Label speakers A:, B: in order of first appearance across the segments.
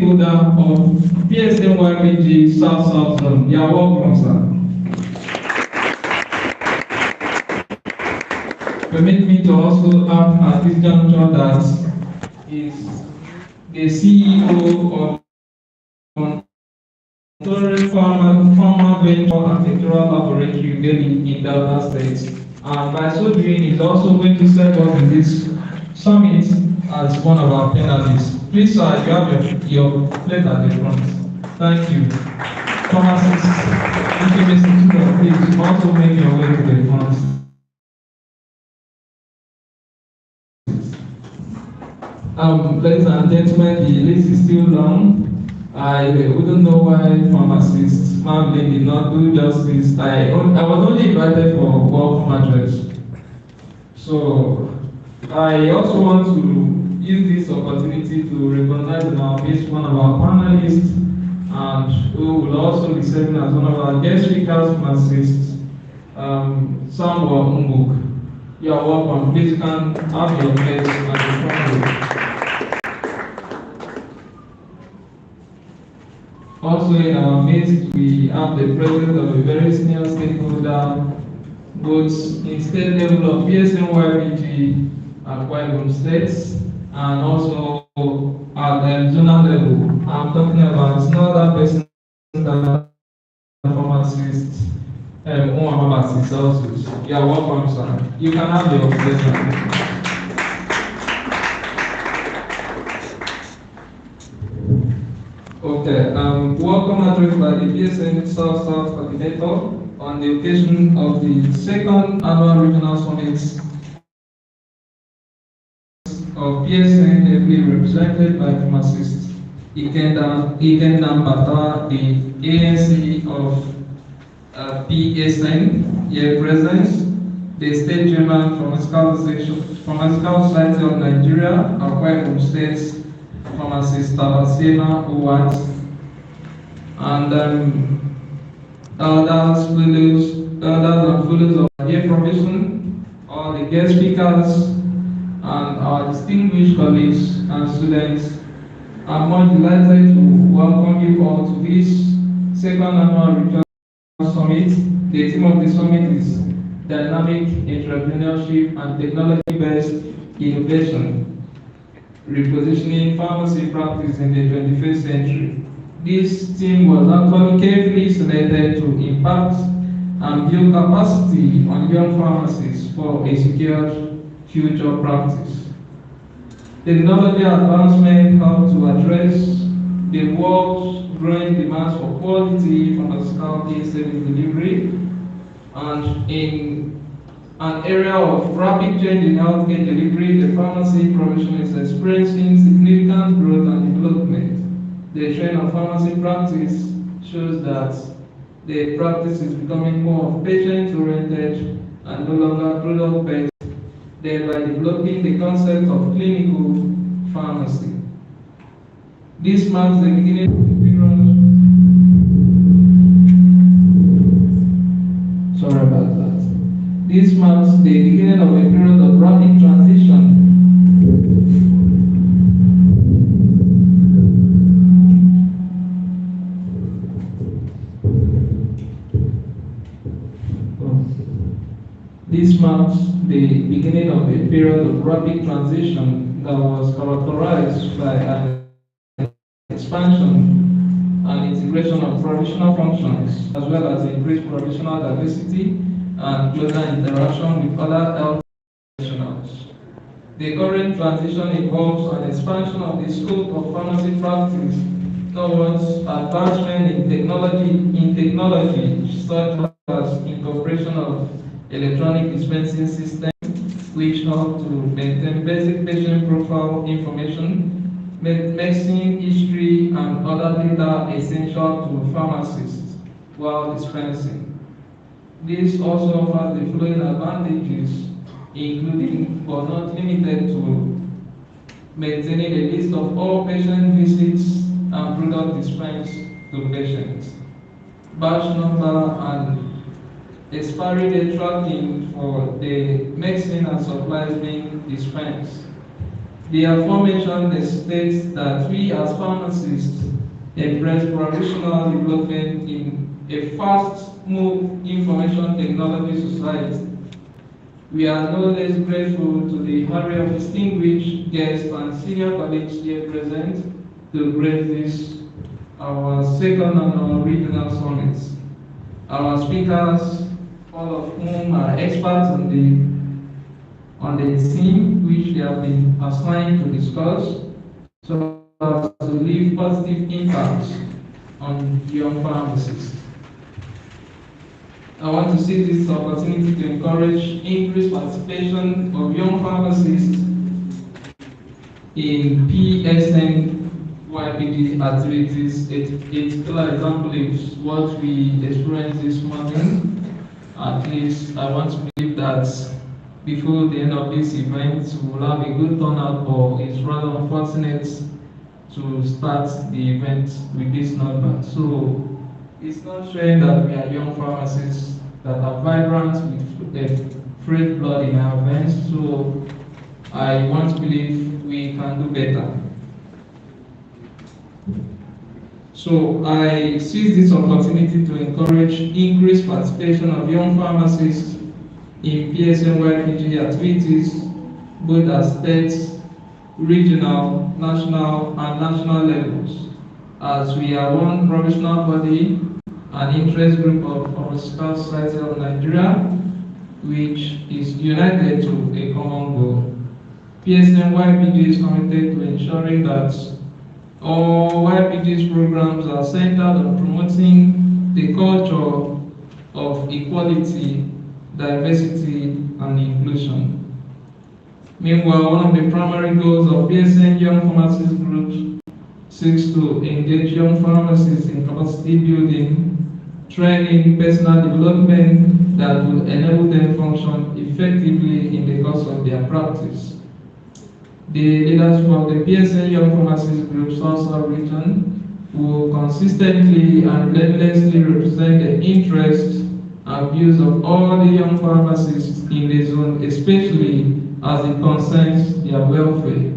A: holder of Psn-Young South Zone. You are welcome, sir. Permit me to also add at this juncture that is the CEO of Pharma Venture and Electoral Laboratory in Delta State. And by so doing, is also going to serve us in this summit as one of our panelists. Please, sir, you have your plate at the front. Thank you. Pharmacist, intimacy tutor, please also make your way to the front. Ladies and gentlemen, the list is still long. I wouldn't know why pharmacist family did not do justice. I was only invited for welcome address. So I also want to use this opportunity to recognize in our midst one of our panelists and who will also be serving as one of our guest speakers, pharmacist Samuel Mbuk. You are welcome. Please can have your place at the front. Also in our midst, we have the presence of a very senior stakeholder, both in state level of Psn-Young Akwa Ibom States, and also at the zonal level. I'm talking about no other person than pharmacist, pharmacist also. You are welcome, sir. You can have your place. Okay, welcome address by the PSN South Coordinator on the occasion of the second annual regional summit of PSN, ably represented by Pharmacist Ikenda Bata, the ANC of PSN, here present, the State Chairman Pharmaceutical Society of Nigeria, Akwa Ibom State, Pharmacist Tabasema Uwat, and elders and fellows of here provision, all the guest speakers, and our distinguished colleagues and students. I'm more delighted to welcome you all to this second annual regional summit. The theme of the summit is Dynamic Entrepreneurship and Technology-Based Innovation, repositioning pharmacy practice in the 21st century. This theme was actually carefully selected to impact and build capacity on young pharmacists for a secured future practice. Technology advancement helped to address the world's growing demands for quality pharmaceutical service delivery, and in an area of rapid change in healthcare delivery, the pharmacy profession is experiencing significant growth and development. The trend of pharmacy practice shows that the practice is becoming more patient-oriented and no longer product-based, thereby developing the concept of clinical pharmacy. This marks the beginning of the period. Sorry about that. This marks the beginning of a period of rapid transition that was characterized by an expansion and integration of professional functions, as well as increased professional diversity and closer interaction with other health professionals. The current transition involves an expansion of the scope of pharmacy practice towards advancement in technology such as incorporation of electronic dispensing systems, which help to maintain basic patient profile information, medicine history, and other data essential to pharmacists while dispensing. This also offers the following advantages, including but not limited to maintaining a list of all patient visits and product dispensed to patients, batch number and expiry date tracking for the medicine and supplies being dispensed. The aforementioned states that we as pharmacists embrace professional development in a fast-moving information technology society. We are no less grateful to the array of distinguished guests and senior colleagues here present to grace this, our second annual regional summit. Our speakers, all of whom are experts on the theme which they have been assigned to discuss, so as to leave positive impacts on young pharmacists. I want to see this opportunity to encourage increased participation of young pharmacists in Psn-Young activities. Its clear example is what we experienced this morning. At least I want to believe that before the end of this event, we will have a good turnout, but it's rather unfortunate to start the event with this number. So it's not showing that we are young pharmacists that are vibrant with fresh blood in our veins. So I want to believe we can do better. So I seize this opportunity to encourage increased participation of young pharmacists in Psn-Young activities, both at state, regional, national, and national levels, as we are one professional body and interest group of Pharmaceutical Society of Nigeria, which is united to a common goal. Psn-Young is committed to ensuring that all YPG's programs are centered on promoting the culture of equality, diversity, and inclusion. Meanwhile, one of the primary goals of Psn-Young Pharmacist Group seeks to engage young pharmacists in capacity building, training, personal development that will enable them function effectively in the course of their practice. The leadership of the Psn-Young Pharmacist Group South region will consistently and relentlessly represent the interests and views of all the young pharmacists in the zone, especially as it concerns their welfare.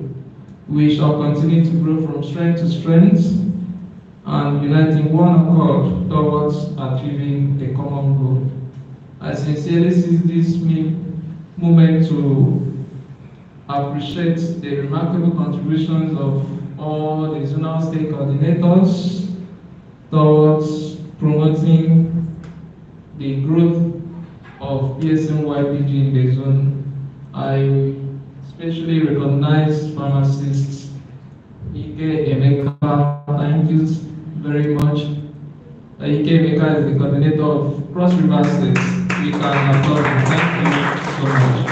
A: We shall continue to grow from strength to strength and unite in one accord towards achieving the common goal. I sincerely seize this moment to appreciate the remarkable contributions of all the zonal state coordinators towards promoting the growth of Psn-Young in the zone. I especially recognize pharmacists Ike Emeka. Thank you very much. Ike Emeka is the coordinator of Cross River State. We can applaud him. Thank you so much.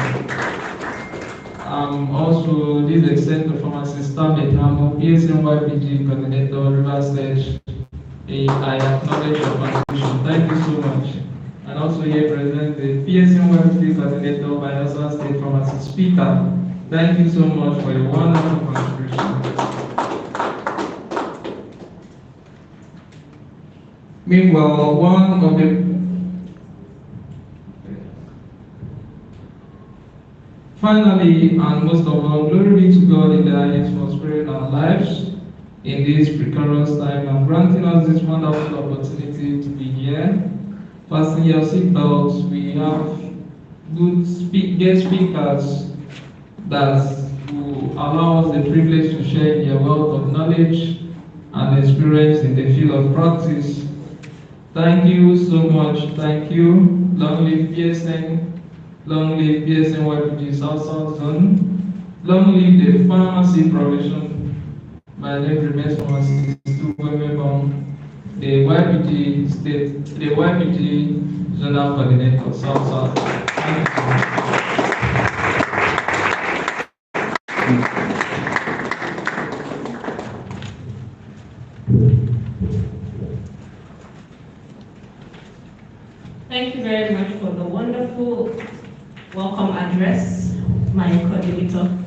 A: Also, this extends to pharmacist Ahmed Hamo, Psn-Young coordinator, River State. I acknowledge your contribution. Thank you so much. And also here present the Psn-Young coordinator, Bayelsa State Pharmacist Speaker. Thank you so much for your wonderful contribution. Meanwhile, one of the finally, and most of all, glory be to God in the highest for sparing our lives in this precarious time and granting us this wonderful opportunity to be here. Fasten your seatbelts. We have good guest speakers that will allow us the privilege to share their wealth of knowledge and experience in the field of practice. Thank you so much. Thank you. Long live PSN. Long live Psn-Young South Zone. Long live the pharmacy profession. My name remains Pharmacist to welcome the YPG State, the YPG Zonal Coordinator South.
B: Thank you very much for the wonderful welcome address, my coordinator.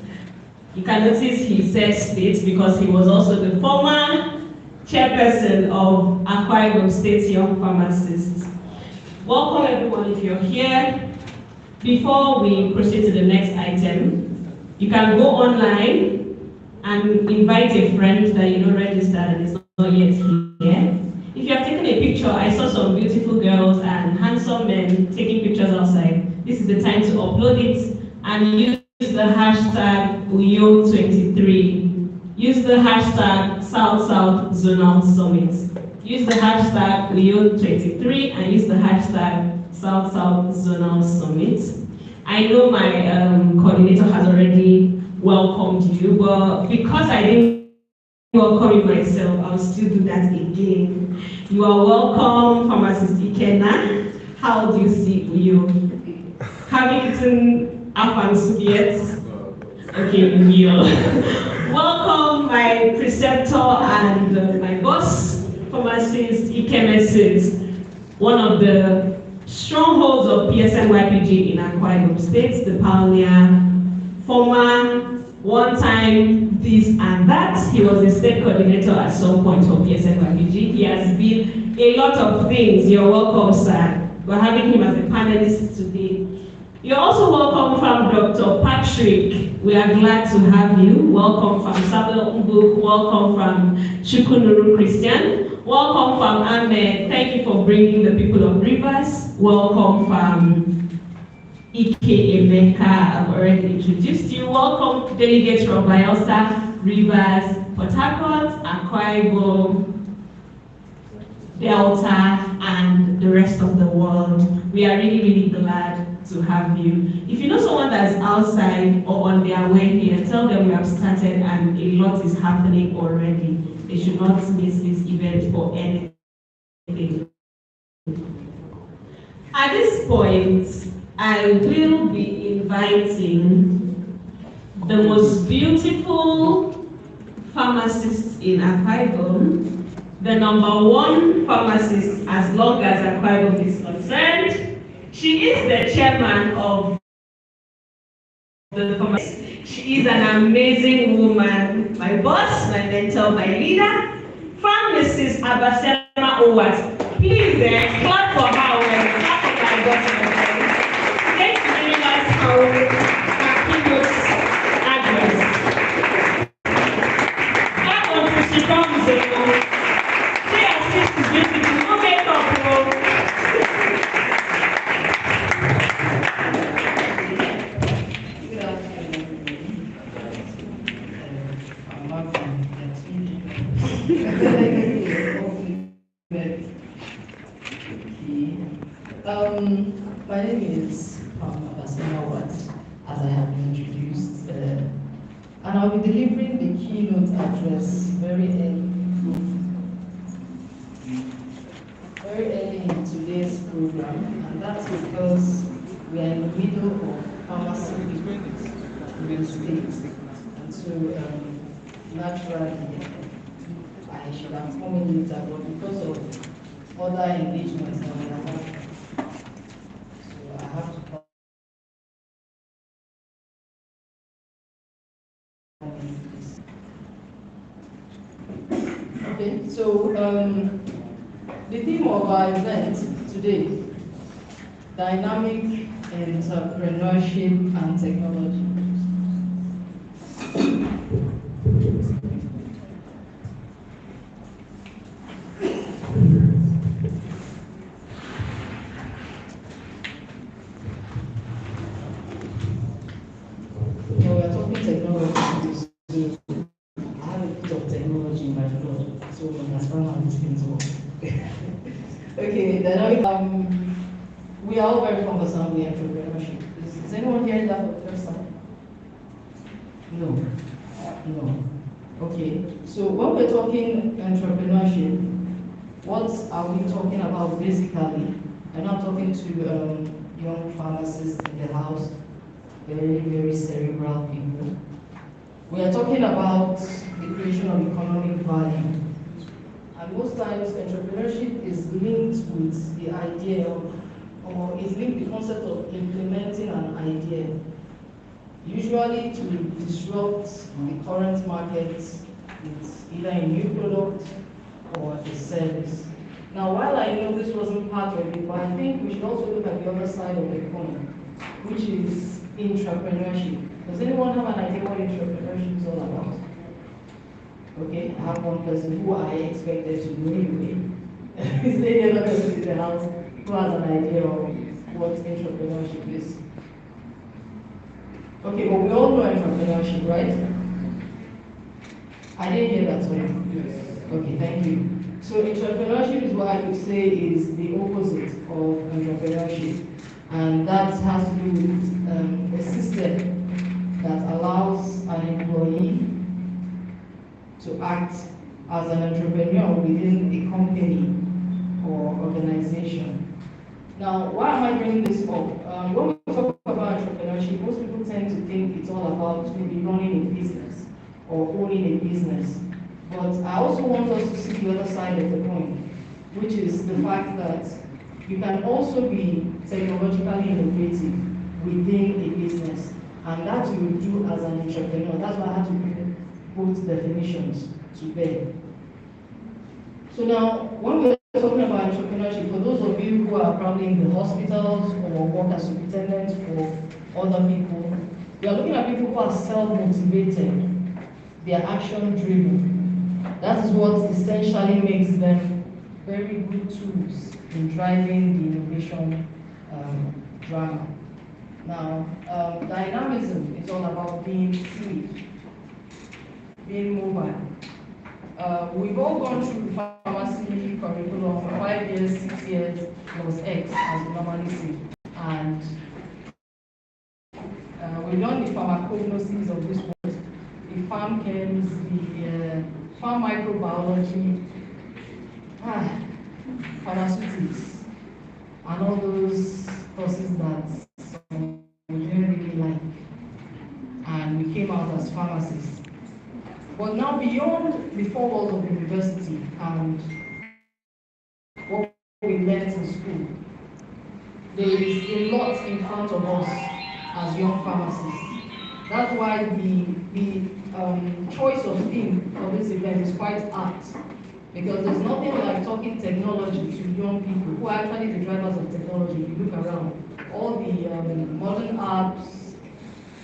B: You can notice he said state because he was also the former chairperson of Akwa Ibom State Young Pharmacists. Welcome everyone if you're here. Before we proceed to the next item, you can go online and invite a friend that you know registered and is not yet here. If you have taken a picture, I saw some beautiful girls and handsome men taking pictures outside. This is the time to upload it and use the hashtag UYO23. Use the hashtag South South Zonal Summit. Use the hashtag UYO23 and use the hashtag South South Zonal Summit. I know my coordinator has already welcomed you, but because I didn't welcome you myself, I'll still do that again. You are welcome, Pharmacist Ikenna. How do you see you? Have you eaten afan soup yet? Okay, you will. Welcome, my preceptor and my boss, Pharmacist Ikemesis, one of the strongholds of Psn-YPG in Akwa Ibom State, the pioneer, former, one-time this and that. He was a state coordinator at some point for Psn-YPG. He has been a lot of things. You're welcome, sir. We're having him as a panelist today. You're also welcome from Dr. Patrick. We are glad to have you. Welcome from Samuel Mbuk. Welcome from Chukunuru Christian. Welcome from Ahmed. Thank you for bringing the people of Rivers. Welcome from Ike Emeka. I've already introduced you. Welcome delegates from Bayelsa, Rivers, Port Harcourt, Akwa Ibom, Delta, and the rest of the world. We are really, really glad to have you. If you know someone that's outside or on their way here, tell them we have started and a lot is happening already. They should not miss this event for anything. At this point, I will be inviting the most beautiful pharmacist in Akwa Ibom, the number one pharmacist as long as Akwa Ibom is concerned. She is the chairman of the pharmacist. She is an amazing woman, my boss, my mentor, my leader, Pharmacist Abasema Owat. Please clap for her. Clap for my boss. Thanks for giving us her keynote address. Clap until she comes. She assists beautiful. No makeup.
C: My name is Psn-Young, as I have been introduced, and I'll be delivering the keynote address very early in today's program, and that's because we are in the middle of pharmacy real estate, and so naturally I should have come in later, but because of other engagements that we have, so I have to come. Okay, so the theme of our event today, dynamic entrepreneurship and technology. So we're talking technology. So I have a bit of technology in my blood, so I understand how these things work. Okay, then we are all very conversant with entrepreneurship. Is anyone hearing that for the first time? No. No. Okay, so when we're talking entrepreneurship, what are we talking about basically? I'm not talking to young pharmacists in the house, very, very cerebral people. We are talking about the creation of economic value. And most times entrepreneurship is linked with the idea of, or is linked with the concept of implementing an idea, usually to disrupt the current market with either a new product or a service. Now, while I know this wasn't part of it, but I think we should also look at the other side of the coin, which is entrepreneurship. Does anyone have an idea what entrepreneurship is all about? Okay, I have one person who I expected to know anyway. Is there another person in the house who has an idea of what entrepreneurship is? Okay, well, we all know entrepreneurship, right? I didn't hear that, sorry. Yes. Okay, thank you. So entrepreneurship is what I would say is the opposite of entrepreneurship. And that has to do with a system that allows an employee to act as an entrepreneur within a company or organization. Now, why am I bringing this up? When we talk about entrepreneurship, most people tend to think it's all about maybe running a business or owning a business. But I also want us to see the other side of the coin, which is the fact that you can also be technologically innovative within a business, and that you will do as an entrepreneur. That's why I had to bring both definitions to bear. So now, when we're talking about entrepreneurship, for those of you who are probably in the hospitals or work as superintendents for other people, we are looking at people who are self-motivated, they are action-driven. That is what essentially makes them very good tools in driving the innovation drama. Now, dynamism is all about being fluid, being mobile. We've all gone through the pharmacy curriculum, 5 years, 6 years, plus X, as we normally say. And we've done the pharmacognosis of this world, the farm chems, the farm microbiology, pharmaceutics, and all those courses that we didn't really like. And we came out as pharmacists. But now beyond the four walls of the university and what we learned in school, there is a lot in front of us as young pharmacists. That's why the choice of theme for this event is quite apt, because there's nothing like talking technology to young people who are actually the drivers of technology. If you look around, all the modern apps,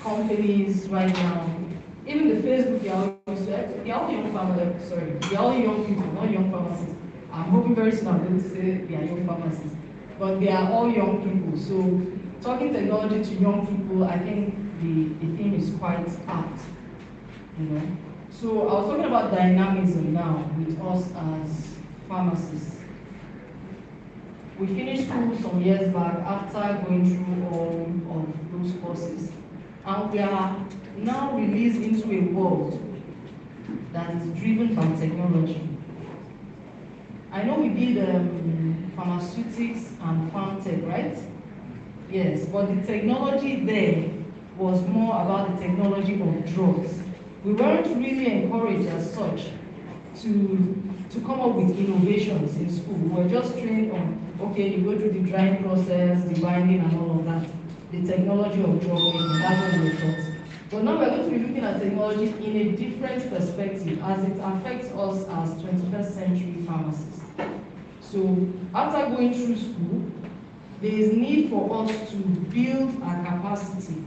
C: companies right now, even the Facebook, they're all young pharmacists, sorry, they're all young people, not young pharmacists. I'm hoping very soon I'm going to say they are young pharmacists, but they are all young people. So talking technology to young people, I think the theme is quite apt, you know. So I was talking about dynamism now with us as pharmacists. We finished school some years back after going through all of those courses, and we are now released into a world that is driven by technology. I know we did pharmaceutics and farm tech, right? Yes, but the technology there was more about the technology of drugs. We weren't really encouraged as such to come up with innovations in school. We were just trained on, okay, you go through the drying process, the binding and all of that. The technology of drug making, that's what we were taught. But now we're going to be looking at technology in a different perspective as it affects us as 21st century pharmacists. So after going through school, there is need for us to build our capacity.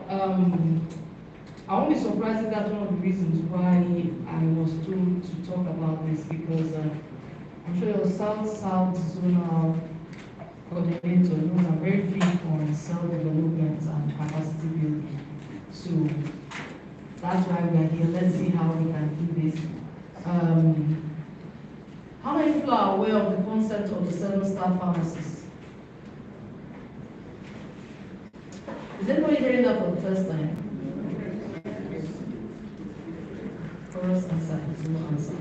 C: I won't be surprised if that's one of the reasons why I was told to talk about this, because I'm sure your South Zonal coordinator knows I'm very big on self-development and capacity building. So that's why we are here. Let's see how we can do this. How many people are aware of the concept of the 7-star pharmacist? Is anybody hearing that for the first time? First answer is no answer.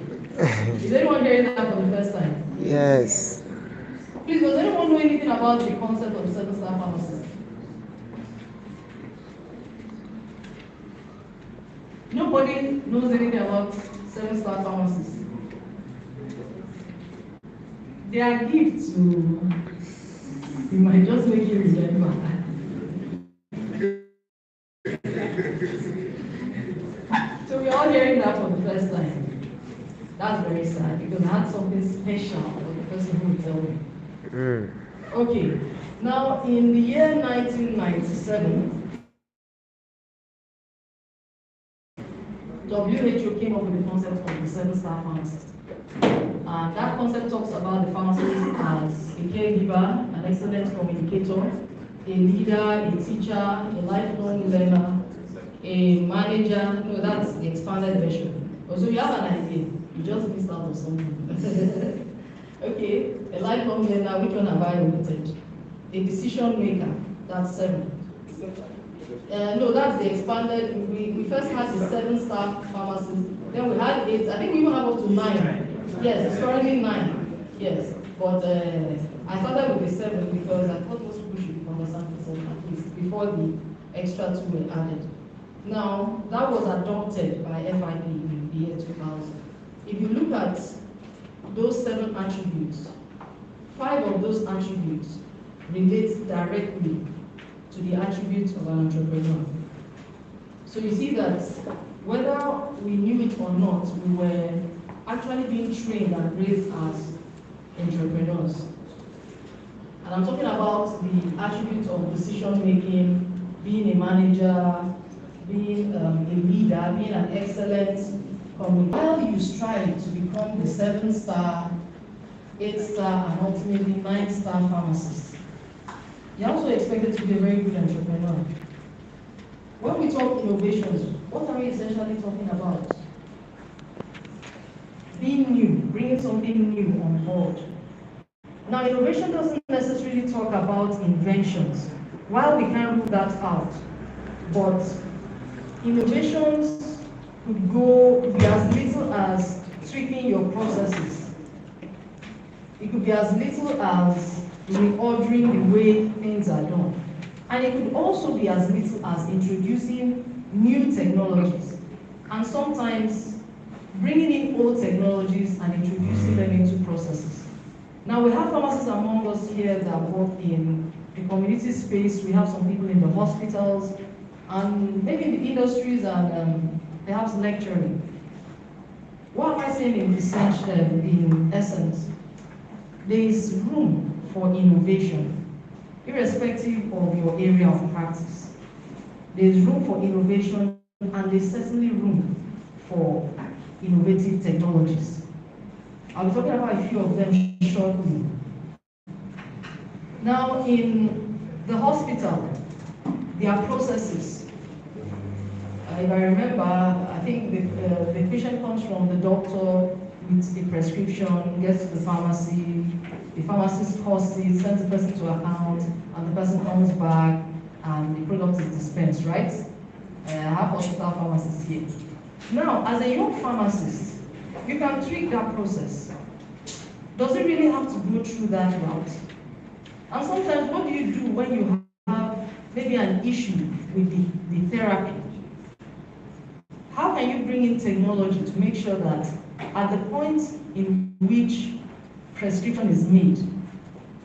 C: Is anyone hearing that for the first time?
D: Yes.
C: Please, does anyone know anything about the concept of 7-star pharmacist? Nobody knows anything about 7-star pharmacists. They are gifts, so you might just make you remember. So we're all hearing that for the first time. That's very sad, because I had something special for the person who would tell me. Okay, now in the year 1997, WHO came up with the concept of the 7-star pharmacist. And that concept talks about the pharmacist as a caregiver, an excellent communicator, a leader, a teacher, a lifelong learner, a manager. No, that's the expanded version. So you have an idea, you just missed out on something. Okay, a lifelong learner, which one have I omitted? A decision maker, that's 7. No, that's the expanded. We first had the 7-star pharmacist, then we had 8. I think we even have up to 9. Yes, it's currently 9. Yes, but I started with the 7 because I thought most people should be conversant for 7 at least before the extra 2 were added. Now, that was adopted by FIP in the year 2000. If you look at those 7 attributes, 5 of those attributes relate directly to the attributes of an entrepreneur. So you see that whether we knew it or not, we were actually being trained and raised as entrepreneurs. And I'm talking about the attributes of decision making, being a manager, being a leader, being an excellent communicator. While you strive to become the 7-star, 8-star, and ultimately 9-star pharmacist, you're also expected to be a very good entrepreneur. When we talk innovations, what are we essentially talking about? Being new, bringing something new on board. Now, innovation doesn't necessarily talk about inventions. While we can rule that out, but innovations could be as little as tweaking your processes. It could be as little as reordering the way things are done. And it could also be as little as introducing new technologies. And sometimes bringing in old technologies and introducing them into processes. Now, we have pharmacists among us here that work in the community space. We have some people in the hospitals, and maybe in the industries and perhaps lecturing. What am I saying in essence? There is room for innovation, irrespective of your area of practice. There is room for innovation, and there's certainly room for innovative technologies. I'll be talking about a few of them shortly. Now, in the hospital, there are processes. If I remember, I think the patient comes from the doctor with the prescription, gets to the pharmacist costs it, sends the person to account, and the person comes back, and the product is dispensed, right? I have hospital pharmacists here. Now, as a young pharmacist, you can tweak that process. Does it really have to go through that route? And sometimes, what do you do when you have maybe an issue with the therapy? How can you bring in technology to make sure that at the point in which prescription is made,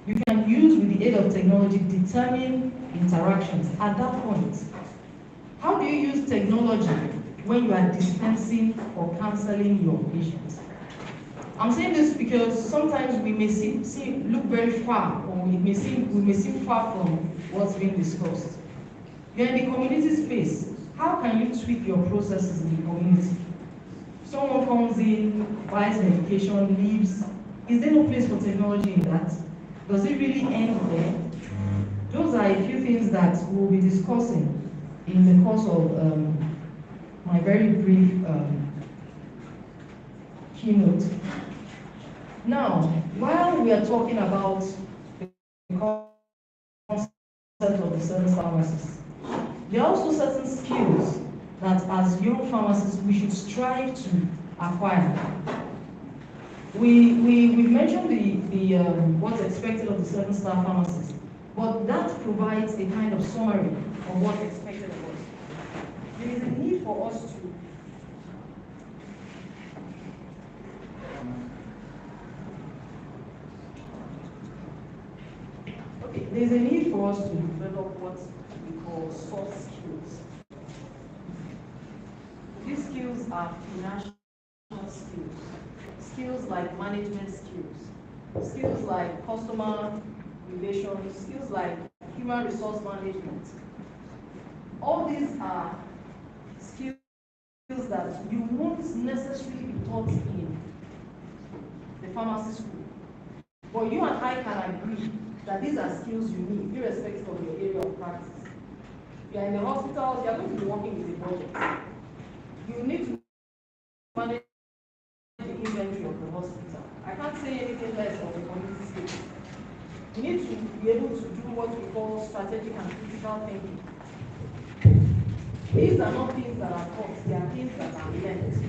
C: you can use, with the aid of technology, determine interactions at that point? How do you use technology when you are dispensing or counseling your patients? I'm saying this because sometimes we may look very far, or we may seem far from what's being discussed. You're in the community space. How can you tweak your processes in the community? Someone comes in, buys medication, leaves. Is there no place for technology in that? Does it really end there? Those are a few things that we'll be discussing in the course of my very brief keynote. Now, while we are talking about the concept of the 7-star pharmacist, there are also certain skills that as young pharmacists we should strive to acquire. We've mentioned the what's expected of the 7-star pharmacist, but that provides a kind of summary of what's expected of us. There is a need for us to there's a need for us to develop what we call soft skills. These skills are financial skills, skills like management skills, skills like customer relations, skills like human resource management. All these are skills that you won't necessarily be taught in the pharmacy school. But you and I can agree that these are skills you need, irrespective of your area of practice. You are in the hospital, you are going to be working with a budget. You need to manage the inventory of the hospital. I can't say anything less of the community space. You need to be able to do what we call strategic and critical thinking. These are not things that are taught, they are things that are learned.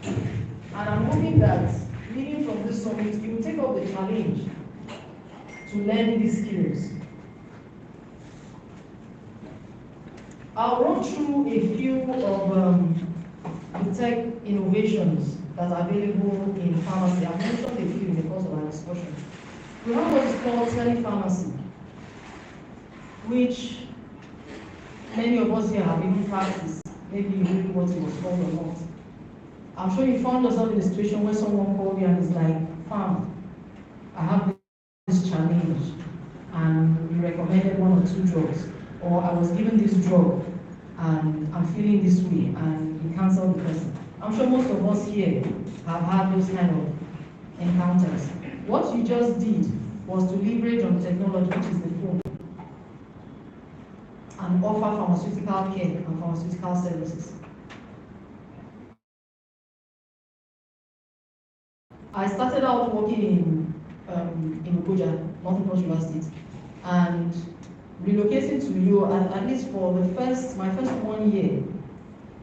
C: And I'm hoping that leading from this summit, you will take up the challenge to learn these skills. I'll run through a few of the tech innovations that are available in pharmacy. I've mentioned a few in the course of our discussion. We have what is called telepharmacy, which many of us here have even practiced. Maybe you knew what it was called or not. I'm sure you found yourself in a situation where someone called you and is like, "Farm, I have this challenge, and you recommended one or two drugs, or I was given this drug, and I'm feeling this way," and you cancel the person. I'm sure most of us here have had those kind of encounters. What you just did was to leverage on technology, which is the phone, and offer pharmaceutical care and pharmaceutical services. I started out working in Ogoja, Northern Cross River State, and relocating to Uyo, at least for my first 1 year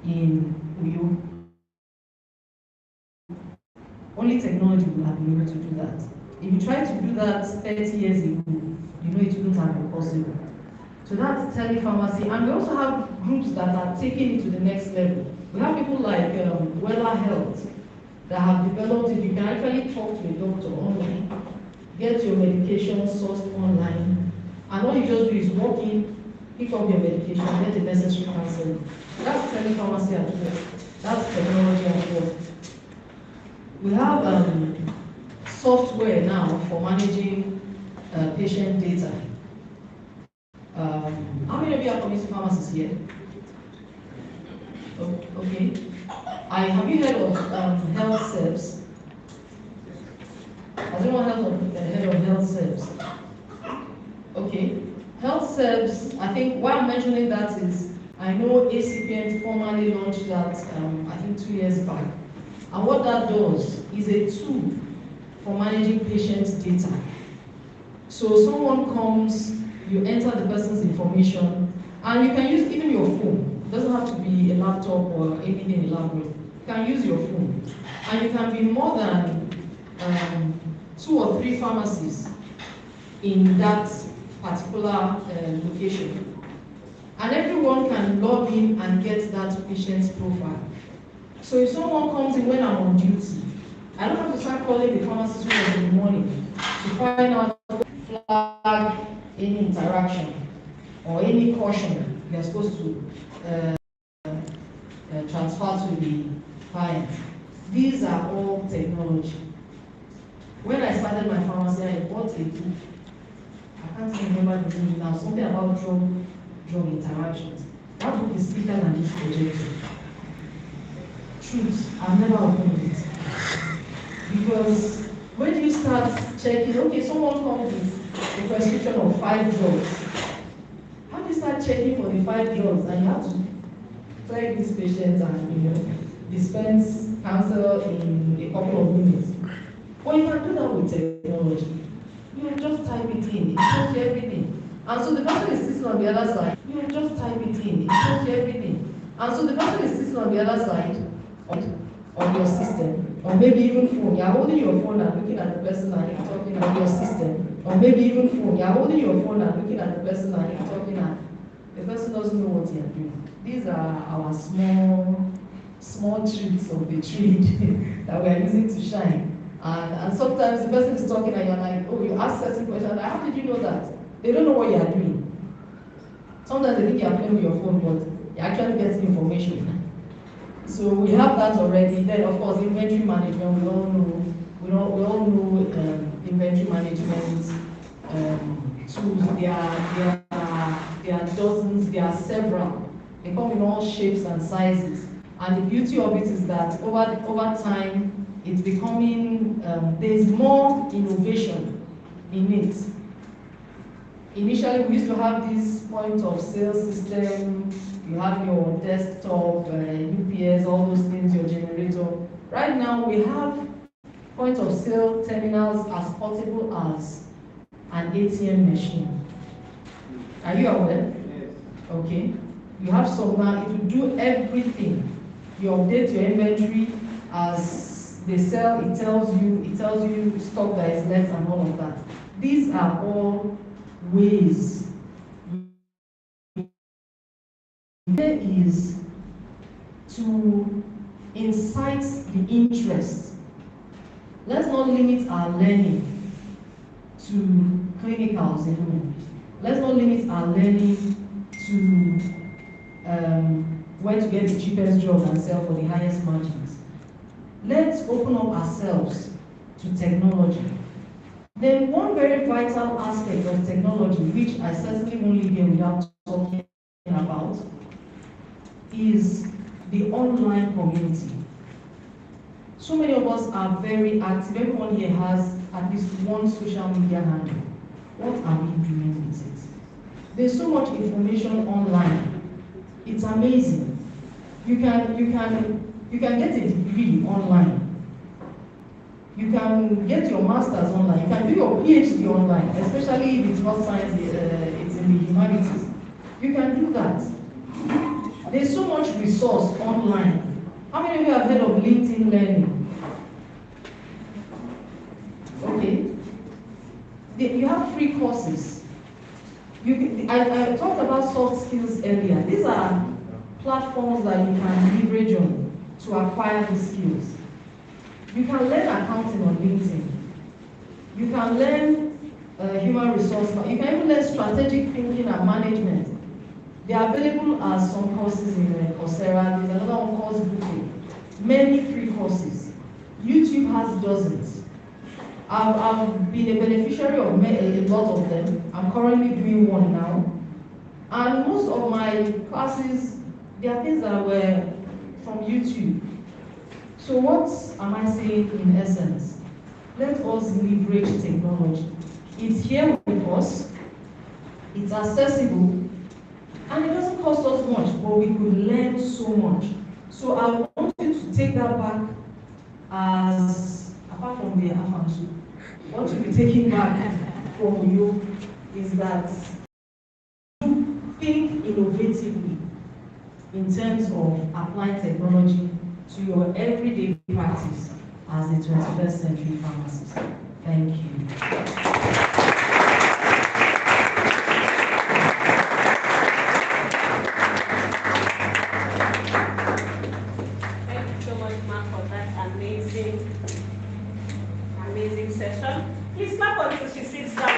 C: in Uyo, only technology would have been able to do that. If you tried to do that 30 years ago, you know it wouldn't have been possible. So that's telepharmacy, and we also have groups that are taking it to the next level. We have people like Wella Health that have developed it. You can actually talk to a doctor online, get your medication sourced online, and all you just do is walk in, pick up your medication, get the necessary counseling. That's telepharmacy at work. That's technology at work. We have software now for managing patient data. How many of you are community pharmacists here? Oh, okay. Have you heard of health service? Has anyone heard of health service? Okay. Health service, I think why I'm mentioning that is, I know ACPN formally launched that, I think 2 years back. And what that does is a tool for managing patients' data. So someone comes, you enter the person's information, and you can use even your phone. It doesn't have to be a laptop or anything elaborate. You can use your phone. And you can be more than 2 or 3 pharmacies in that particular location. And everyone can log in and get that patient's profile. So if someone comes in when I'm on duty, I don't have to start calling the pharmacist in the morning to find out, flag any interaction or any caution you're supposed to transfer to the client. These are all technology. When I started my pharmacy, I bought a book. I can't remember the name now, something about drug interactions. That book is thicker than this projector. Truth, I've never opened it. Because when you start checking, okay, someone comes with a prescription of 5 drugs. How do you start checking for the 5 drugs? And you have to track these patients and dispense counsel in a couple of minutes. Well, you can do that with technology. You just type it in, it shows you everything. And so the person is sitting on the other side. You just type it in, it shows you everything. And so the person is sitting on the other side of your system, or maybe even phone. You're holding your phone and looking at the person and you're talking on your system, or maybe even phone. You're holding your phone and looking at the person and you're talking at the person doesn't know what you're doing. These are our small tricks of the trade that we are using to shine. And sometimes the person is talking and you're like, oh, you ask certain questions, like, how did you know that? They don't know what you are doing. Sometimes they think you are playing with your phone, but you're actually getting information. So we have that already. Then of course inventory management, we all know inventory management tools. There are dozens, there are several. They come in all shapes and sizes. And the beauty of it is that over time, it's becoming, there's more innovation in it. Initially, we used to have this point of sale system, you have your desktop, UPS, all those things, your generator. Right now, we have point of sale terminals as portable as an ATM machine. Are you aware? Yes. Okay. You have some now, it will do everything. You update your inventory as they sell, it tells you stock that is left and all of that. These are all ways. There is to incite the interest. Let's not limit our learning to clinicals alone. Let's not limit our learning to where to get the cheapest job and sell for the highest margins. Let's open up ourselves to technology. Then one very vital aspect of technology, which I certainly won't leave here without talking about, is the online community. So many of us are very active. Everyone here has at least one social media handle. What are we doing with it? There's so much information online. It's amazing. You can get a degree online. You can get your master's online. You can do your PhD online, especially if it's not science, it's in the humanities. You can do that. There's so much resource online. How many of you have heard of LinkedIn Learning? Okay. You have free courses. I talked about soft skills earlier. These are platforms that you can leverage on to acquire these skills. You can learn accounting on LinkedIn. You can learn human resource. You can even learn strategic thinking and management. They are available as some courses in Coursera. There's another one called Booking. Many free courses. YouTube has dozens. I've been a beneficiary of a lot of them. I'm currently doing one now. And most of my classes, they are things that were from YouTube. So what am I saying in essence? Let us leverage technology. It's here with us. It's accessible. And it doesn't cost us much, but we could learn so much. So I want you to take that back as, apart from the affirmation, what you'll be taking back from you is that you think innovatively in terms of applying technology to your everyday practice as a 21st century pharmacist. Thank you.
B: Amazing session. Please clap on till she sits down.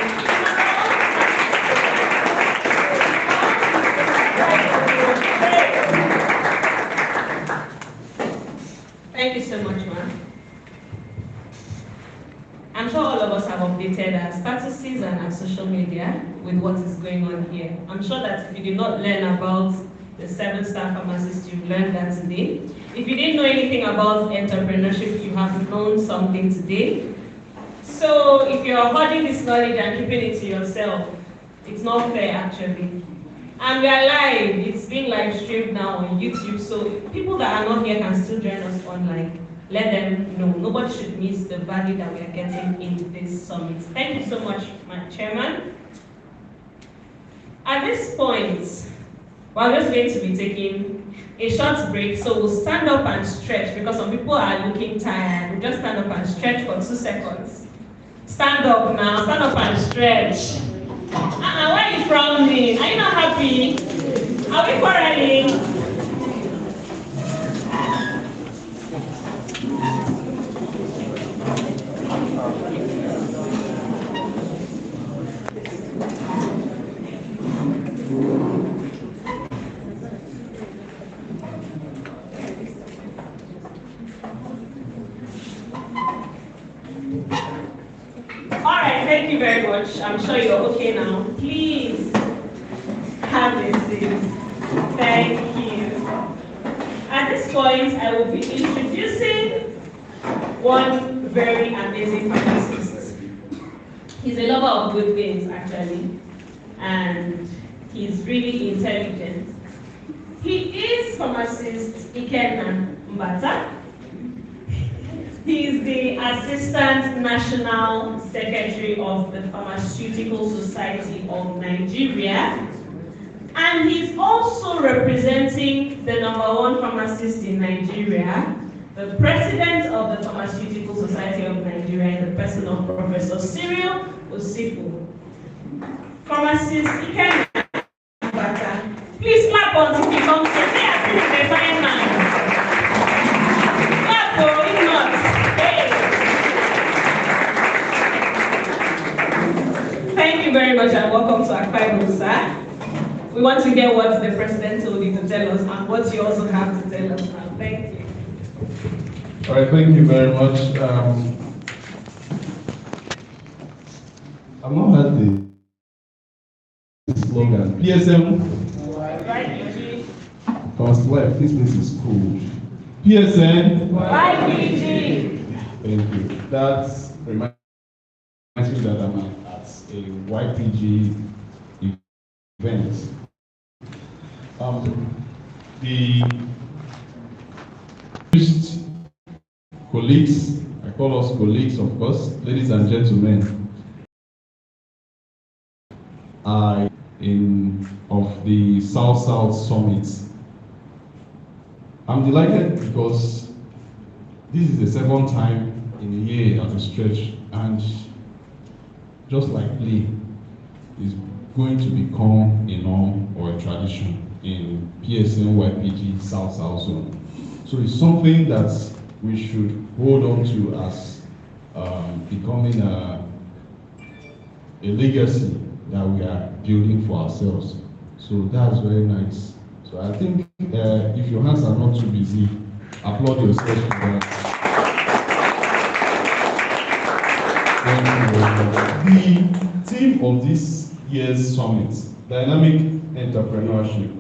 B: Thank you so much, ma'am. I'm sure all of us have updated our statuses and our social media with what is going on here. I'm sure that if you did not learn about the 7-star pharmacist, you've learned that today. If you didn't know anything about entrepreneurship, you have known something today. So if you're hoarding this knowledge and keeping it to yourself, it's not fair actually. And we are live, it's being live streamed now on YouTube, so people that are not here can still join us online. Let them know. Nobody should miss the value that we are getting in this summit. Thank you so much, my chairman. At this point, we're just going to be taking a short break, so we'll stand up and stretch because some people are looking tired. We'll just stand up and stretch for 2 seconds. Stand up now, stand up and stretch. Why are you frowning? Are you not happy? Are we quarreling? Thank you very much. I'm sure you're okay now. Please have a seat. Thank you. At At this point, I will be introducing one very amazing pharmacist. He's a lover of good things, actually, and he's really intelligent. He is Pharmacist Ikenna Mbata. He is the Assistant National Secretary of the Pharmaceutical Society of Nigeria. And he's also representing the #1 pharmacist in Nigeria, the President of the Pharmaceutical Society of Nigeria, in the person of Professor Cyril Osifu. Pharmacist Ikenna Mbata. Please clap until he comes to say, I think he's a fine man. Clap or if not, hey. Thank you very much and welcome to Akwa Ibom, sir. We want to hear what the President told you to tell us and what you also have to tell us now. Thank you.
D: All right, thank you very much. I've not heard the slogan. PSM.
B: YPG.
D: Because left, this place is cool. PSN.
B: YPG.
D: Thank you. That reminds me that I'm at a YPG event. The colleagues, I call us colleagues, of course, ladies and gentlemen, of the South-South Summit. I'm delighted because this is the second time in a year at a stretch, and just like play, is going to become a norm or a tradition in PSN YPG South-South Zone. So it's something that we should hold on to as becoming a legacy that we are building for ourselves. So that's very nice. So I think if your hands are not too busy, applaud yourself for that. The theme of this year's summit, dynamic entrepreneurship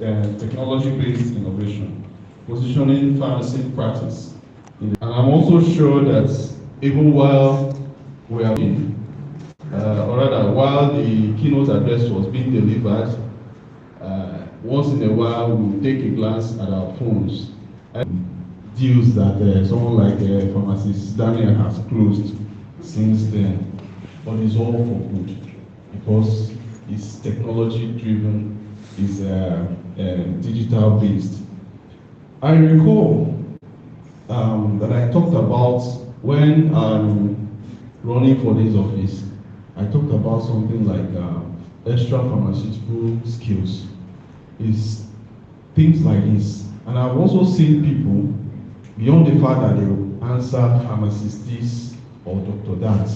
D: and technology-based innovation, positioning pharmacy practice. And I'm also sure that even while we are in, or rather, while the keynote address was being delivered, once in a while we'll take a glance at our phones. Deals that someone like Pharmacist Daniel has closed since then, but it's all for good because it's technology-driven, it's digital-based. I recall that I talked about when running for this office, I talked about something like extra pharmaceutical skills. It's things like this. And I've also seen people, beyond the fact that they will answer pharmacist this or doctor that,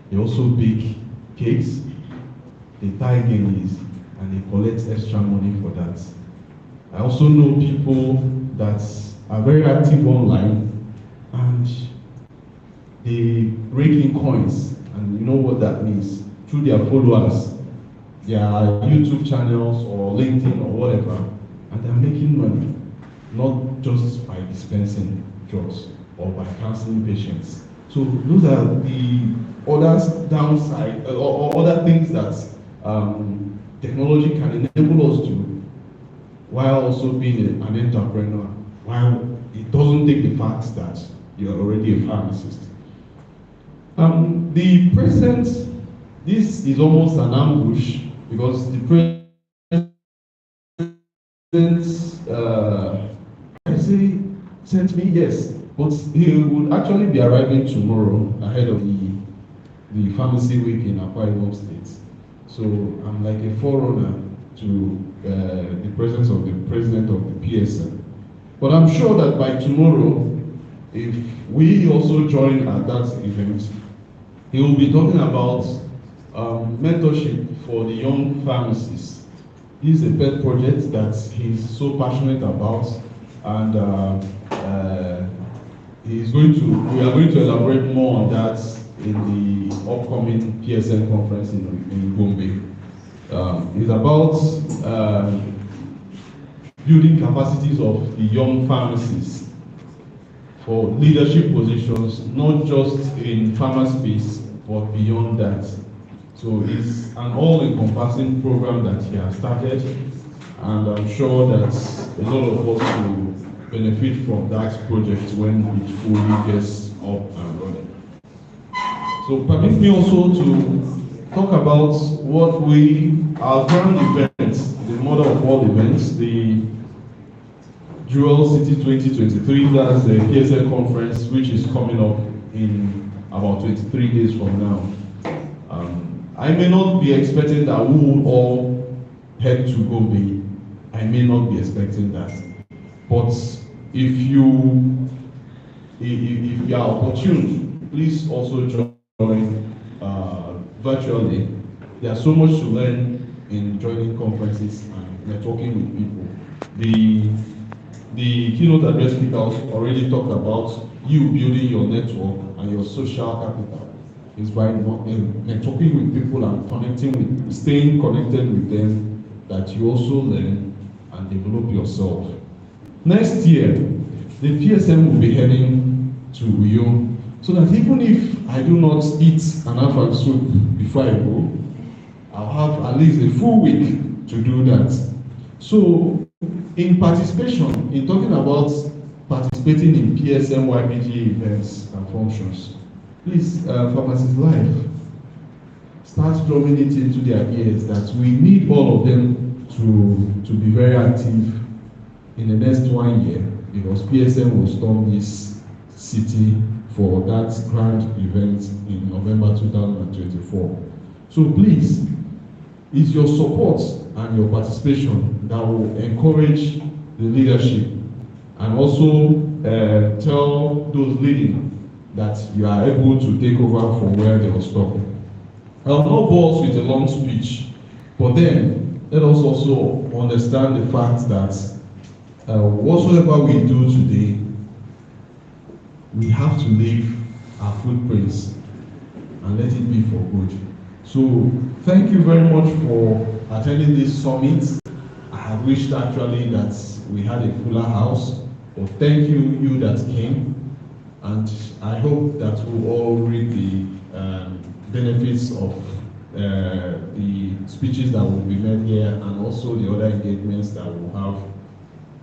D: they also bake cakes, they tie games, and they collect extra money for that. I also know people that are very active online and they rake in coins, and you know what that means, through their followers, their YouTube channels or LinkedIn or whatever, and they're making money, not just by dispensing drugs or by counseling patients. So those are the other downside or other things that technology can enable us to, while also being an entrepreneur, while it doesn't take the fact that you're already a pharmacist. The president, this is almost an ambush because the president, I say, sent me, yes, but he would actually be arriving tomorrow ahead of the pharmacy week in Akwa Ibom State. So I'm like a forerunner to the presence of the president of the PSN. But I'm sure that by tomorrow, if we also join at that event, he will be talking about mentorship for the young pharmacists. This is a pet project that he's so passionate about, and we are going to elaborate more on that in the upcoming PSN conference in Gombe. It's about building capacities of the young pharmacists for leadership positions, not just in pharma space, but beyond that. So it's an all-encompassing program that he has started, and I'm sure that a lot of us will benefit from that project when it fully gets up and running. So permit me also to talk about our grand event, the mother of all events, the Jewel City 2023, that's the PSN conference, which is coming up in about 23 days from now. I may not be expecting that we will all head to go there. I may not be expecting that. But if you are opportune, please also join virtually. There's so much to learn in joining conferences and networking with people. The keynote address speaker already talked about you building your network and your social capital. It's by networking with people and staying connected with them that you also learn and develop yourself. Next year, the PSM will be heading to Uyo, so that even if I do not eat an afang soup before I go, I'll have at least a full week to do that. So, in participation, in talking about participating in PSM YPG events and functions, please, Pharmacist Life, start drumming it into their ears that we need all of them to be very active in the next 1 year, because PSM will storm this city for that grand event in November 2024. So please, it's your support and your participation that will encourage the leadership and also tell those leading that you are able to take over from where they were stopped. I'll not bore us with a long speech, but then let us also understand the fact that whatsoever we do today, we have to leave our footprints and let it be for good. So thank you very much for attending this summit. I have wished actually that we had a fuller house, but thank you that came, and I hope that we'll all reap the benefits of the speeches that will be made here and also the other engagements that we'll have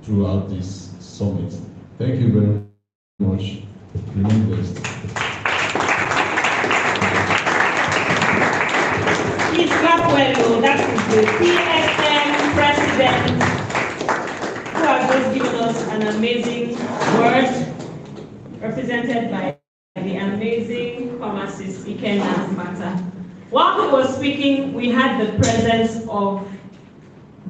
D: throughout this summit. Thank you very much. Remain blessed.
B: Please clap well. That is the PSM president who has just given us an amazing word, represented by the amazing pharmacist Ikenna Mata. While he was speaking, we had the presence of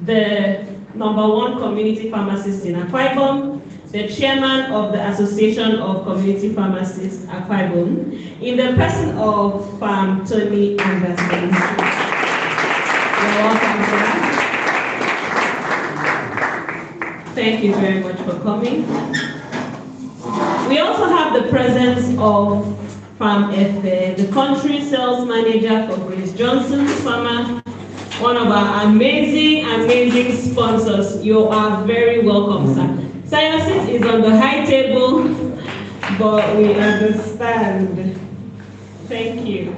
B: the #1 community pharmacist in Akwa Ibom, the chairman of the Association of Community Pharmacists Akwa Ibom, in the person of Tony Anderson. You're welcome, sir. Thank you very much for coming. We also have the presence of Efe, the country sales manager for Grace Johnson's Pharma, one of our amazing sponsors. You are very welcome, sir. Psn-Young is on the high table, but we understand. Thank you.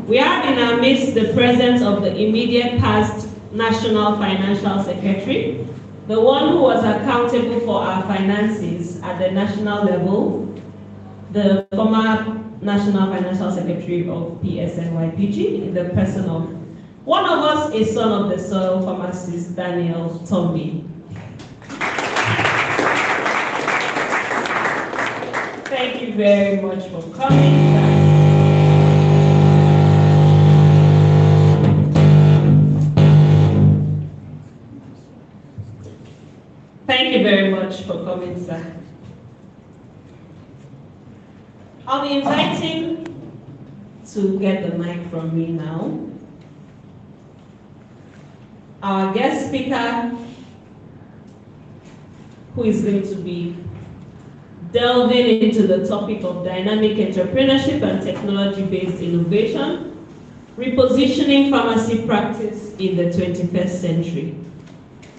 B: We have in our midst the presence of the immediate past National Financial Secretary, the one who was accountable for our finances at the national level, the former National Financial Secretary of PSN-YPG, in the person of one of us, a son of the soil, pharmacist Daniel Tombi. Thank you very much for coming. Thank you very much for coming, sir. I'll be inviting to get the mic from me now our guest speaker, who is going to be delving into the topic of dynamic entrepreneurship and technology-based innovation, repositioning pharmacy practice in the 21st century.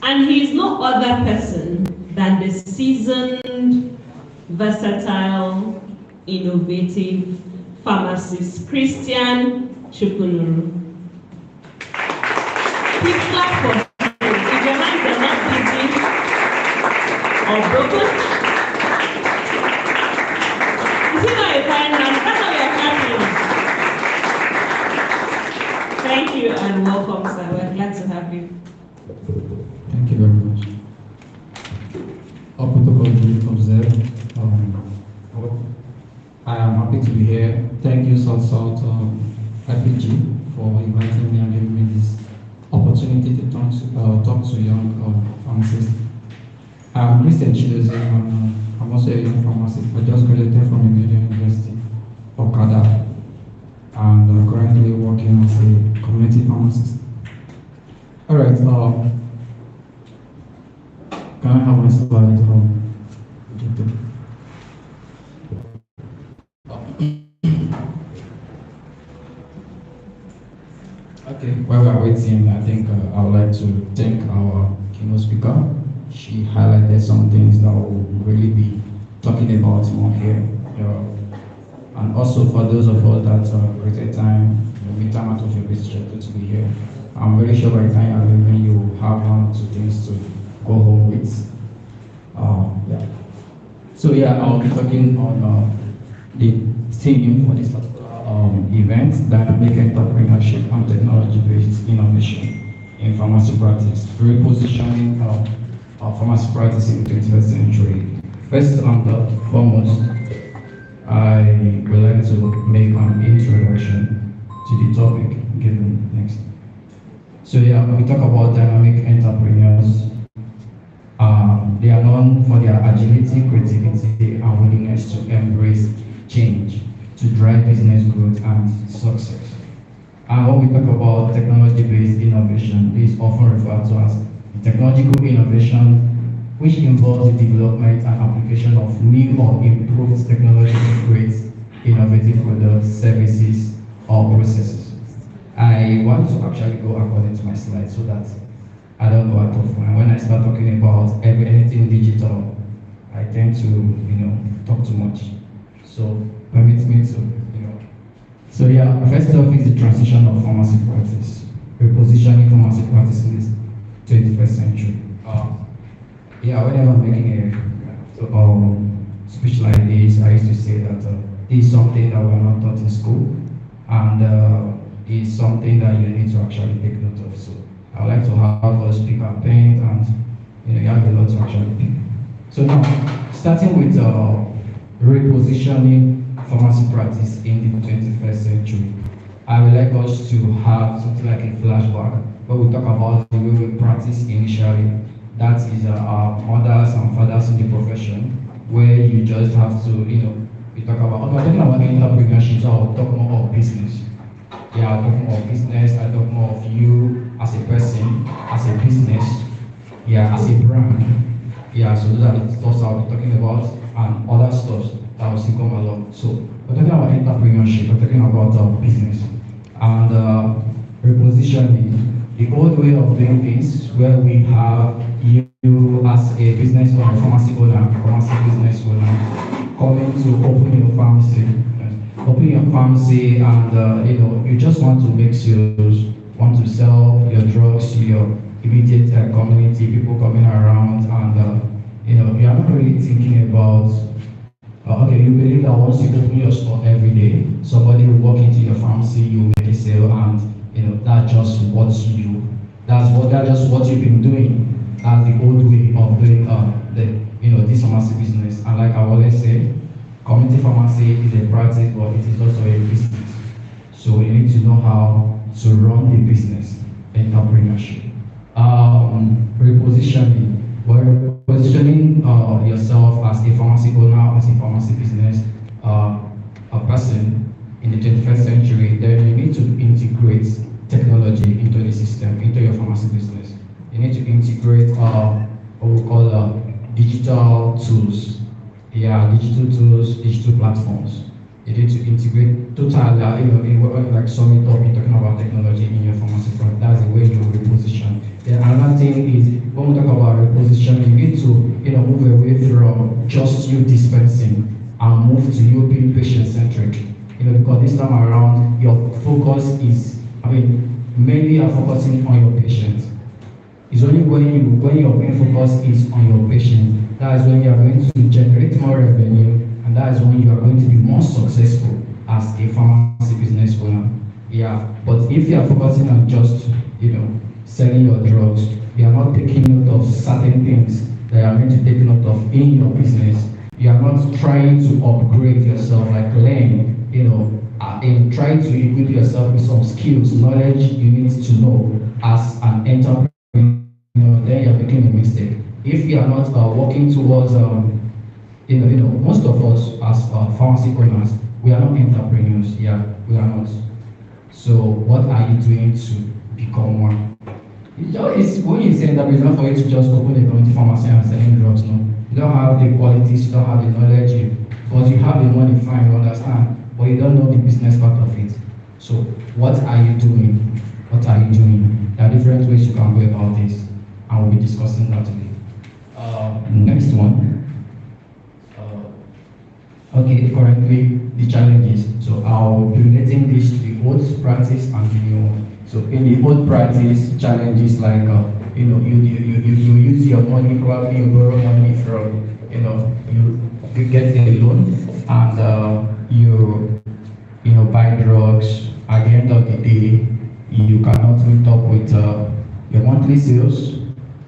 B: And he is no other person than the seasoned, versatile, innovative pharmacist, Christian Chukunuru. Please clap for him. If your hands are not busy or broken, is it not a fine hand? That's how you're clapping. Thank you and welcome, sir. We're glad to have you.
E: Thank you very much. Our protocol is observed. I am happy to be here. Thank you, South IPG, for inviting me and giving me this opportunity to talk to young pharmacists. I'm Christian Chidozie, and I'm also a young pharmacist. I just graduated from Immediate University, Okada, and I'm currently working as a community pharmacist. All right. Can I have my slide? Okay, while we are waiting, I think I would like to thank our keynote speaker. She highlighted some things that we'll really be talking about more here. And also for those of us that created time, make time out of your busy schedule to be here. I'm very sure by the time you're leaving, you have one or two things to go home with. Yeah. So yeah, I'll be talking on the theme for this particular event, dynamic entrepreneurship and technology-based innovation in pharmacy practice, repositioning pharmacy practice in the 21st century. First and foremost, I would like to make an introduction to the topic given next. So yeah, we talk about dynamic entrepreneurs. They are known for their agility, creativity, and willingness to embrace change to drive business growth and success. And when we talk about technology-based innovation, this is often referred to as technological innovation, which involves the development and application of new or improved technology to create innovative products, services, or processes. I want to actually go according to my slide so that I don't go out of line. When I start talking about anything digital, I tend to, talk too much. So permit me to, So yeah, first off is the transition of pharmacy practice, repositioning pharmacy practice in this 21st century. Yeah, whenever I'm making a speech like this, I used to say that this is something that we're not taught in school, and it's something that you need to actually take note of. So I would like to have a speaker paint, and you have a lot to actually pick. So now, starting with repositioning pharmacy practice in the 21st century, I would like us to have something like a flashback where we talk about the way we practice initially. That is our mothers and fathers in the profession, where you just have to, we talk about, I'm talking about entrepreneurship, so I'll talk more of business. Yeah, I'll talk more of business, I'll talk more of you as a person, as a business, yeah, as a brand. Yeah, so those are the stuff I'll be talking about, and other stuff that will still come along. So we're talking about entrepreneurship, we're talking about business, and repositioning. The old way of doing things, where we have you as a business owner, pharmacy business owner, coming to open your pharmacy, and you just want to make sales, want to sell your drugs to your immediate community, people coming around, and you're not really thinking about. Okay, you believe that once you open your store every day, somebody will walk into your pharmacy, you make a sale, and that's just what you've been doing. That's the old way of doing this pharmacy business. And like I always say, community pharmacy is a practice, but it is also a business. So you need to know how to run the business, entrepreneurship. Repositioning. Well, positioning yourself as a pharmacy owner, as a pharmacy business, a person in the 21st century, then you need to integrate technology into the system, into your pharmacy business. You need to integrate what we call digital tools. Yeah, digital tools, digital platforms. You need to integrate totally, like summing up, you're talking about technology in your pharmacy product. That's the way you reposition. Then another thing is when we talk about reposition, you need to, move away from just you dispensing and move to you being patient-centric. Because this time around, your focus is, mainly you're focusing on your patient. It's only when your main focus is on your patient, that is when you are going to generate more revenue, and that is when you are going to be more successful as a pharmacy business owner. Yeah, but if you are focusing on just, selling your drugs, you are not taking note of certain things that you are meant to take note of in your business. You are not trying to upgrade yourself, like learn, in trying to equip yourself with some skills, knowledge you need to know as an entrepreneur, then you're making a mistake. If you are not working towards, most of us as pharmacy owners, we are not entrepreneurs. Yeah, we are not. So what are you doing to become one? It's when you say that it's not for you to just open a community pharmacy and selling drugs. No, you don't have the qualities, you don't have the knowledge, but you have the money. Fine, you understand, but you don't know the business part of it. So what are you doing? What are you doing? There are different ways you can go about this, and we'll be discussing that today. Next one. Okay, currently the challenges. So I'll be relating this to the old practice and the new one. So in the old practice, challenges like you use your money, probably you borrow money from, you get a loan and buy drugs. At the end of the day, you cannot meet up with your monthly sales.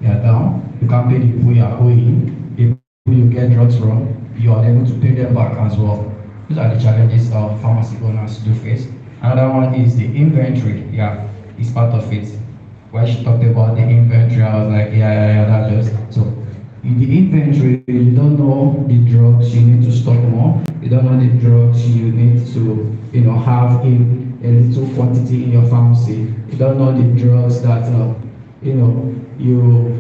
E: They are down. You can't pay the people you are owing. If you get drugs from, you are able to pay them back as well. These are the challenges pharmacy owners do face. Another one is the inventory. Yeah, it's part of it. When she talked about the inventory, I was like, yeah, that's just so. In the inventory, you don't know the drugs you need to stock more. You don't know the drugs you need to, have in a little quantity in your pharmacy. You don't know the drugs that, you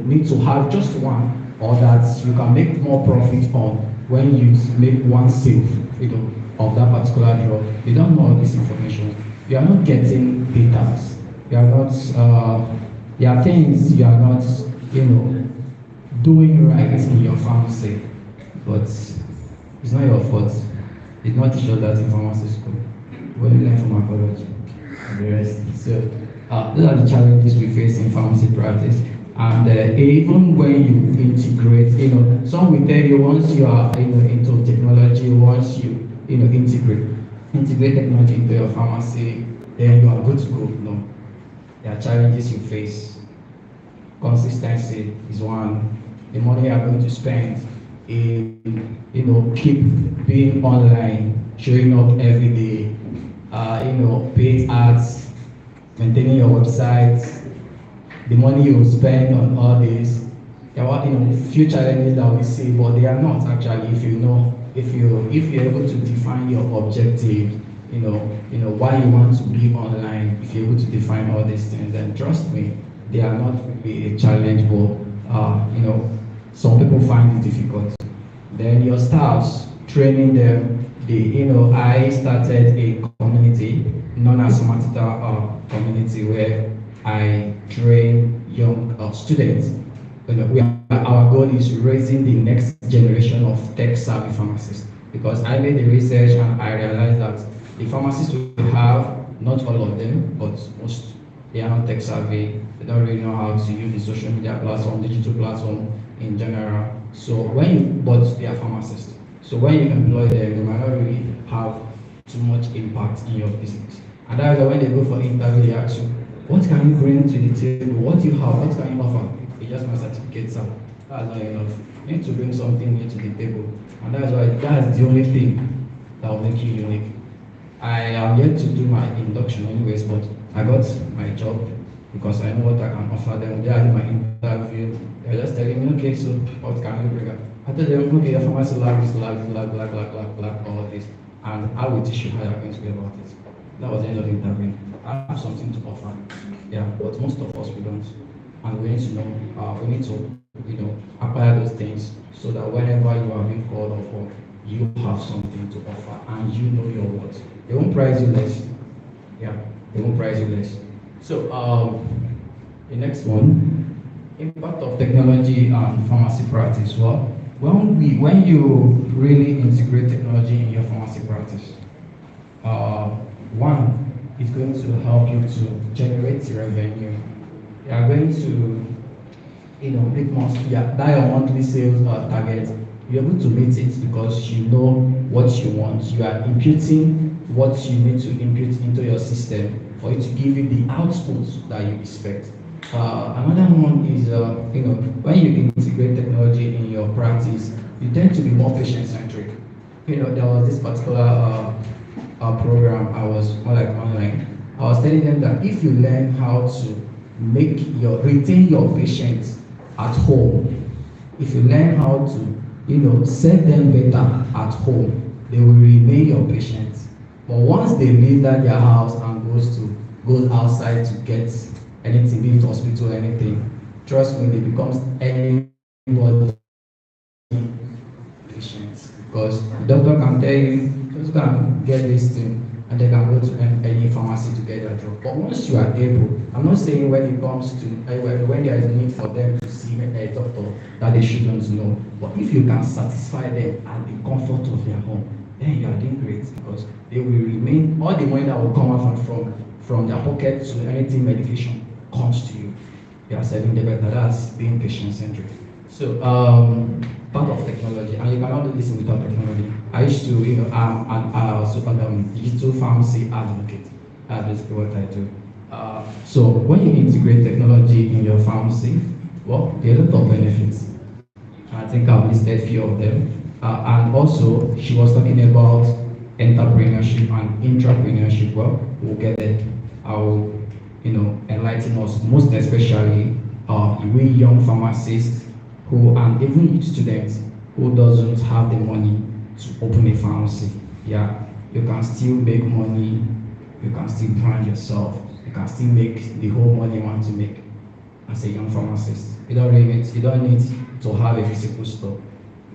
E: need to have just one, or that you can make more profit on when you make one sale, of that particular drug. You don't know all this information. You are not getting data. You are not, there are things you are not, doing right in your pharmacy, but it's not your fault. It's not teach us that in pharmacy school. When you learn pharmacology and the rest. So those are the challenges we face in pharmacy practice. And even when you integrate, some will tell you once you are into technology, once you integrate technology into your pharmacy, then you are good to go. No, there are challenges you face. Consistency is one. The money you are going to spend in, keep being online, showing up every day, paid ads, maintaining your website, the money you spend on all this. There are few challenges that we see, but they are not actually. If you're able to define your objective, why you want to be online. If you're able to define all these things, then trust me, they are not really a challenge. But some people find it difficult. Then your staffs, training them. I started a community known as Somatita community where I train young students. Our goal is raising the next generation of tech-savvy pharmacists. Because I made the research and I realized that the pharmacists we have, not all of them, but most, they are not tech-savvy. They don't really know how to use the social media platform, digital platform in general. So but they are pharmacists. So when you employ them, they might not really have too much impact in your business. And that's why when they go for interview, they ask you, what can you bring to the table? What do you have? What can you offer? It's just my certificate, sir. That's not enough. You need to bring something new to the table. And that's why that's the only thing that will make you unique. I am yet to do my induction anyways, but I got my job because I know what I can offer them. They are in my interview. They're just telling me, okay, so what can you bring up? I told them, okay, your pharmacy lab is black, all this. And I will teach you how you're going to go about it. That was the end of the interview. I have something to offer. Yeah, but most of us we don't. And we need to know, we need to, acquire those things so that whenever you are being called for, you have something to offer and you know your worth. They won't price you less. Yeah, they won't price you less. So the next one, impact of technology and pharmacy practice. Well, when you really integrate technology in your pharmacy practice, uh, one, it's going to help you to generate revenue. You are going to, make months, yeah, that your monthly sales target. You're able to meet it because you know what you want. You are imputing what you need to impute into your system for it to give you the outputs that you expect. Another one is, when you integrate technology in your practice, you tend to be more patient-centric. There was this particular program I was more like online. I was telling them that if you learn how to retain your patients at home, if you learn how to, serve them better at home, they will remain your patients. But once they leave their house and goes outside to get anything, be it hospital or anything, trust me, they becomes anybody patients, because the doctor can tell you just go and get this thing and they can go to any pharmacy to get their drug. But once you are able, I'm not saying when it comes to when there is a need for them to see a doctor that they shouldn't know, but if you can satisfy them at the comfort of their home, then you are doing great, because they will remain, all the money that will come out from their pocket to anything medication comes to you. You are serving the better. That's being patient centric. So part of technology, and you cannot do this without technology. I used to, I'm a digital pharmacy advocate. That's basically what I do. So when you integrate technology in your pharmacy, well, there are a lot of benefits. I think I've listed a few of them. And also, she was talking about entrepreneurship and intrapreneurship. Well, we'll get there. I will, enlighten us, most especially we young pharmacists who, and even students who doesn't have the money to open a pharmacy. Yeah, you can still make money, you can still brand yourself, you can still make the whole money you want to make as a young pharmacist. You don't need to have a physical store.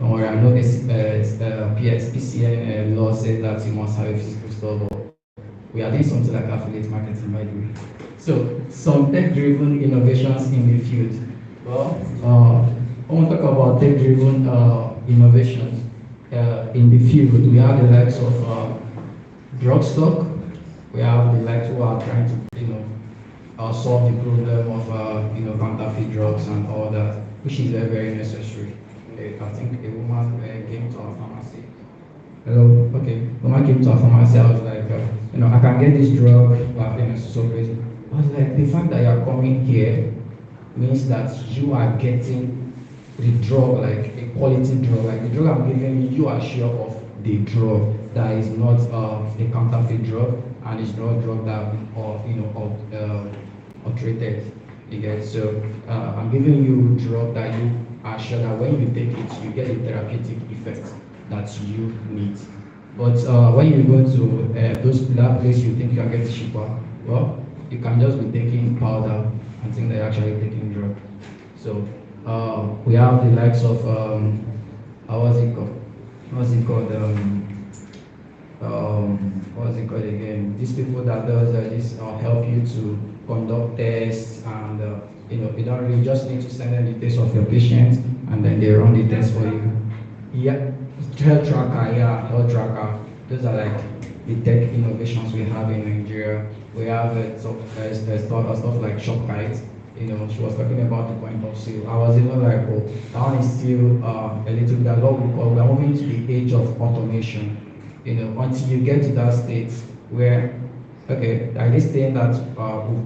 E: Don't worry, I know PSN law says that you must have a physical store, but we are doing something like affiliate marketing, by the way. So, some tech-driven innovations in the field. Well, I want to talk about tech-driven innovations in the field. We have the likes of drug stock. We have the likes who are trying to, solve the problem of, counterfeit drugs and all that, which is very, very necessary. I think a woman came to our pharmacy. Hello, okay. When I came to our pharmacy, I was like, I can get this drug, so crazy. I was like, the fact that you are coming here means that you are getting the drug, like a quality drug, like the drug I'm giving you, you are sure of the drug that is not a counterfeit drug and it's not a drug that or treated. You get, so I'm giving you drug that you are sure that when you take it, you get the therapeutic effect that you need. But when you go to that place you think you are getting cheaper, well, you can just be taking powder and think they're actually taking drug. So we have the likes of what's it called? What's it called? What's it called again? These people that does this help you to conduct tests, and you don't really just need to send them the test of your patient, and then they run the test for you. Yeah, health tracker. Yeah, health tracker. Those are like the tech innovations we have in Nigeria. We have stuff like ShopKite. She was talking about the point of sale. I was even like, oh, that one is still a little bit what we call, we're moving to the age of automation. Until you get to that state where, okay, like this thing that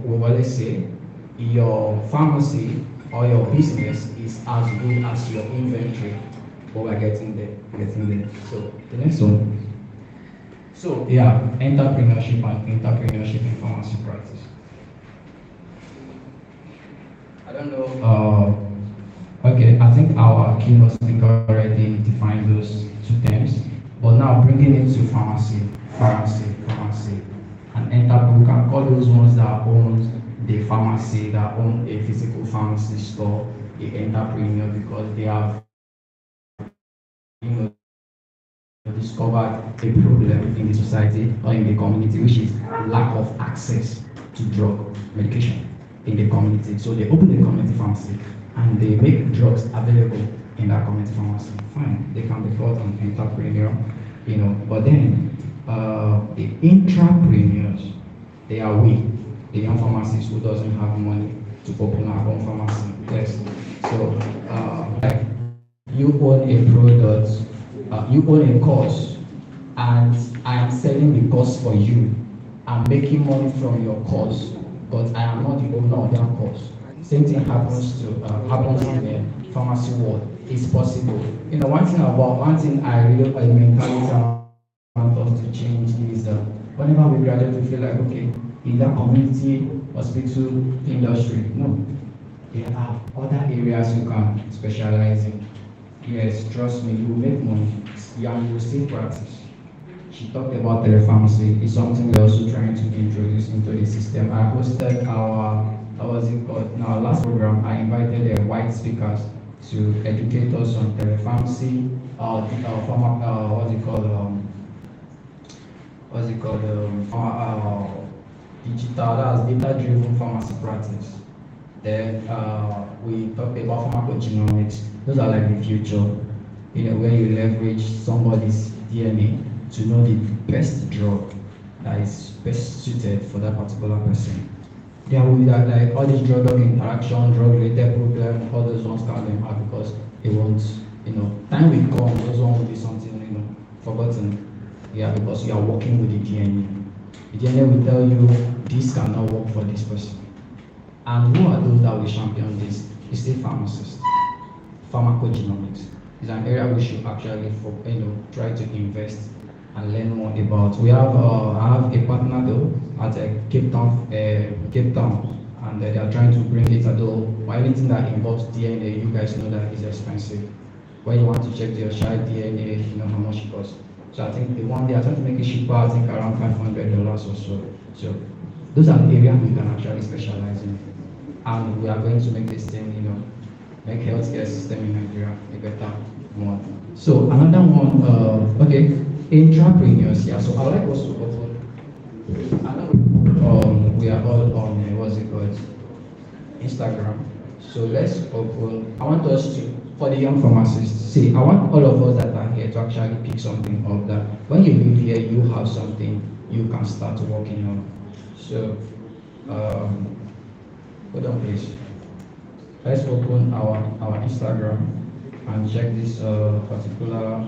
E: we always say, your pharmacy or your business is as good as your inventory. But we're getting there. So the next one. So yeah, entrepreneurship in pharmacy practice. I don't know. Okay, I think our keynote speaker already defined those two terms. But now bringing it to pharmacy, and we can call those ones that own the pharmacy, that own a physical pharmacy store, the entrepreneur, because they have, discovered a problem in the society or in the community, which is lack of access to drug medication in the community. So they open a community pharmacy and they make drugs available in that community pharmacy. Fine, they can be called an entrepreneur, but then the intrapreneurs, they are we, the young pharmacists who doesn't have money to open our own pharmacy. Yes. So like you own a product, you own a course, and I am selling the course for you. I'm making money from your course, but I am not the owner of that course. Same thing happens in the pharmacy world. It's possible. One thing I really a mentality I want us to change is whenever we graduate, we feel like okay, in that community hospital industry, no, there are other areas you can specialize in. Yes, trust me, you will make money. You will still practice. She talked about telepharmacy. It's something we're also trying to introduce into the system. I hosted in our last program, I invited the white speakers to educate us on telepharmacy, digital, that's data-driven pharmacy practice. Then we talked about pharmacogenomics. Those are like the future, where you leverage somebody's DNA to know the best drug that is best suited for that particular person. There will be that like all these drug interaction, drug related problem, all those ones can't them out because they won't, time will come, those ones will be something, forgotten. Yeah, because you are working with the DNA. The DNA will tell you this cannot work for this person. And who are those that will champion this? It's the pharmacist. Pharmacogenomics is an area we should actually try to invest and learn more about. We have I have a partner though at Cape Town, and they are trying to bring it though. For anything that involves DNA, you guys know that is expensive. When you want to check your child DNA, you know how much it costs. So I think they are trying to make it cheaper. I think around $500 or so. So those are the areas we can actually specialize in, and we are going to make this thing, make healthcare system in Nigeria a better one. So another one, entrepreneurs. Yeah. So I would like us to open. We are all on what's it called, Instagram. So let's open. I want us to, for the young pharmacists, see, I want all of us that are here to actually pick something up that when you leave here, you have something you can start working on. So, hold on please. Let's open our Instagram and check this particular.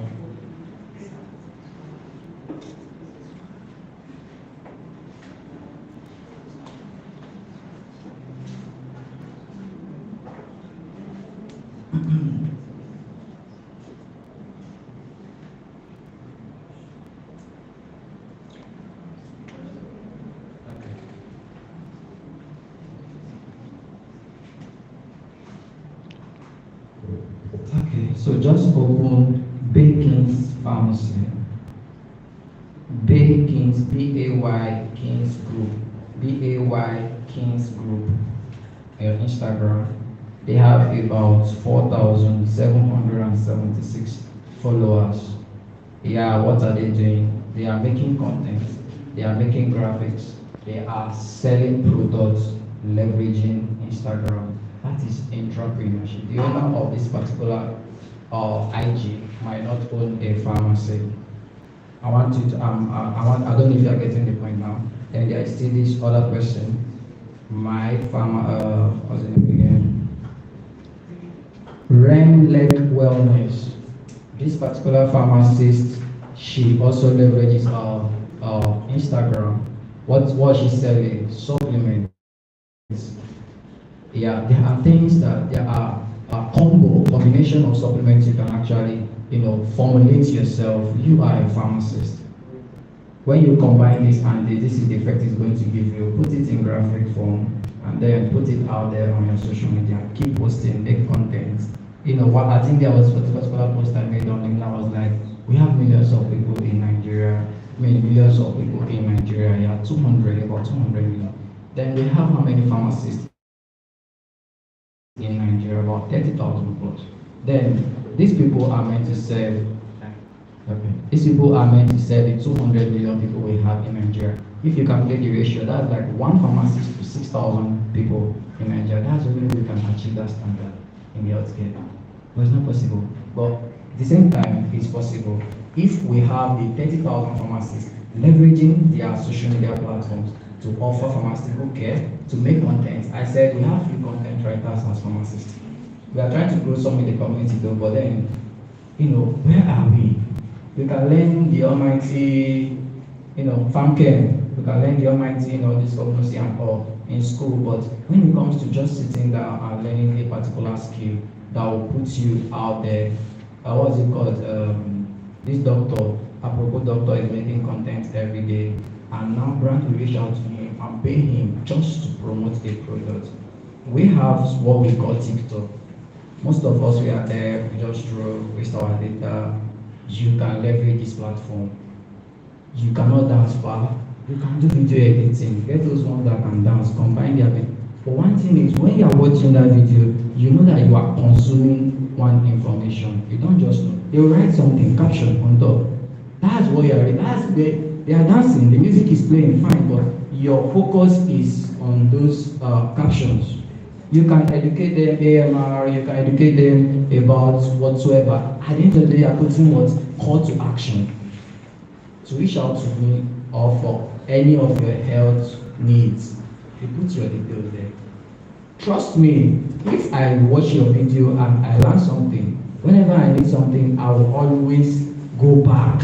E: Okay, so just open Bacon's Pharmacy. Bacon's, B-A-Y, Kings Group. B-A-Y, Kings Group. Instagram. They have about 4,776 followers. Yeah, what are they doing? They are making content. They are making graphics. They are selling products, leveraging Instagram. That is entrepreneurship. The owner of this particular IG might not own a pharmacy. I want you to, I don't know if you are getting the point now. Then there is still this other person, what's the name again? Remlek Wellness. This particular pharmacist, she also leverages Instagram. What she's selling? Supplements. Yeah, there are things that there are a combination of supplements you can actually, formulate yourself. You are a pharmacist. When you combine this and this is the effect it's going to give you, put it in graphic form and then put it out there on your social media. Keep posting, make content. What I think there was a particular post I made on LinkedIn. I was like, we have millions of people in Nigeria. Millions of people in Nigeria. Yeah, about 200 million. Then we have how many pharmacists in Nigeria? About 30,000 plus. Then these people are meant to serve Okay. These people are meant to serve the 200 million people we have in Nigeria. If you calculate the ratio, that's like one pharmacist to 6,000 people in Nigeria. That's the only way we can achieve that standard in the healthcare. But it's not possible. But at the same time, it's possible if we have the 30,000 pharmacists leveraging their social media platforms to offer pharmaceutical care, to make content. I said we have few content writers as pharmacists. We are trying to grow some in the community though, but then, where are we? We can learn the almighty, farm care. We can learn the almighty, this cognosy and all in school, but when it comes to just sitting down and learning a particular skill that will put you out there, what's it called? This doctor, apropos doctor is making content every day, and now brand will reach out to him and pay him just to promote a product. We have what we call TikTok. Most of us, we are there, we just draw, waste our data. You can leverage this platform. You cannot dance far. You can do video editing. Get those ones that can dance, combine their video. But one thing is, when you are watching that video, you know that you are consuming one information. You don't just know. They will write something, caption on top. That's what you are. That's where they are dancing. The music is playing fine, but your focus is on those captions. You can educate them AMR, you can educate them about whatsoever. At the end of the day, you are putting what? Call to action. To reach out to me or for any of your health needs. You put your details there. Trust me, if I watch your video and I learn something, whenever I need something, I will always go back.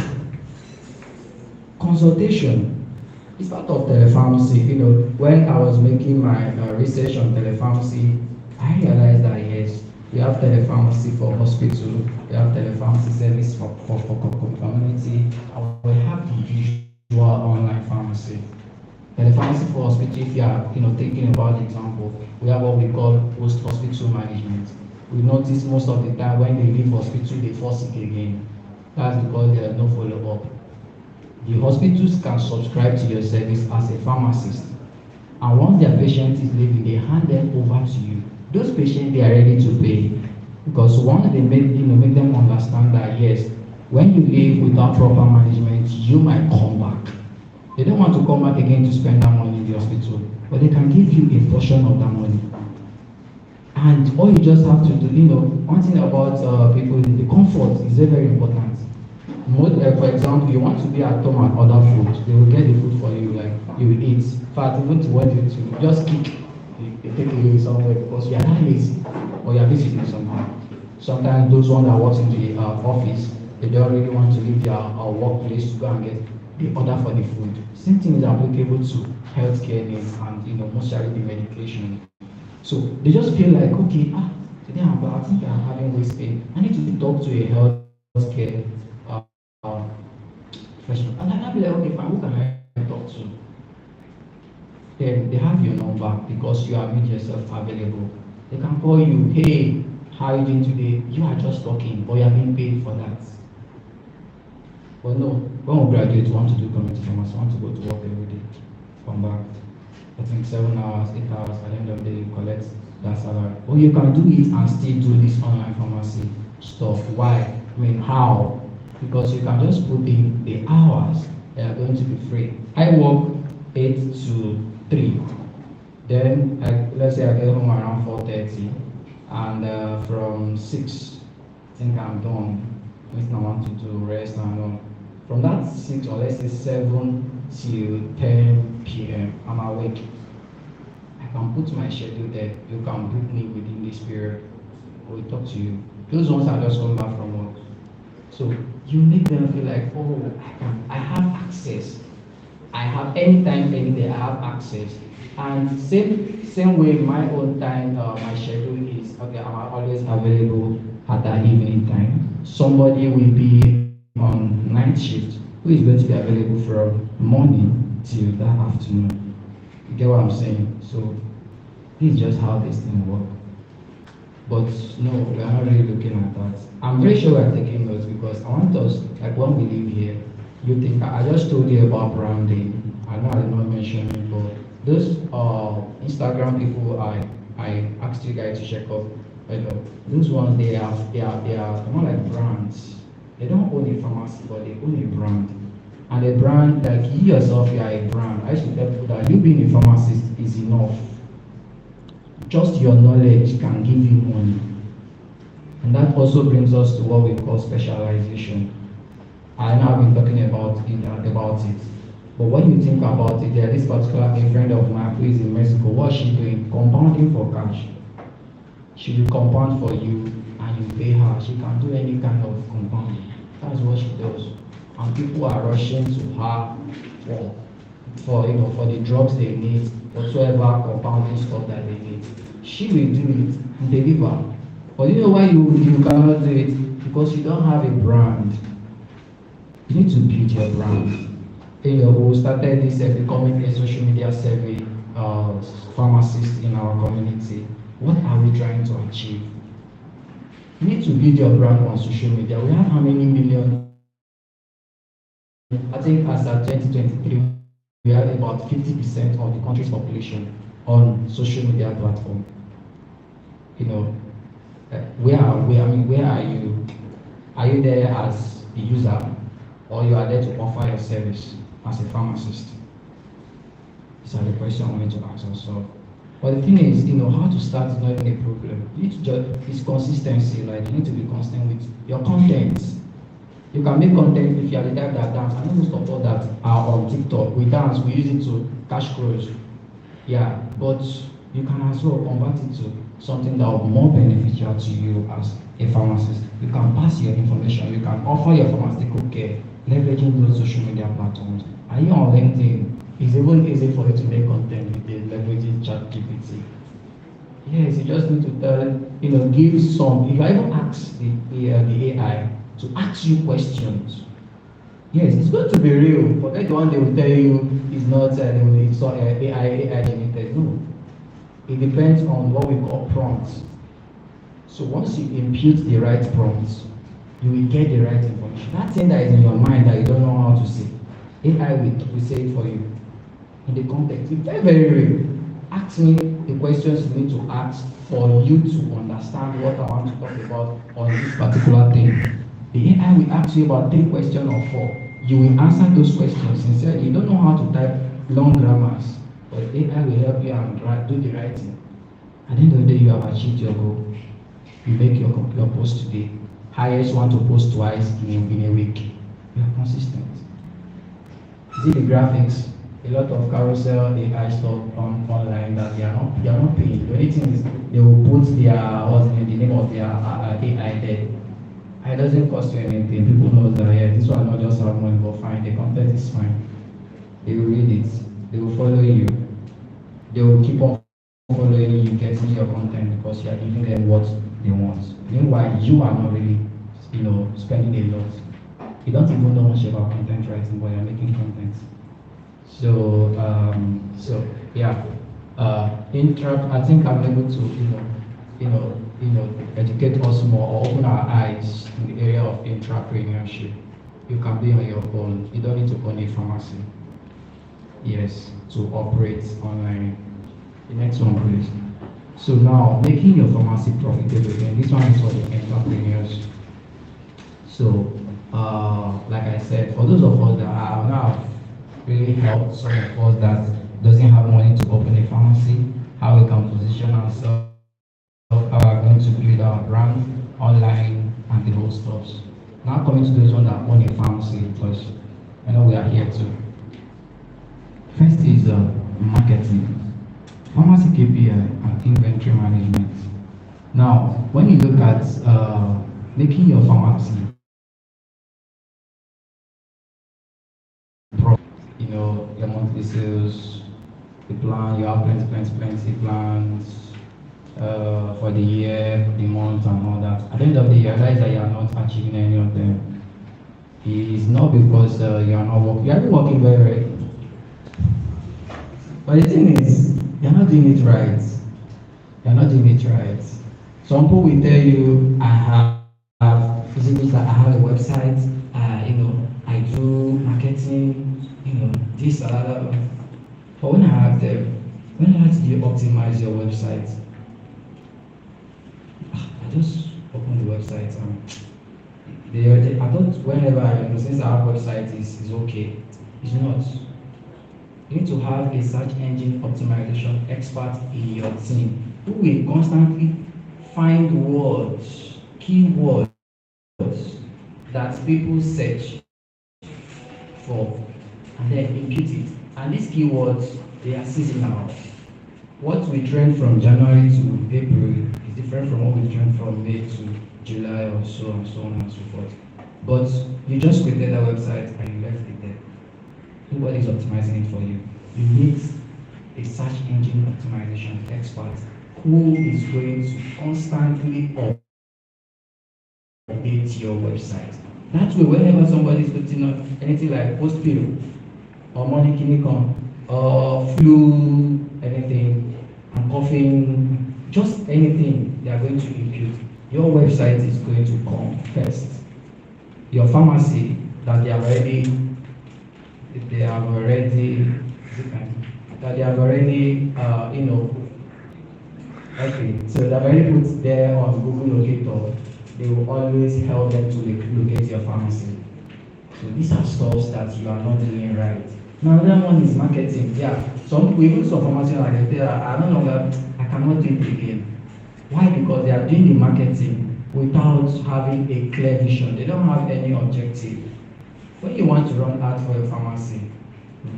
E: Consultation. It's part of telepharmacy. When I was making my research on telepharmacy, I realized that yes, we have telepharmacy for hospital, we have telepharmacy service for community, and we have the usual online pharmacy. Telepharmacy for hospital, if you are thinking about the example, we have what we call post-hospital management. We notice most of the time when they leave hospital, they fall sick again. That's because there is no follow-up. The hospitals can subscribe to your service as a pharmacist, and once their patient is leaving, they hand them over to you. Those patients, they are ready to pay, because once they make them understand that yes, when you leave without proper management, you might come back. They don't want to come back again to spend that money in the hospital, but they can give you a portion of that money. And all you just have to do, one thing about people, the comfort is very, very important. For example, you want to be at home and order food, they will get the food for you, like you will eat. In fact, even to want you to just kick, they take you somewhere because you are not lazy or you are visiting something. Sometimes those ones that work in the office, they don't really want to leave their workplace to go and get, they order for the food. Same thing is applicable to healthcare needs and mostly the medication. So they just feel like, okay, today I think I'm having waist pain. I need to talk to a healthcare professional. And I'll be like, okay, fine, who can I talk to? Then they have your number because you have made yourself available. They can call you, hey, how are you doing today? You are just talking, but you are being paid for that. But no, when we graduate, we want to do community pharmacy, we want to go to work every day, come back. I think 7 hours, 8 hours, at the end of the day, you collect that salary. Or you can do it and still do this online pharmacy stuff. Why? How? Because you can just put in the hours that are going to be free. I work 8 to 3. Then, let's say I get home around 4:30, and from 6, I think I'm done. If I want to do rest and all. From that 6, or let's say 7 till 10 p.m., I'm awake. I can put my schedule there. You can book me within this period. We'll talk to you. Those ones are just coming back from work. So you make them feel like, oh, I have access. I have anytime, any day, I have access. And same way, my own time, my schedule is, okay, I'm always available at that evening time. Somebody will be on night shift who is going to be available from morning till that afternoon. You get what I'm saying? So this is just how this thing works. But no, we are not really looking at that. I'm very sure we are taking notes because I want us, like when we leave here, you think, I just told you about branding. I know I did not mention it, but those Instagram people I asked you guys to check up, those ones they are more like brands. They don't own a pharmacy, but they own a brand. And a brand, like you yourself, you are a brand. I should tell people that you being a pharmacist is enough. Just your knowledge can give you money. And that also brings us to what we call specialization. I know I've been talking about it. But when you think about it, there is particular a friend of mine who is in Mexico. What's she doing? Compounding for cash. She will compound for you and you pay her. She can do any kind of compounding. That's what she does. And people are rushing to her for the drugs they need, whatsoever compounding stuff that they need. She will do it and deliver. But you know why you cannot do it? Because you don't have a brand. You need to build your brand. We started this becoming a social media survey pharmacist in our community. What are we trying to achieve? You need to build your brand on social media. We have how many million? I think as at 2023, we have about 50% of the country's population on social media platform. Where are you? Are you there as a user, or you are there to offer your service as a pharmacist? These are the questions we need to ask ourselves. But the thing is, how to start is not even a problem. You need to just, it's consistency. Like, you need to be consistent with your content. You can make content if you are the type that dance. I know most of us that are on TikTok, we dance, we use it to cash crows. Yeah, but you can as well convert it to something that will be more beneficial to you as a pharmacist. You can pass your information, you can offer your pharmaceutical care, leveraging those social media platforms. Are you on LinkedIn? It's even easy for you to make content with the leveraging ChatGPT. Yes, you just need to tell, give some, if I even ask the AI to ask you questions, yes, it's going to be real. Forget the one they will tell you is not, it's not AI generated. No. It depends on what we call prompts. So once you impute the right prompts, you will get the right information. That thing that is in your mind that you don't know how to say, AI will say it for you. In the context, it's very, very real. Ask me the questions you need to ask for you to understand what I want to talk about on this particular thing. The AI will ask you about 3 questions or 4. You will answer those questions sincerely. You don't know how to type long grammars, but AI will help you and do the right thing. At the end of the day, you have achieved your goal. You make your post today. Highest want to post twice in a week. You are consistent. See the graphics. A lot of carousel AI stuff online that they are not paying. The only thing is they will put the name of their AI there. It doesn't cost you anything. People know that this one not just have money, but fine. The content is fine. They will read it. They will follow you. They will keep on following you, getting your content because you are giving them what they want. Meanwhile, you are not really, spending a lot. You don't even know much about content writing, but you're making content. So yeah, I think I'm able to, educate us more or open our eyes in the area of entrepreneurship. You can be on your own. You don't need to own a pharmacy. Yes, to operate online. The next one, please. So now, making your pharmacy profitable again. This one is for the entrepreneurs. So, like I said, for those of us that are now really helped some of us that doesn't have money to open a pharmacy, how we can position ourselves, how we are going to build our brand online and the whole stuff. Now coming to those ones that own a pharmacy, because I know we are here too. First is marketing, pharmacy KPI and inventory management. Now, when you look at making your pharmacy your monthly sales, the plan, you have plenty plans for the year, the month, and all that. At the end of the year, you realize that you are not achieving any of them. It's not because you are not working. You are working very, very. But the thing is, you are not doing it right. You are not doing it right. Some people will tell you, I have visitors that I have a website. I do marketing. This or that. But when I ask them, when do you optimize your website? I just open the website and I thought whenever, since our website is okay, it's not. You need to have a search engine optimization expert in your team who will constantly find words, keywords that people search for and then impute it. And these keywords, they are seasonal. What we trend from January to April is different from what we trend from May to July or so and so on and so forth. But you just created a website and you left it there. Nobody is optimizing it for you. You need a search engine optimization expert who is going to constantly update your website. That way, whenever somebody is putting on anything like post pill or money kinicon or flu, anything, and coughing, just anything they are going to impute, your website is going to come first. Your pharmacy that they have already okay, so they've already put there on Google Locator, they will always help them to locate your pharmacy. So these are stuff that you are not doing right. Now another one is marketing. Yeah, some even some pharmacy like I no longer, I cannot do it again. Why? Because they are doing the marketing without having a clear vision. They don't have any objective. When you want to run ads for your pharmacy,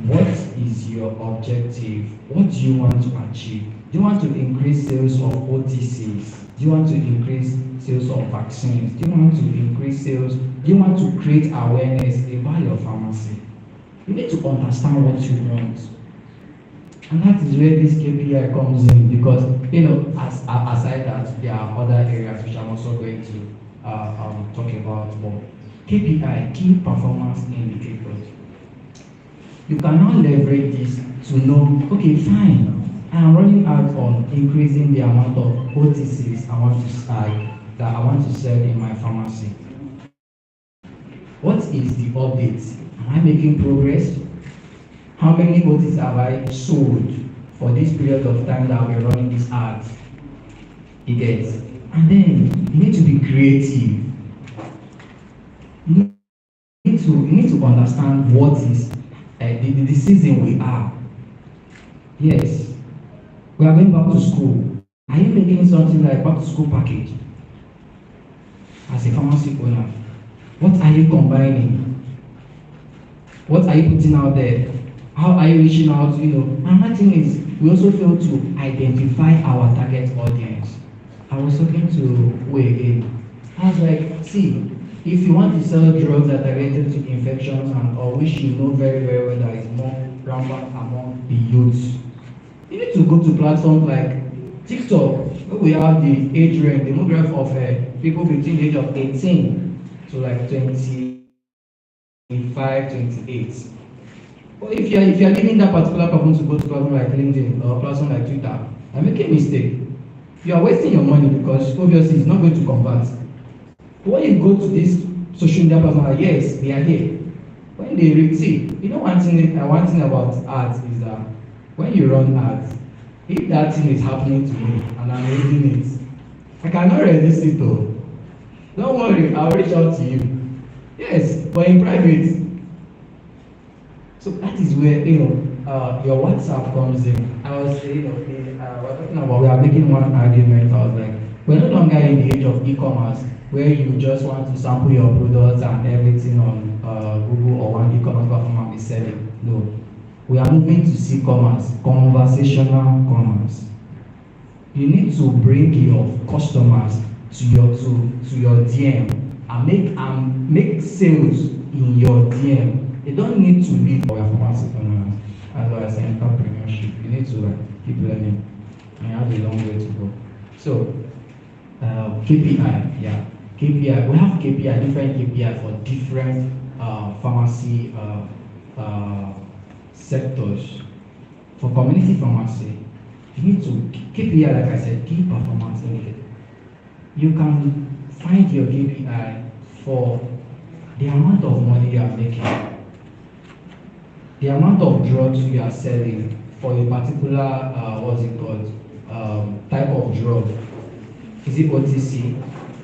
E: what is your objective? What do you want to achieve? Do you want to increase sales of OTCs? Do you want to increase sales of vaccines? Do you want to increase sales? Do you want to create awareness about your pharmacy? You need to understand what you want. And that is where this KPI comes in, because aside that, there are other areas which I'm also going to talk about. But KPI, key performance indicators. You cannot leverage this to know, okay, fine, I am running out on increasing the amount of OTCs I want to sell in my pharmacy. What is the update? Am I making progress? How many OTCs have I sold for this period of time that we're running this ad? You get? And then you need to be creative. You need to understand what is the season we are. Yes, we are going back to school. Are you making something like back to school package? As a pharmacy owner, what are you combining? What are you putting out there? How are you reaching out? Another thing is we also fail to identify our target audience. I was talking to Wei again. I was like, see, if you want to sell drugs that are related to infections and or which you know very, very well that is more rampant among the youths, you need to go to platforms like TikTok, where we have the age range, demographic of people between the age of 18 to like 25, 28. But if you're leaving that particular platform to go to platform like LinkedIn or platform like Twitter, I make a mistake. You are wasting your money because obviously it's not going to convert. When you go to this social media platform, yes, they are here. When they one thing about ads is that when you run ads, if that thing is happening to me and I'm reading it, I cannot resist it though. Don't worry, I'll reach out to you. Yes, but in private. So that is where your WhatsApp comes in. I was saying, we're talking about, we are making one argument. I was like, we're no longer in the age of e-commerce where you just want to sample your products and everything on Google or one e-commerce platform and be selling. No, we are moving to C-commerce, conversational commerce. You need to bring your customers to your DM and make sales in your DM. They don't need to leave for your pharmacy owners. As well as entrepreneurship, you need to keep learning. And you have a long way to go. So KPI, yeah. KPI, we have KPI, different KPI for different pharmacy sectors. For community pharmacy, you need to, KPI, like I said, key performance indicator. You can find your KPI for the amount of money you are making, the amount of drugs you are selling for a particular, type of drug. Is it OTC?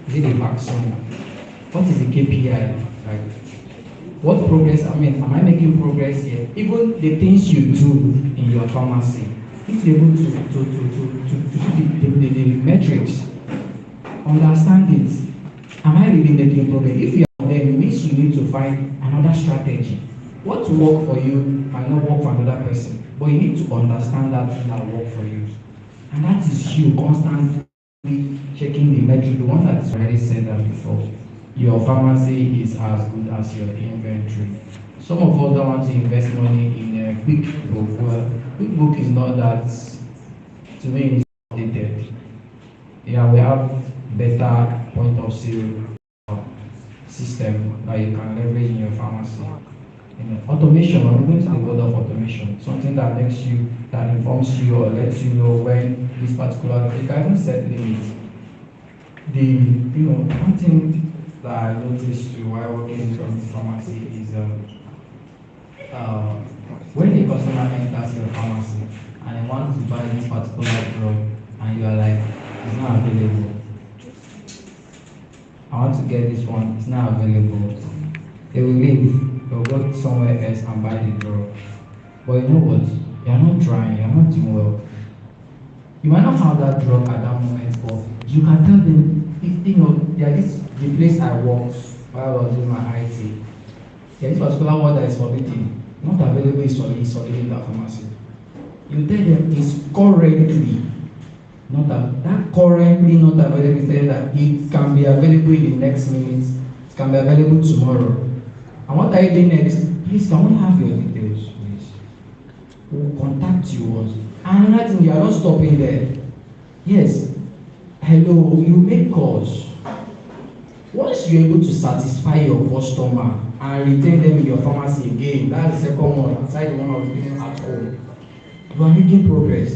E: Is it a vaccine? what is the KPI? Like, what progress, I mean, am I making progress here? Even the things you do in your pharmacy, if you're able to do the metrics, understand it. Am I really making progress? If you are there, it means you need to find another strategy. What work for you might not work for another person, but you need to understand that thing that work for you. And that is you constantly checking the metric, the one that is already said that before. Your pharmacy is as good as your inventory. Some of us don't want to invest money in a quick book. Well, quick book is not that, to me, it's outdated. Yeah, we have better point of sale system that you can leverage in your pharmacy. Automation, I'm going to the world of automation, something that makes you, that informs you or lets you know when this particular, you can even set limits. One thing that I noticed while working in the pharmacy is when a customer enters your pharmacy and they want to buy this particular drug and you are like, it's not available. I want to get this one, it's not available. They will leave, they'll go somewhere else and buy the drug. But you know what? You're not trying, you're not doing well. You might not have that drug at that moment, but you can tell them, the place I worked while I was doing my IT, this particular word that is forbidden, not available is forbidden in that pharmacy. You tell them it's currently currently not available, tell that it can be available in the next minute, it can be available tomorrow. And what are you doing next? Please, can we have your details, please? We'll contact you once. And another thing, you are not stopping there. Yes, hello, you make calls. Once you're able to satisfy your customer and retain them in your pharmacy again, that's the second one, aside the one of being at home. You are making progress.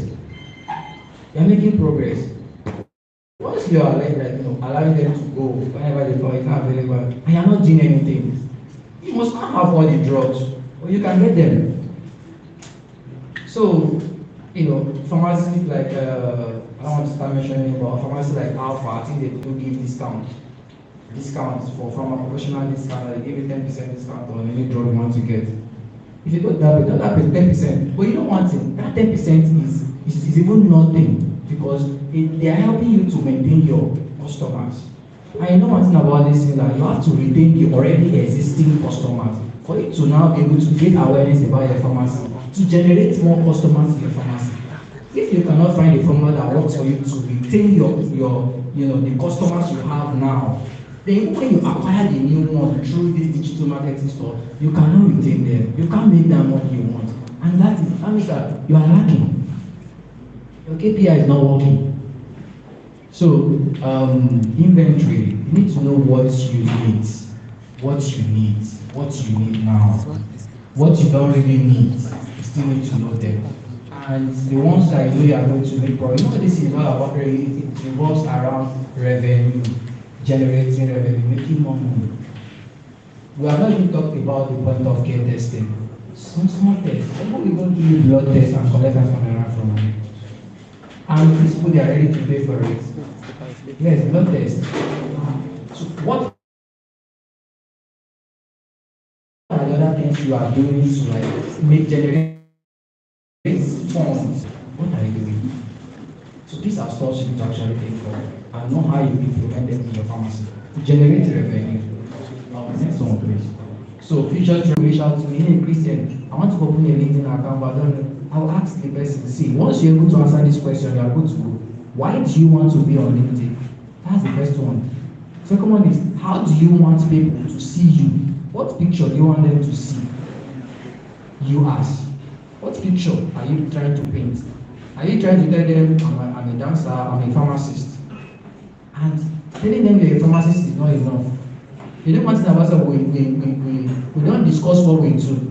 E: You are making progress. Once you are allowing them to go whenever they come, it's not available, and you are not doing anything, you must not have all the drugs, or you can get them. So, pharmacies like, I don't want to start mentioning, but pharmacies like Alpha, I think they do give discounts for professional discount, they give you 10% discount on any drug you want to get. If you go that way, don't have 10%, but you don't want it. That 10% is even nothing, because they are helping you to maintain your customers. And you know one thing about this thing, that you have to retain the already existing customers for you to now be able to get awareness about your pharmacy, to generate more customers in your pharmacy. If you cannot find a formula that works for you to retain your the customers you have now, then when you acquire the new one through this digital marketing store, you cannot retain them. You can't make that money you want. And that means that you are lacking. Your KPI is not working. So, inventory, you need to know what you need now. What you don't really need, you still need to know them. And the ones that you are going to make profit, this is all about it revolves around revenue, generating revenue, making more money. We have not even talked about the point of care testing. Some small tests. People even do blood tests and collect that from you. And these people, they are ready to pay for it. Yes, blood test. So what are the other things you are doing to generate funds? What are you doing? So these are stuff you need to actually pay for and know how you implement them in your pharmacy to generate revenue. Next one, please. So future to reach out to me, hey Christian, I want to open a LinkedIn account, but I don't know. I'll ask the person, see, once you're able to answer this question, you are good to go. Why do you want to be on LinkedIn? That's the first one. Second one is, how do you want people to see you? What picture do you want them to see? You ask. What picture are you trying to paint? Are you trying to tell them, I'm a dancer, I'm a pharmacist? And telling them you're a pharmacist is not enough. You know one thing about us, we don't discuss what we do.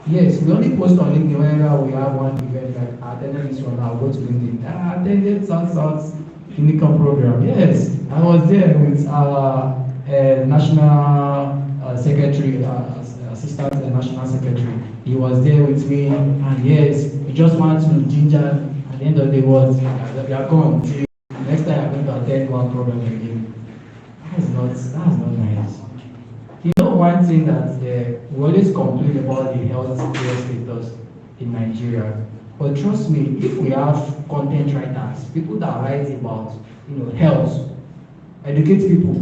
E: Yes, we only post on LinkedIn whenever we have one event, like I attended this one, I'll go to LinkedIn. I attended South clinical program. Yes, I was there with our national secretary, assistant national secretary. He was there with me, and yes, we just want to ginger. At the end of the day, we are gone. Next time I'm going to attend one program again.
F: that's not nice. You know, one thing that we always complain about the health care status in Nigeria, but trust me, if we have content writers, people that write about health, educate people,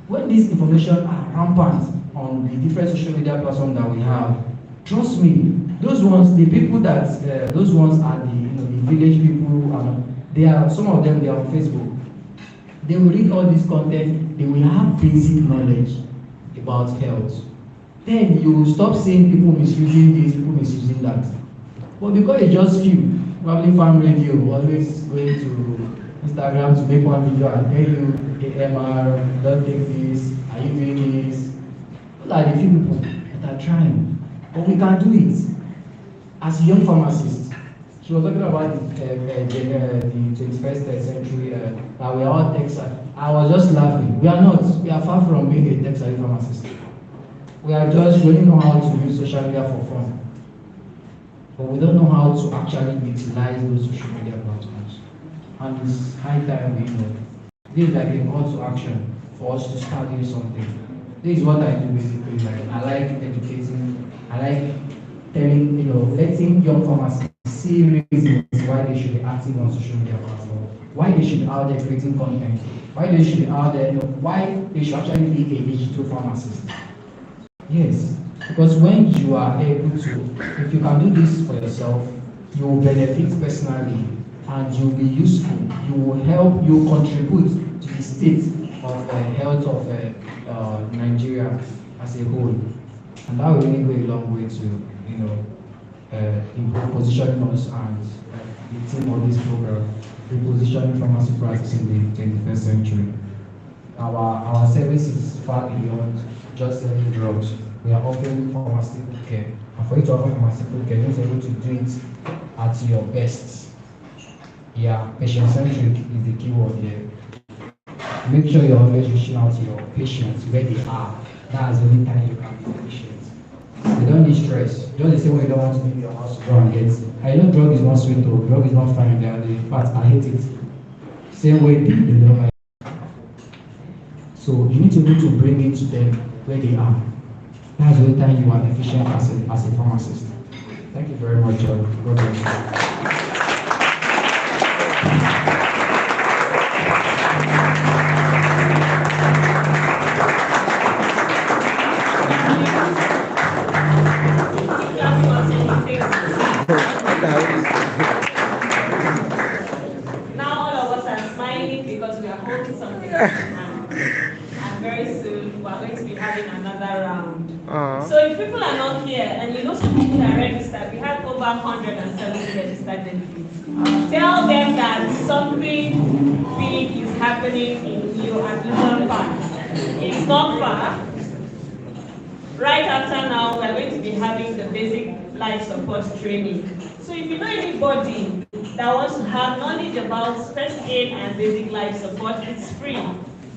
F: when this information are rampant on the different social media platforms that we have, trust me, those ones, the people that those ones are the village people, they are some of them, they are on Facebook. They will read all this content, they will have basic knowledge about health. Then you will stop seeing people misusing this, people misusing that. But because it's just few, probably farm radio, always going to Instagram to make one video and tell you, AMR, don't take this, are you doing this? Those are the few people that are trying. But we can do it. As a young pharmacist, she was talking about the 21st century, that we are all tech savvy. I was just laughing. We are not. We are far from being a tech savvy pharmacist. We are just, we only know how to use social media for fun. But we don't know how to actually utilize those social media platforms. And it's high time we know. This is like a call to action for us to start doing something. This is what I do basically. Like, I like educating, I like telling, letting young pharmacists see reasons why they should be active on social media platforms, why they should be out there creating content, why they should be out there, why they should actually be a digital pharmacist. Yes, because when you are able to, if you can do this for yourself, you will benefit personally and you will be useful. You will help, you will contribute to the state of health of Nigeria as a whole. And that will really go a long way to improve positioning us and the team of this program, repositioning pharmacy practice in the 21st century. Our service is far beyond just selling drugs. We are offering pharmaceutical care. And for you to offer pharmaceutical care, you need to be able to do it at your best. Yeah, patient-centric is the key word here. Make sure you're always reaching out to your patients where they are. That's the only time you can be patient. You don't need stress. Just the same way you don't want to leave your house to go and get. I know drug is not sweet or drug is not fine. In fact, I hate it. Same way people don't like it. So you need to be able to bring it to them where they are. That's the only time you are efficient as a pharmacist. Thank you very much, God bless you.
B: Now all of us are smiling because we are holding something in our hand. And very soon we are going to be having another round. So if people are not here and you know some people are registered, we have over 170 registered delegates. Tell them that something big is happening in your admission park. It's not far. Right after now, we are going to be having the basic life support training. So if you know anybody that wants to have knowledge about first aid and basic life support, it's free,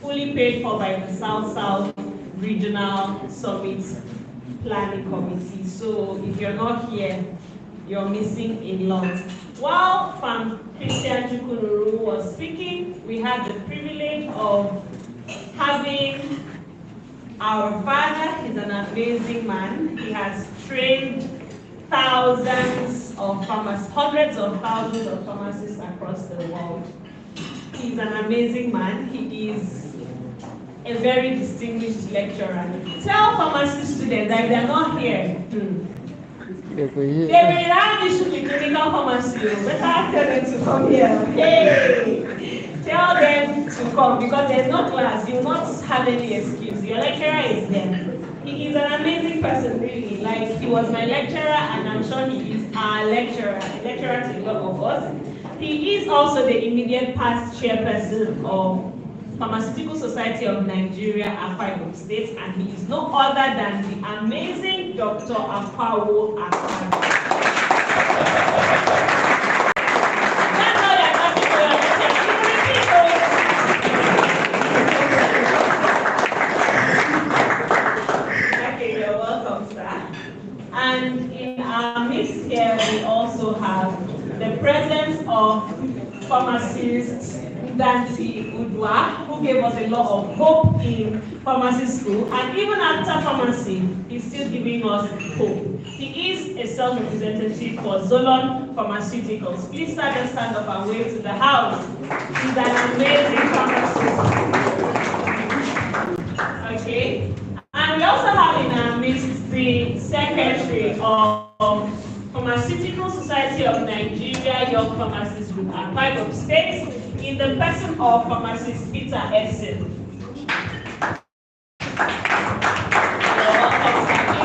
B: fully paid for by the South Regional Summit Planning Committee. So if you're not here, you're missing a lot. While Pharmacist was speaking, we had the privilege of having our father. He's an amazing man. He has trained thousands of pharmacists, hundreds of thousands of pharmacists across the world. He's an amazing man. He is a very distinguished lecturer. Tell pharmacy students that if they're not here, they may have issues with clinical pharmacy. Better tell them to come here. Hey! Tell them to come because there's no class. You will not have any excuse. Your lecturer is there. He is an amazing person, really. Like, he was my lecturer, and I'm sure he is our lecturer, a lecturer to a lot of us. He is also the immediate past chairperson of Pharmaceutical Society of Nigeria, Akwa Ibom State, and he is no other than the amazing Dr. Akwawo Akwa. That's how they're talking to your lecture. Okay, you're welcome, sir. And in our midst here, we also have the presence of pharmacist Danti Udwa, who who gave us a lot of hope in pharmacy school, and even after pharmacy, he's still giving us hope. He is a sales representative for Zonal Pharmaceuticals. Please start and stand up and wave to the house. He's an amazing pharmacist. Okay. And we also have in our midst the Secretary of Pharmaceutical Society of Nigeria Young Pharmacist Group and Five of States in the person of Pharmacist Peter Psn.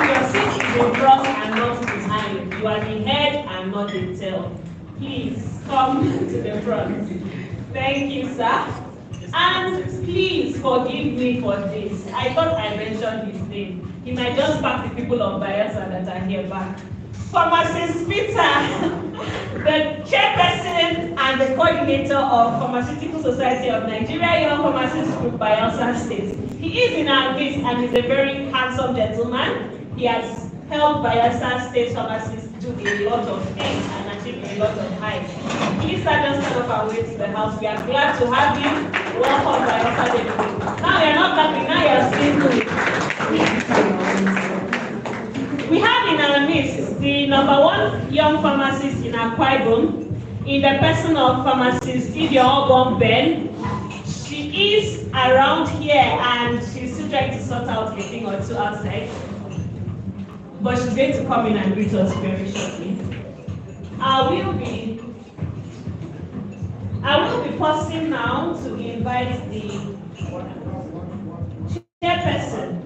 B: Your seat is in front and not behind. You are the head and not the tail. Please come to the front. Thank you, sir. And please forgive me for this. I thought I mentioned his name. He might just pack the people of Bayelsa that are here back. Pharmacist Peter, the chairperson and the coordinator of Pharmaceutical Society of Nigeria Young Pharmacist Group Bayelsa State. He is in our midst and is a very handsome gentleman. He has helped Bayelsa State pharmacists do a lot of things and achieve a lot of heights. Please stand up and wait to the house. We are glad to have you. Welcome Bayelsa State. Now you're not clapping, now you're still. We have in our midst the #1 young pharmacist in Akwa Ibom, in the person of Pharmacist Psn-Young Ben. She is around here and she's still trying to sort out a thing or two outside. But she's going to come in and greet us very shortly. I will be pausing now to invite the chairperson.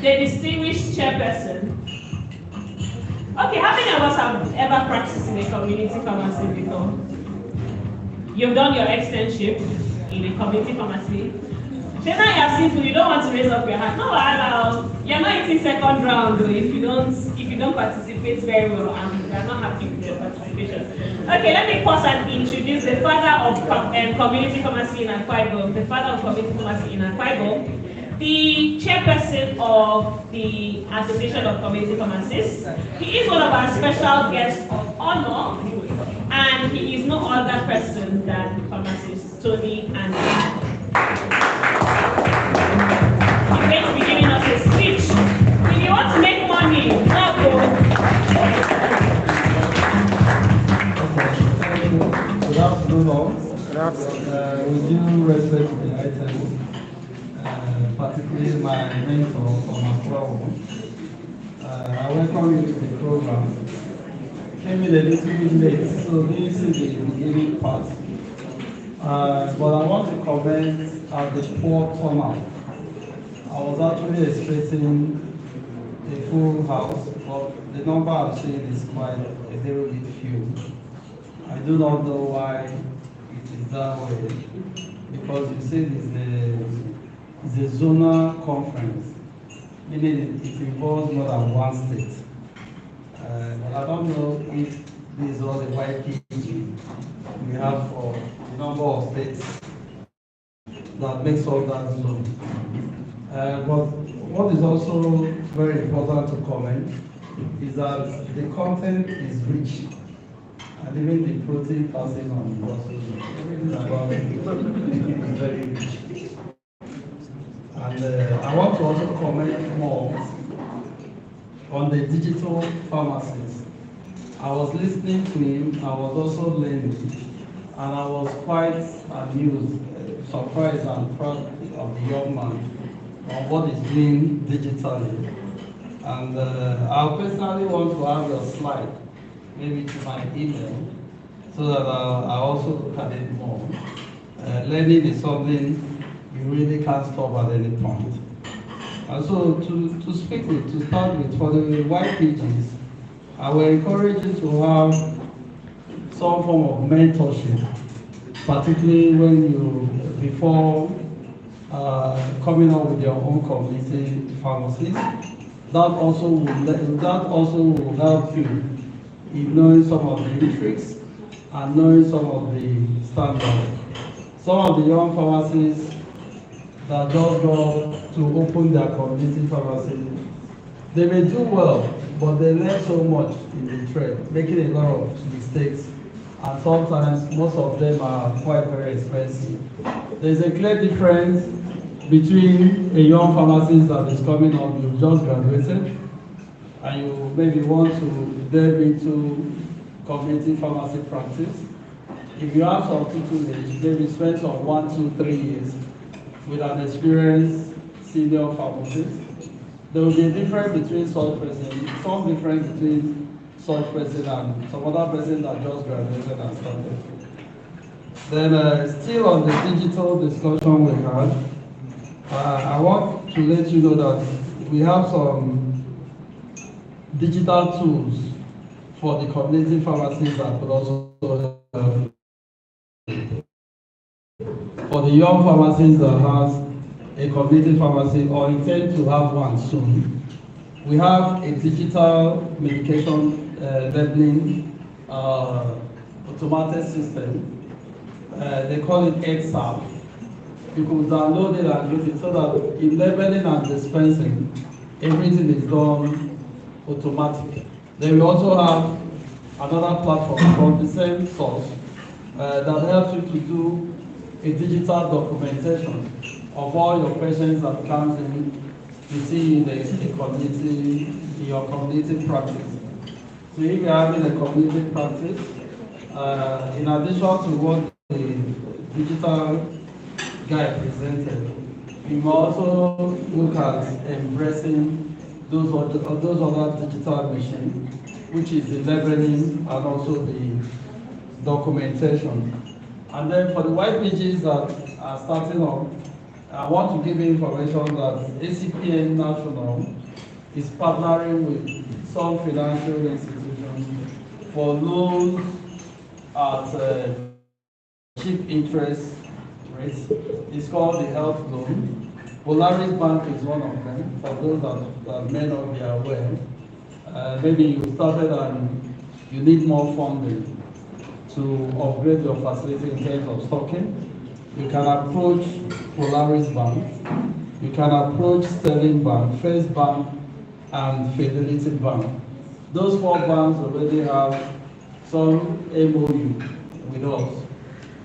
B: The distinguished chairperson. Okay, how many of us have ever practiced in a community pharmacy before? You've done your externship in a community pharmacy. Then now you have seen food, you don't want to raise up your hand. No, you're not eating second round though if you don't participate very well and you're not happy with your participation. Okay, let me pause and introduce the father of community pharmacy in Akwa Ibom, the father of community pharmacy in Akwa Ibom, the chairperson of the Association of Community Pharmacists. He is one of our special guests of honor, and he is no other person than pharmacist Tony and he's going to be giving us a speech. If you want to make money, now go.
G: Good afternoon all. With due respect to the items, particularly my mentor from Akwa. I welcome you to the program. Came in a little bit late, so this is the beginning part. But I want to comment at the poor turnout. I was actually expecting a full house, but the number I'm seeing is quite a little bit few. I do not know why it is that way, because you see it's a zonal conference, meaning it involves more than one state. But I don't know if this is all the YPG we have for the number of states that makes up that zone. But what is also very important to comment is that the content is rich, and even the protein passing on is also very rich. And I want to also comment more on the digital pharmacist. I was listening to him, I was also learning, and I was quite amused, surprised and proud of the young man on what he's doing digitally. And I personally want to have your slide, maybe to my email, so that I also look at it more. Learning is something you really can't stop at any point. And so to speak with, to start with, for the YPGs, I will encourage you to have some form of mentorship, particularly when you, before coming up with your own community pharmacy. That also will help you in knowing some of the tricks and knowing some of the standards. Some of the young pharmacists that just go to open their community pharmacy, they may do well, but they learn so much in the trade, making a lot of mistakes and sometimes most of them are quite very expensive. There's a clear difference between a young pharmacist that is coming up, you've just graduated, and you maybe want to delve into community pharmacy practice. If you have some tutelage, maybe spend some 1, 2, 3 years with an experienced senior pharmacist, there will be a difference between such person, some difference between such person and some other person that just graduated and started. Then still on the digital discussion we had, I want to let you know that we have some digital tools for the community pharmacists that could also help. For the young pharmacist that has a community pharmacy or intend to have one soon, we have a digital medication labeling automated system. They call it XAP. You could download it and use it so that in labeling and dispensing, everything is done automatic. Then we also have another platform from the same source that helps you to do a digital documentation of all your patients that comes in you see in the community, in your community practice. So if you're having a community practice, in addition to what the digital guy presented, we will also look at embracing those other digital machines, which is the labeling and also the documentation. And then for the white pages that are starting up, I want to give you information that ACPN National is partnering with some financial institutions for loans at cheap interest rates. It's called the health loan. Polaris Bank is one of them, for those that may not be aware. Maybe you started and you need more funding to upgrade your facility in terms of stocking. You can approach Polaris Bank, you can approach Sterling Bank, First Bank, and Fidelity Bank. Those 4 banks already have some MOU with us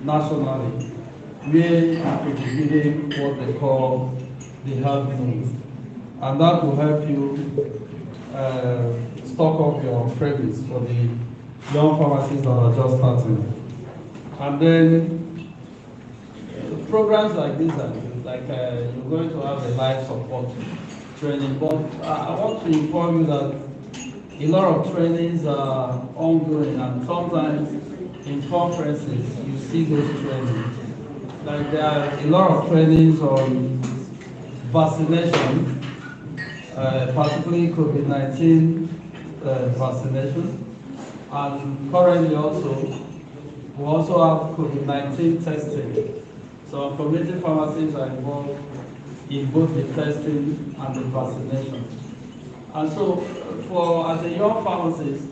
G: nationally, where you can be giving what they call the health loan. And that will help you stock up your premise for the young pharmacists that are just starting. And then programs like this are good, like you're going to have a life support training, but I want to inform you that a lot of trainings are ongoing, and sometimes in conferences you see those trainings. Like there are a lot of trainings on vaccination, particularly COVID-19 vaccination, and currently we also have COVID-19 testing. So community pharmacists are involved in both the testing and the vaccination. And so as a young pharmacist,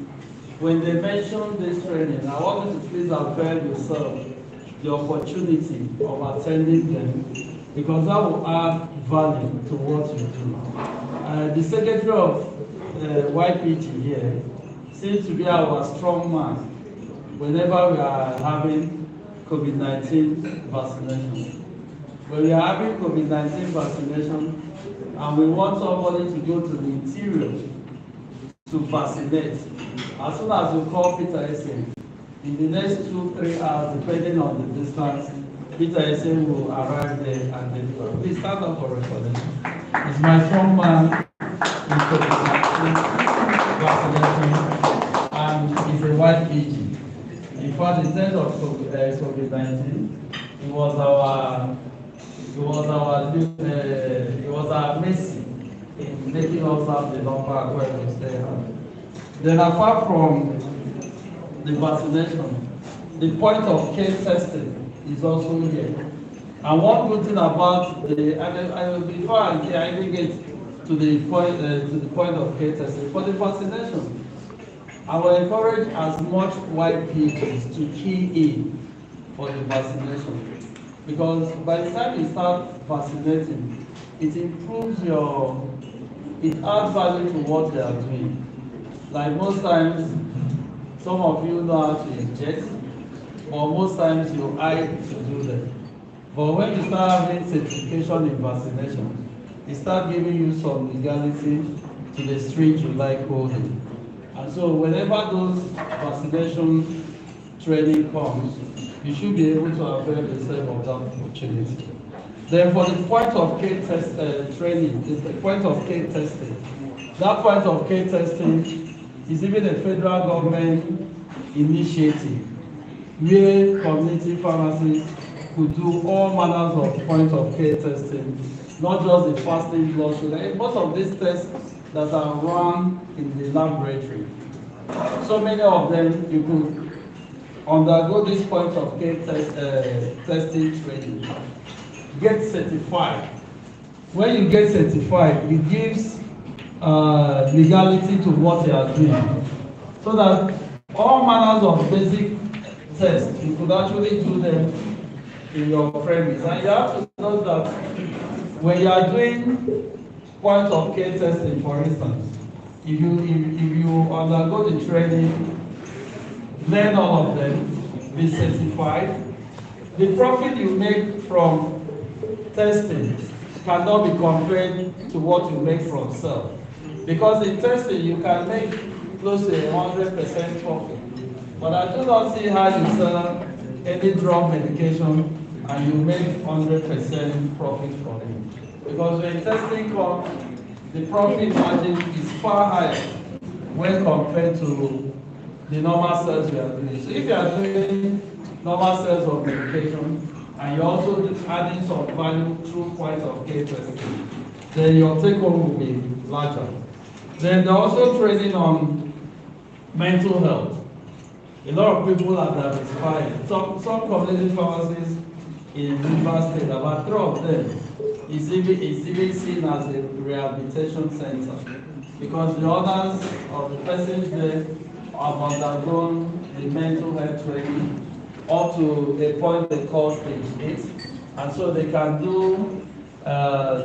G: when they mention this training, I want you to please avail yourself the opportunity of attending them, because that will add value to what you do. The secretary of YPG here seems to be our strong man whenever we are having COVID-19 vaccination. When we are having COVID-19 vaccination and we want somebody to go to the interior to vaccinate, as soon as you call Peter Psn, in the next 2-3 hours, depending on the distance, Peter Psn will arrive there and deliver. Please stand up for recording. It's my strong man in COVID-19 vaccination, and he's a white PG. In fact, instead of COVID-19, it was our mercy in making us have the number where we stay at. Then apart from the vaccination, the point of care testing is also here. And one good thing about before I even get to the point of care testing, for the vaccination, I will encourage as much white people to key in for the vaccination, because by the time you start vaccinating, it improves it adds value to what they are doing. Like most times, some of you know how to inject, but most times you hide to do them. But when you start having certification in vaccination, it start giving you some legality to the string you like holding. And so whenever those vaccination training comes, you should be able to avail yourself of that opportunity. Then for the point of care test training, the point of care testing. That point of care testing is even a federal government initiative where community pharmacists could do all manners of point of care testing, not just the fasting blood sugar. Most of these tests that are run in the laboratory, so many of them you could undergo this point of care testing training, get certified. When you get certified, it gives legality to what you are doing, so that all manners of basic tests you could actually do them in your premise. And you have to know that when you are doing point of care testing, for instance, if you undergo the training, learn all of them, be certified, the profit you make from testing cannot be compared to what you make from sale. Because in testing you can make close to 100% profit. But I do not see how you sell any drug medication and you make 100% profit from it. Because when testing comes, the profit margin is far higher when compared to the normal sales you are doing. So if you are doing normal sales of medication and you're also adding some value through point of care testing, then your take home will be larger. Then they're also training on mental health. A lot of people are diversified. Some community pharmacies in Rivers State, about 3 of them, is even seen as a rehabilitation center, because the others of the persons there have undergone the mental health training up to a point they call stage 8, and so they can do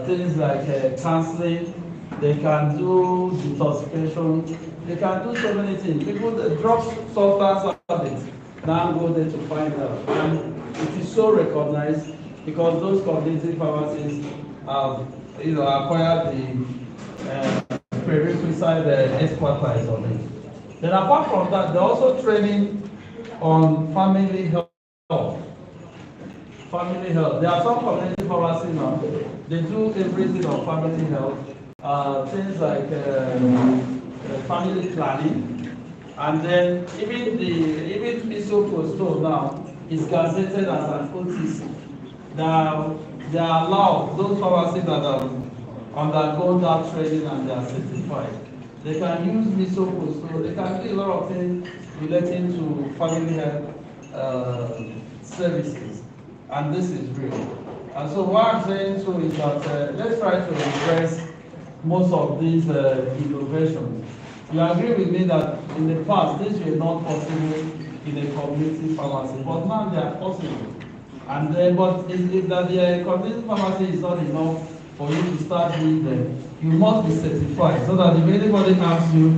G: things like counseling, they can do detoxification, they can do so many things. People, the drug substance addicts now go there to find out, and it is so recognized because those community pharmacies have, acquired the prerequisite expertise on it. Then apart from that, they're also training on family health. Family health. There are some community pharmacies now. They do everything on family health, things like family planning, and then even misoprostol now is gazetted as an OTC. Now they are allowed, those pharmacies that have undergone that training and they are certified, they can use misoprostol. They can do a lot of things relating to family health services, and this is real. And so what I'm saying too is that let's try to address most of these innovations. You agree with me that in the past these were not possible in a community pharmacy, but now they are possible. And then, but if that the community pharmacy is not enough for you to start doing them, you must be certified, so that if anybody asks you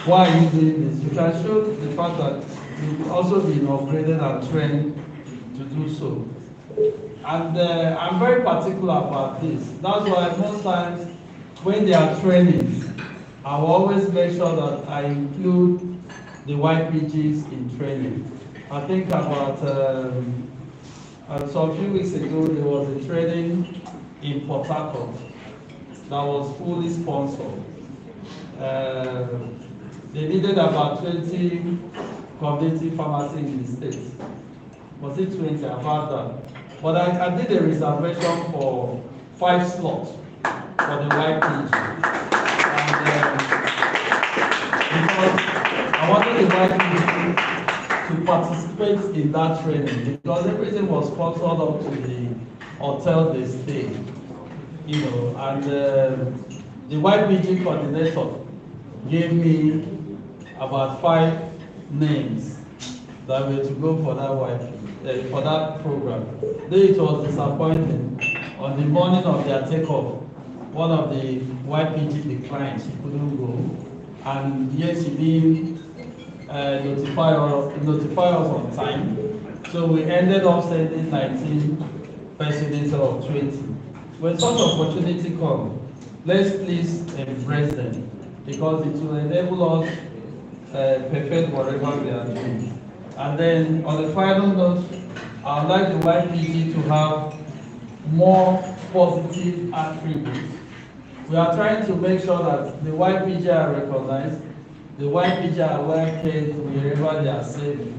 G: why are you doing this, you can show the fact that you've also been upgraded and trained to do so. And I'm very particular about this. That's why most times when there are trainings, I will always make sure that I include the YPGs in training. I think about so a few weeks ago there was a training in Port Harcourt that was fully sponsored. They needed about 20 community pharmacies in the state. Was it 20? About that. But I did a reservation for 5 slots for the YPG. And because I wanted the YPG to participate in that training, because everything was sponsored up to the hotel they stayed. And the YPG coordinator gave me about 5 names that were to go for that YPG, for that program. Though it was disappointing, on the morning of their takeoff, one of the YPG declined, she couldn't go, and yes, she didn't notify us on time, So we ended up sending 19 persons instead of 20. When such opportunity comes, let's please embrace them because it will enable us perfect whatever we are doing. And then on the final note, I would like the YPG to have more positive attributes. We are trying to make sure that the YPG are recognized, the YPG are well paid wherever they are serving.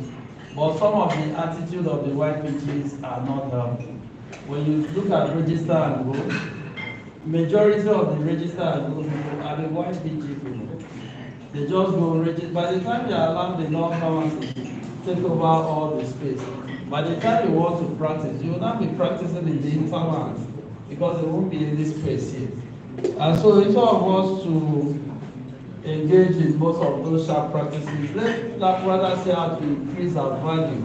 G: But some of the attitude of the YPGs are not helping. When you look at register and go, majority of the register and go people are the YPG people. They just go register. By the time they allow the non-pharmacists take over all the space, by the time you want to practice, you will not be practicing in the intervals because there won't be any space here. And so it's all of us to engage in most of those sharp practices. Let's rather say how to increase our value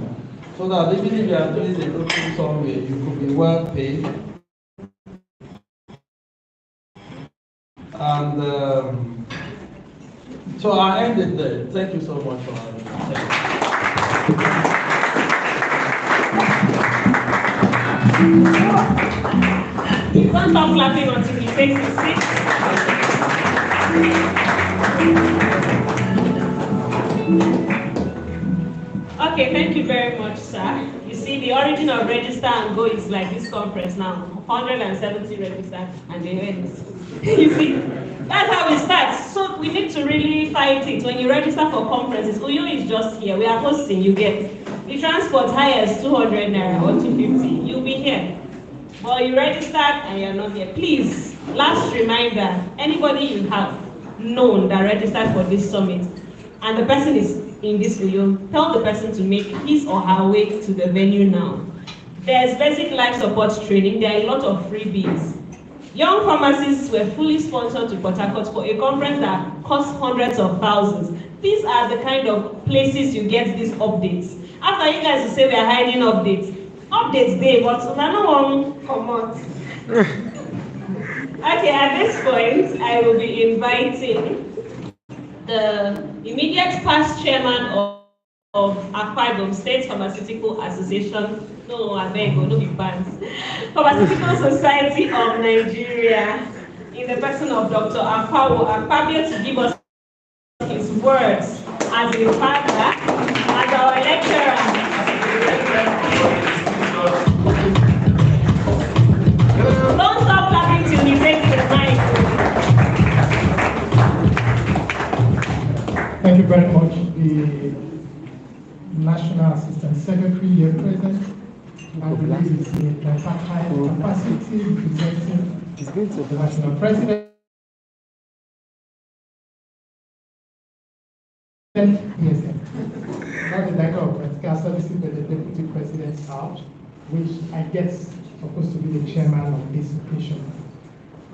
G: so that even if you are doing a local somewhere, you could be well paid. And so I end it there. Thank you so much for having me.
B: Don't stop clapping until he takes his seat. Okay, thank you very much, sir. You see, the origin of register and go is like this conference now. 170 register and the end. You see, that's how it starts. So we need to really fight it. When you register for conferences, Uyo is just here. We are hosting, you get. The transport hire is 200 naira or 250. You'll be here. Well, you registered and you're not here. Please, last reminder, anybody you have known that registered for this summit and the person is in this video, tell the person to make his or her way to the venue now. There's basic life support training. There are a lot of freebies. Young pharmacists were fully sponsored to Port Harcourt for a conference that cost hundreds of thousands. These are the kind of places you get these updates. After you guys will say we are hiding updates. Updates day, but no one come out. Okay, at this point, I will be inviting the immediate past chairman of Akwa Ibom State Pharmaceutical Association, no, I beg, no big bands, Pharmaceutical Society of Nigeria, in the person of Dr. Akpabio to give us his words as a father, as our lecturer. Don't stop clapping till he takes the mic.
H: Thank you very much. The National Assistant Secretary here present, I believe it's in the capacity representing the National President. Yes, not the Director of Practical Services, but the Deputy President's House, which I guess supposed to be the chairman of this occasion.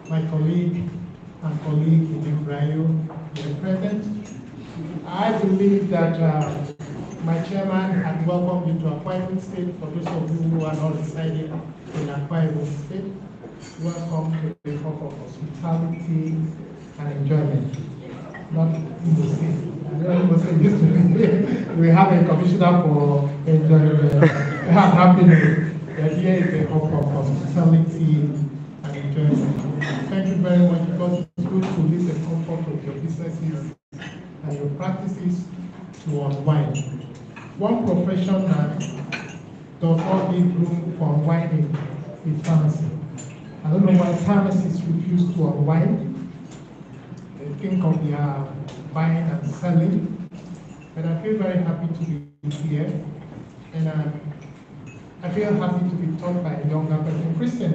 H: My colleague and colleague in Brayo were present. I believe that my chairman had welcomed you to Akwa Ibom State. For those of you who are not residing in Akwa Ibom State, welcome to the hub of hospitality and enjoyment. Not in the state. We have a commissioner for enjoyment, happiness. The idea is a hub of hospitality and enjoyment. Thank you very much, because it's good to leave the comfort of your businesses and your practices to unwind. One profession that does not give room for unwinding is pharmacy. I don't know why pharmacists refuse to unwind. They think of their buying and selling, but I feel very happy to be here, and I feel happy to be taught by a younger person. Christian,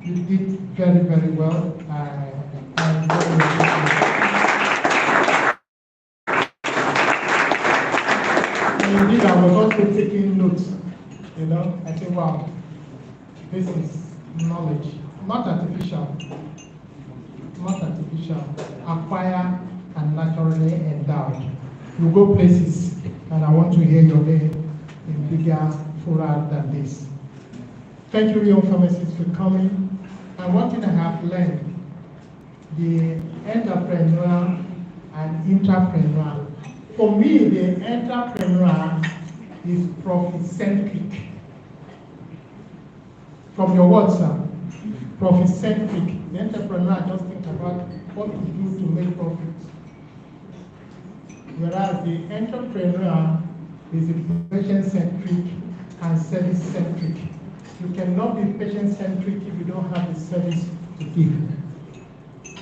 H: you did very, very well. Indeed, I was also taking notes. You know, I say, wow, this is knowledge, not artificial, acquire and naturally endowed. You go places, and I want to hear your name in bigger fora than this. Thank you, young pharmacists, for coming. And one thing I have learned, the entrepreneur and intrapreneur. For me, the entrepreneur is profit-centric. From your words now, profit-centric. The entrepreneur just think about what to do to make profit. Whereas the entrepreneur is patient-centric and service-centric. You cannot be patient-centric if you don't have the service to give.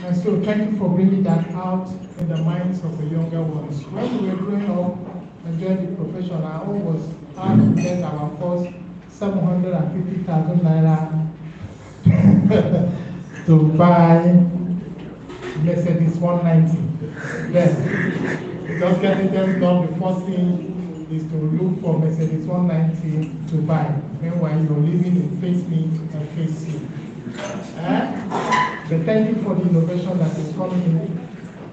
H: And so thank you for bringing that out in the minds of the younger ones. When we were growing up and joined the profession, our own was how to get our first 750,000 naira to buy Mercedes 190. Then, just getting them done, the first thing is to look for Mercedes 190 to buy. Meanwhile, you're living in face me and face you. But thank you for the innovation that is coming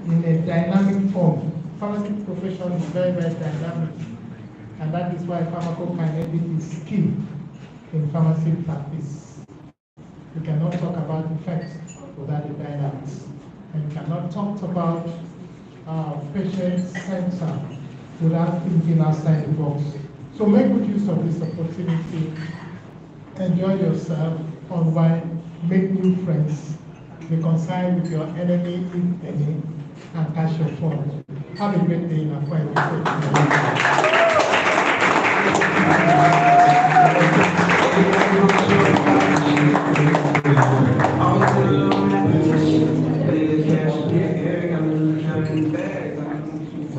H: in a dynamic form. Pharmacy profession is very, very dynamic. And that is why pharmacokinetic is key in pharmacy practice. You cannot talk about effects without the dynamics. And you cannot talk about patient center without thinking outside the box. So make good use of this opportunity. Enjoy yourself, unwind, make new friends, reconcile with your enemy if any, and catch your fun. Have a great day in Akwa.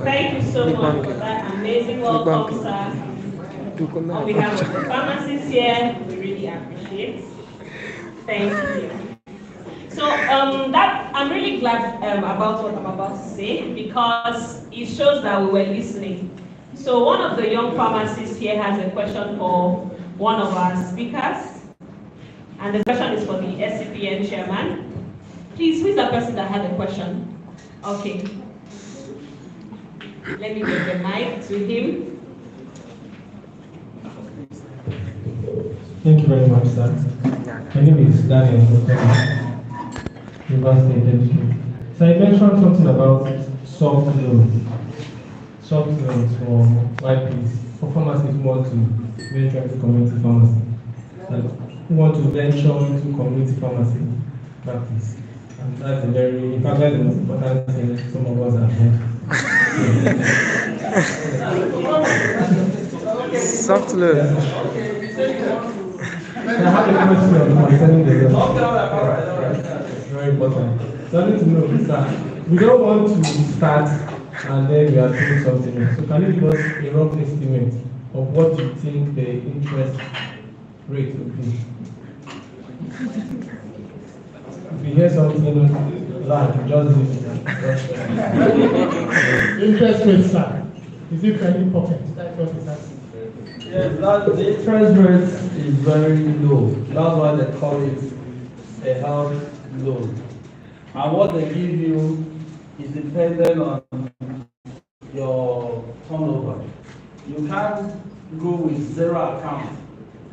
B: Thank you so much for that amazing welcome, sir. On behalf of the pharmacists here, we really appreciate. Thank you. So I'm really glad about what I'm about to say because it shows that we were listening. So one of the young pharmacists here has a question for one of our speakers. And the question is for the SCPN chairman. Please, who is the person that had a question? Okay. Let me give the mic to him.
I: Thank you very much, sir. My name is Daniel University Dentistry. So I mentioned something about soft loans. Soft loans for YPs, for pharmacists who want to venture into community pharmacy. Who want to venture into community pharmacy practice. And that's a very, in fact, that's the most important thing some of us are here.
J: Soft loan.
I: I have a question concerning the loan. It's very important. So I need to know, sir, we don't want to start and then we are doing something else. So can you give us a rough estimate of what you think the interest rate would be? If you hear something large, just leave it.
H: Interest rate, sir. Is it friendly pocket? That's what it's asking.
G: Yes, the interest rate is very low. That's why they call it a health loan. And what they give you is dependent on your turnover. You can't go with zero account.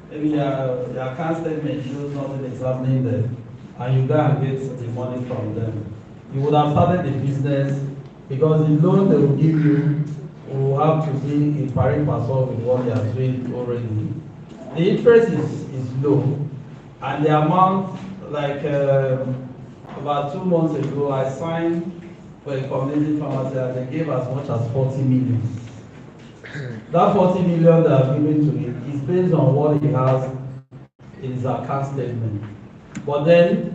G: Maybe the account statement shows nothing is happening there, and you go and get the money from them. You would have started the business because the loan they will give you will have to be in pari passu with what they are doing already. The interest is low, and the amount, like about 2 months ago, I signed for a community pharmacy and they gave as much as 40 million. That 40 million they are giving to me is based on what he has in his account statement. But then,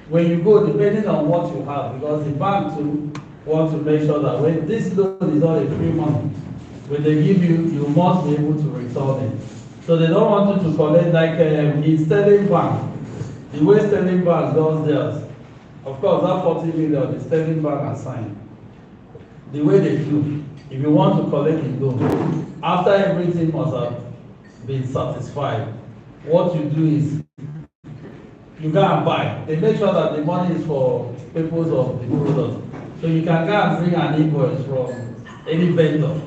G: when you go, depending on what you have, because the bank too want to make sure that when this loan is not a free money, when they give you, you must be able to return it. So they don't want you to collect like in Sterling Bank. The way Sterling Bank does theirs, of course, that 40 million, the Sterling Bank assigned. The way they do, if you want to collect the loan, after everything must have been satisfied, what you do is you go and buy. They make sure that the money is for purpose of the product. So you can go and bring an invoice from any vendor.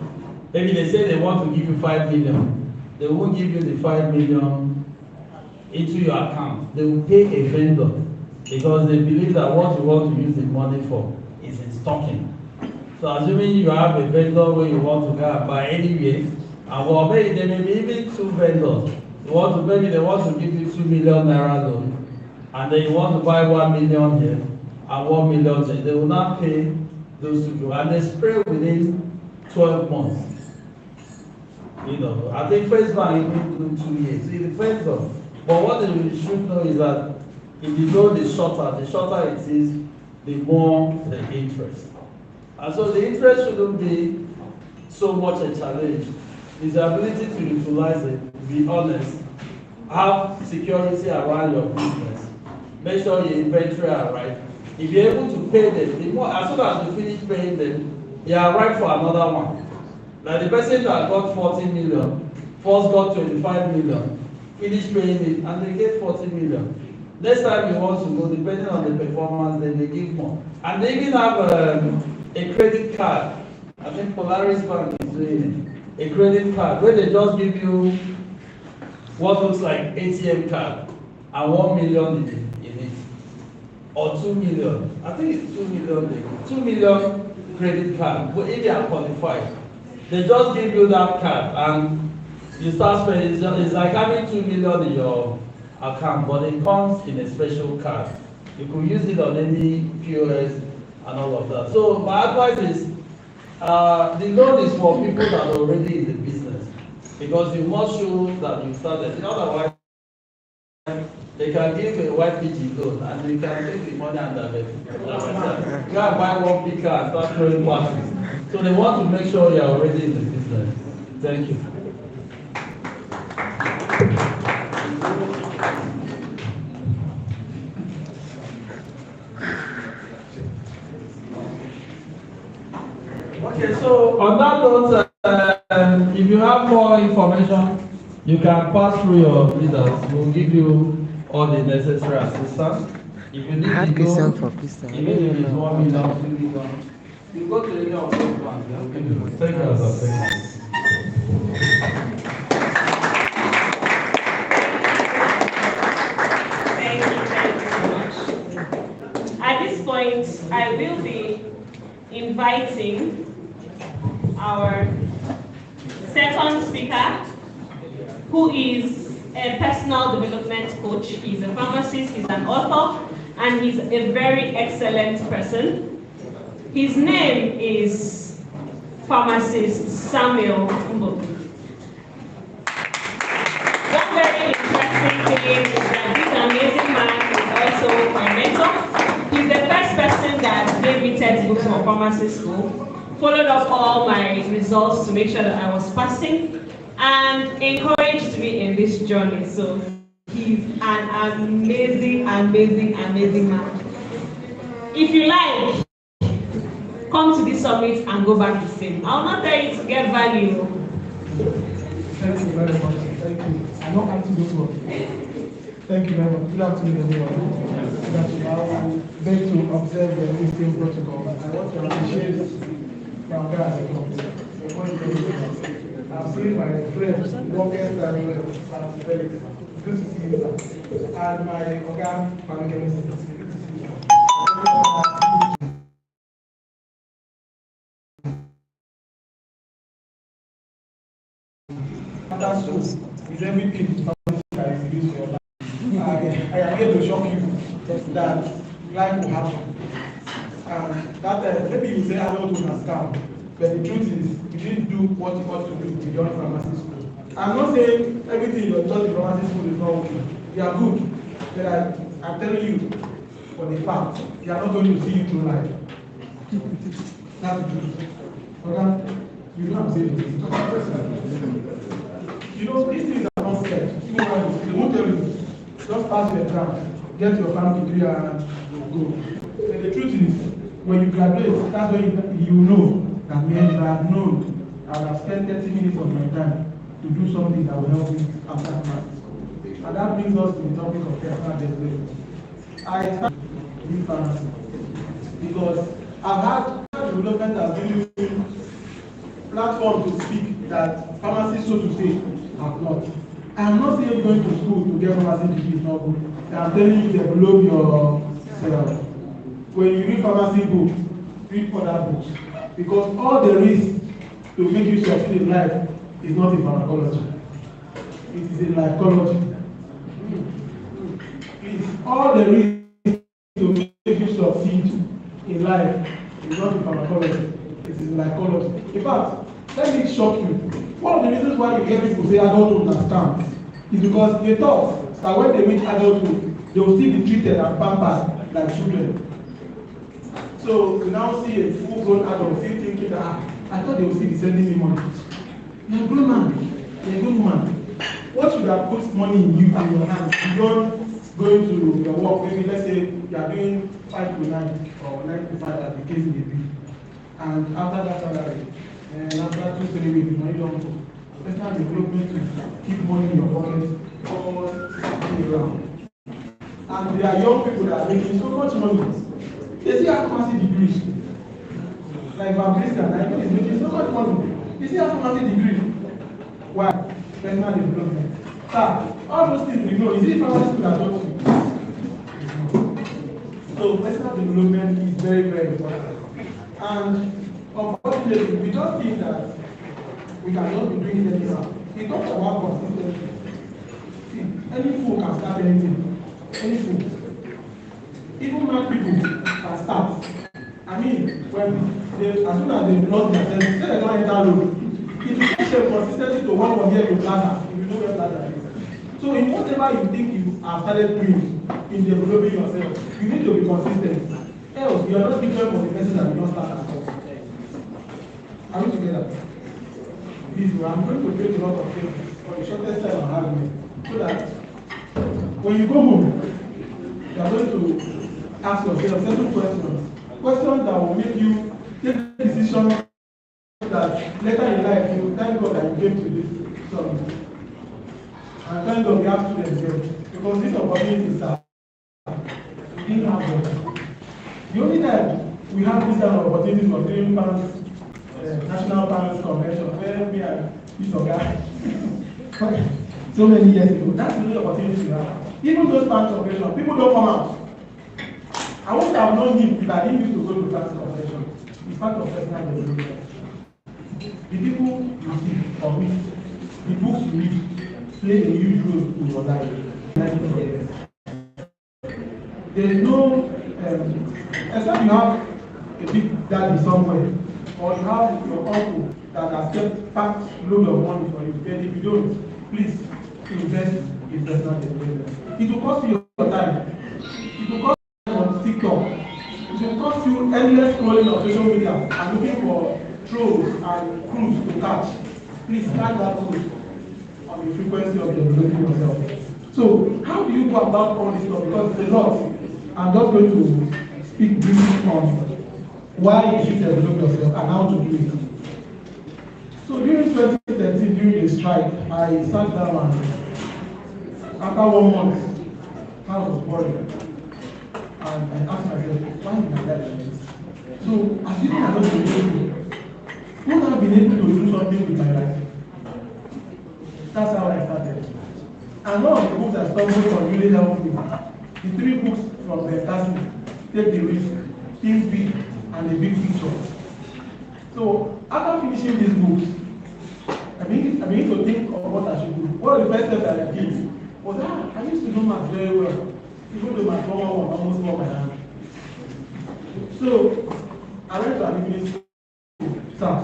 G: Maybe they say they want to give you 5 million. They won't give you the 5 million into your account. They will pay a vendor because they believe that what you want to use the money for is in stocking. So assuming you have a vendor where you want to go and buy anywhere, And well, maybe there may be even two vendors. Maybe they want to give you 2 million naira loan, and then you want to buy 1 million here and 1 million there. They will not pay those two people, and they spray within 12 months. You know, I think first bank even do 2 years. So it depends on. But what you should know is that if you go the shorter it is, the more the interest. And so the interest shouldn't be so much a challenge. It's the ability to utilize it, be honest, have security around your business, make sure your inventory are right. If you're able to pay them, the more, as soon as you finish paying them, you are right for another one. Like the person that got 40 million, first got 25 million, finish paying it, and they get 40 million. Next time you want to go, depending on the performance, then they give more. And they even have a credit card. I think Polaris Bank is doing it. A credit card where they just give you what looks like ATM card and 1 million in it. Or 2 million. I think it's 2 million. 2 million credit card. But if you are qualified, they just give you that card and you start spending. It's like having 2 million in your account, but it comes in a special card. You could use it on any POS and all of that. So my advice is, the loan is for people that are already in the business, because you must show that you started. Otherwise, they can give a white PG loan and you can take the money and you can buy one big car and start throwing parties. So they want to make sure you are already in the business. Thank you. Okay, so on that note, if you have more information, you can pass through your leaders. We'll give you all the necessary assistance. If you need the loan, even if it's 1 million, 2 million, you go to any of those banks. Thank you, sir.
B: Thank you very much. At this point, I will be inviting our second speaker, who is a personal development coach. He's a pharmacist, he's an author, and he's a very excellent person. His name is Pharmacist Samuel Mbo. One very interesting thing is that this amazing man is also my mentor. He's the first person that gave me textbooks for pharmacy school, followed up all my results to make sure that I was passing, and encouraged me in this journey. So he's an amazing, amazing, amazing man. If you like, come to this summit and go back the same. I'll not tell you to get value.
H: Thank you very much. Thank you. I know how to do work. Thank you very much. Good afternoon, everyone. I will beg to observe the existing protocol. I want to appreciate my guys. I've seen my friends working and Felix. Good to see you. And my organ pharmacist. Good to see you. That's true. With everything that is used for your life. I am here to shock you that life will happen. That maybe you say I don't understand, but the truth is you didn't do what you ought to do beyond pharmacy school. I'm not saying everything you're taught in pharmacy school is not okay. You are good, but I'm telling you for the fact you are not going to see you through life. That's the truth. Okay? You know I'm saying this. You know, these things are not said. They won't tell you. Just pass your exam, get your family degree and go. But the truth is, when you graduate, that's when you know that means I have known I would have spent 30 minutes of my time to do something that will help me after math. And that brings us to the topic of personal development. I started in pharmacy because I've had development as being platform to speak that pharmacists, so to say, have not. I'm not saying going to school to get pharmacy degree is not good. I'm telling you, develop yourself. When you read pharmacy books, read other books. Because all there is to make you succeed in life is not in pharmacology. It is in psychology. Please, all there is to make you succeed in life is not in pharmacology. It is in psychology. In fact, let me shock you. One of the reasons why you hear people say adulthood na scam is because they thought that when they reach adulthood, they will still be treated and pampered like children. So you now see a full-grown adult still thinking that I thought they would still be sending me money. You're a grown man, you're a grown woman. What should have put money in you in your hands? You don't going to your work, maybe let's say you are doing 5 to 9 or 9 to 5 as the case may be. And after that salary, and after 2-3 weeks, money don't go. Personal development to keep money in your pocket all around. And there are young people that are making so much money. They still have pharmacy degrees. Like Pharmacist, I know he's making so much money. They still have pharmacy degree. Why? Personal development. Sir, all those things we know, is it pharmacist that taught you? So personal development is very, very important. And unfortunately, we don't think that we cannot be doing it anyhow. We talk about consistency. See, any fool can start anything. Any fool. Even mad people can start. I mean, when they, as soon as they lost themselves, say they don't enter road. It will take them consistency to one from here to Plaza, if you know where Plaza is. So in whatever you think you have started doing in developing yourself, you need to be consistent. Else, you are not different from the person that did not start at all. Are we together? Please, I'm going to create a lot of things for the shortest time I'm having it, so that when you go home, you are going to ask yourself certain questions that will make you take decisions that later in life you thank God that you came to this summit. And thank God we have students here, because this opportunity is we didn't have them. The only time we have this kind of opportunities was during National Parents Convention, where we are this guy so many years ago. That's the only opportunity we have. Even those parents convention, people don't come out. I wouldn't have known him if I didn't used to go to parents convention. It's part of personal development. The people you see or meet, the books you read, play a huge role in your life. There is no, except you have a big daddy somewhere, or you have your uncle that has kept packed load of money for you. Then if you don't, please invest in personal development. It will cost you your time. It will cost you on TikTok. It will cost you endless scrolling on social media and looking for trolls and crews to catch. Please catch that cruise on the frequency of developing yourself. So how do you go about all this stuff? Because it's a lot. I'm just going to speak briefly on why you should develop yourself and how to do it. So during 2013, during the strike, I sat down and after 1 month, I was worried. And I asked myself, why did I die like this? So assuming I don't believe would I have been able to do something with my life? That's how I started. And one of the books I stumbled on really helped me. The 3 books from the Psn-Young, Take the Risk, Think Big, and The Big Picture. So after finishing these books, I began to think of what I should do. One of the first steps that I did was that I used to do math very well, even though my former one almost won my hand. So I went to an evening school. Sir,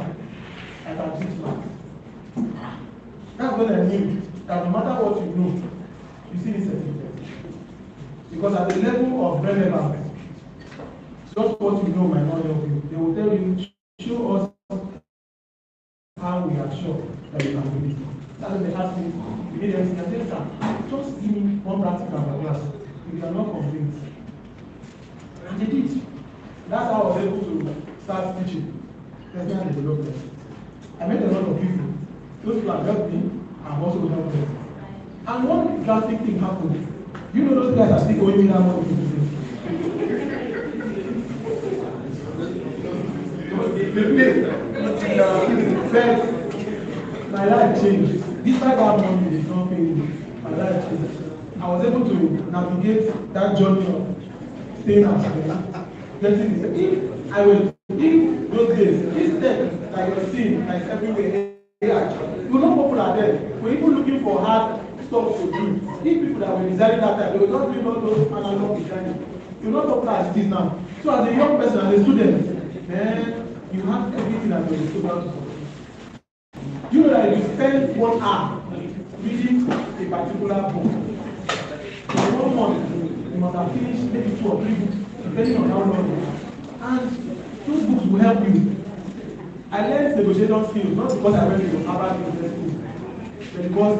H: I can teach math. That's when I knew that no matter what you know, you see this certificate. Because at the level of relevance, just what you know might not help you. They will tell you, show us how we are sure that you can do it. That's when they ask me, you need everything. I say, sir, just give me one practical for class. If you are not convinced. And they did. That's how I was able to start teaching personal development. I met a lot of people. Those people have helped me, I've also helped them. And one drastic thing happened. You know those guys are still going in that money to do this. The place, my life changed. Despite that money, they did not pay me. My life changed. I was able to navigate that journey of staying at home. If I will, if those days, this step that you're seeing, like everywhere, AI. You know people are there. We're even looking for hard stuff to do. If people that were designing that time, they were not doing all those analog designing. You know people as it is now. So as a young person, as a student, man, you have everything at your disposal. You know that if you spend 1 hour reading a particular book, in 1 month, you must have finished maybe 2 or 3 books, depending on how long you are. And those books will help you. I learned negotiation skills not because I went to Harvard University, but because,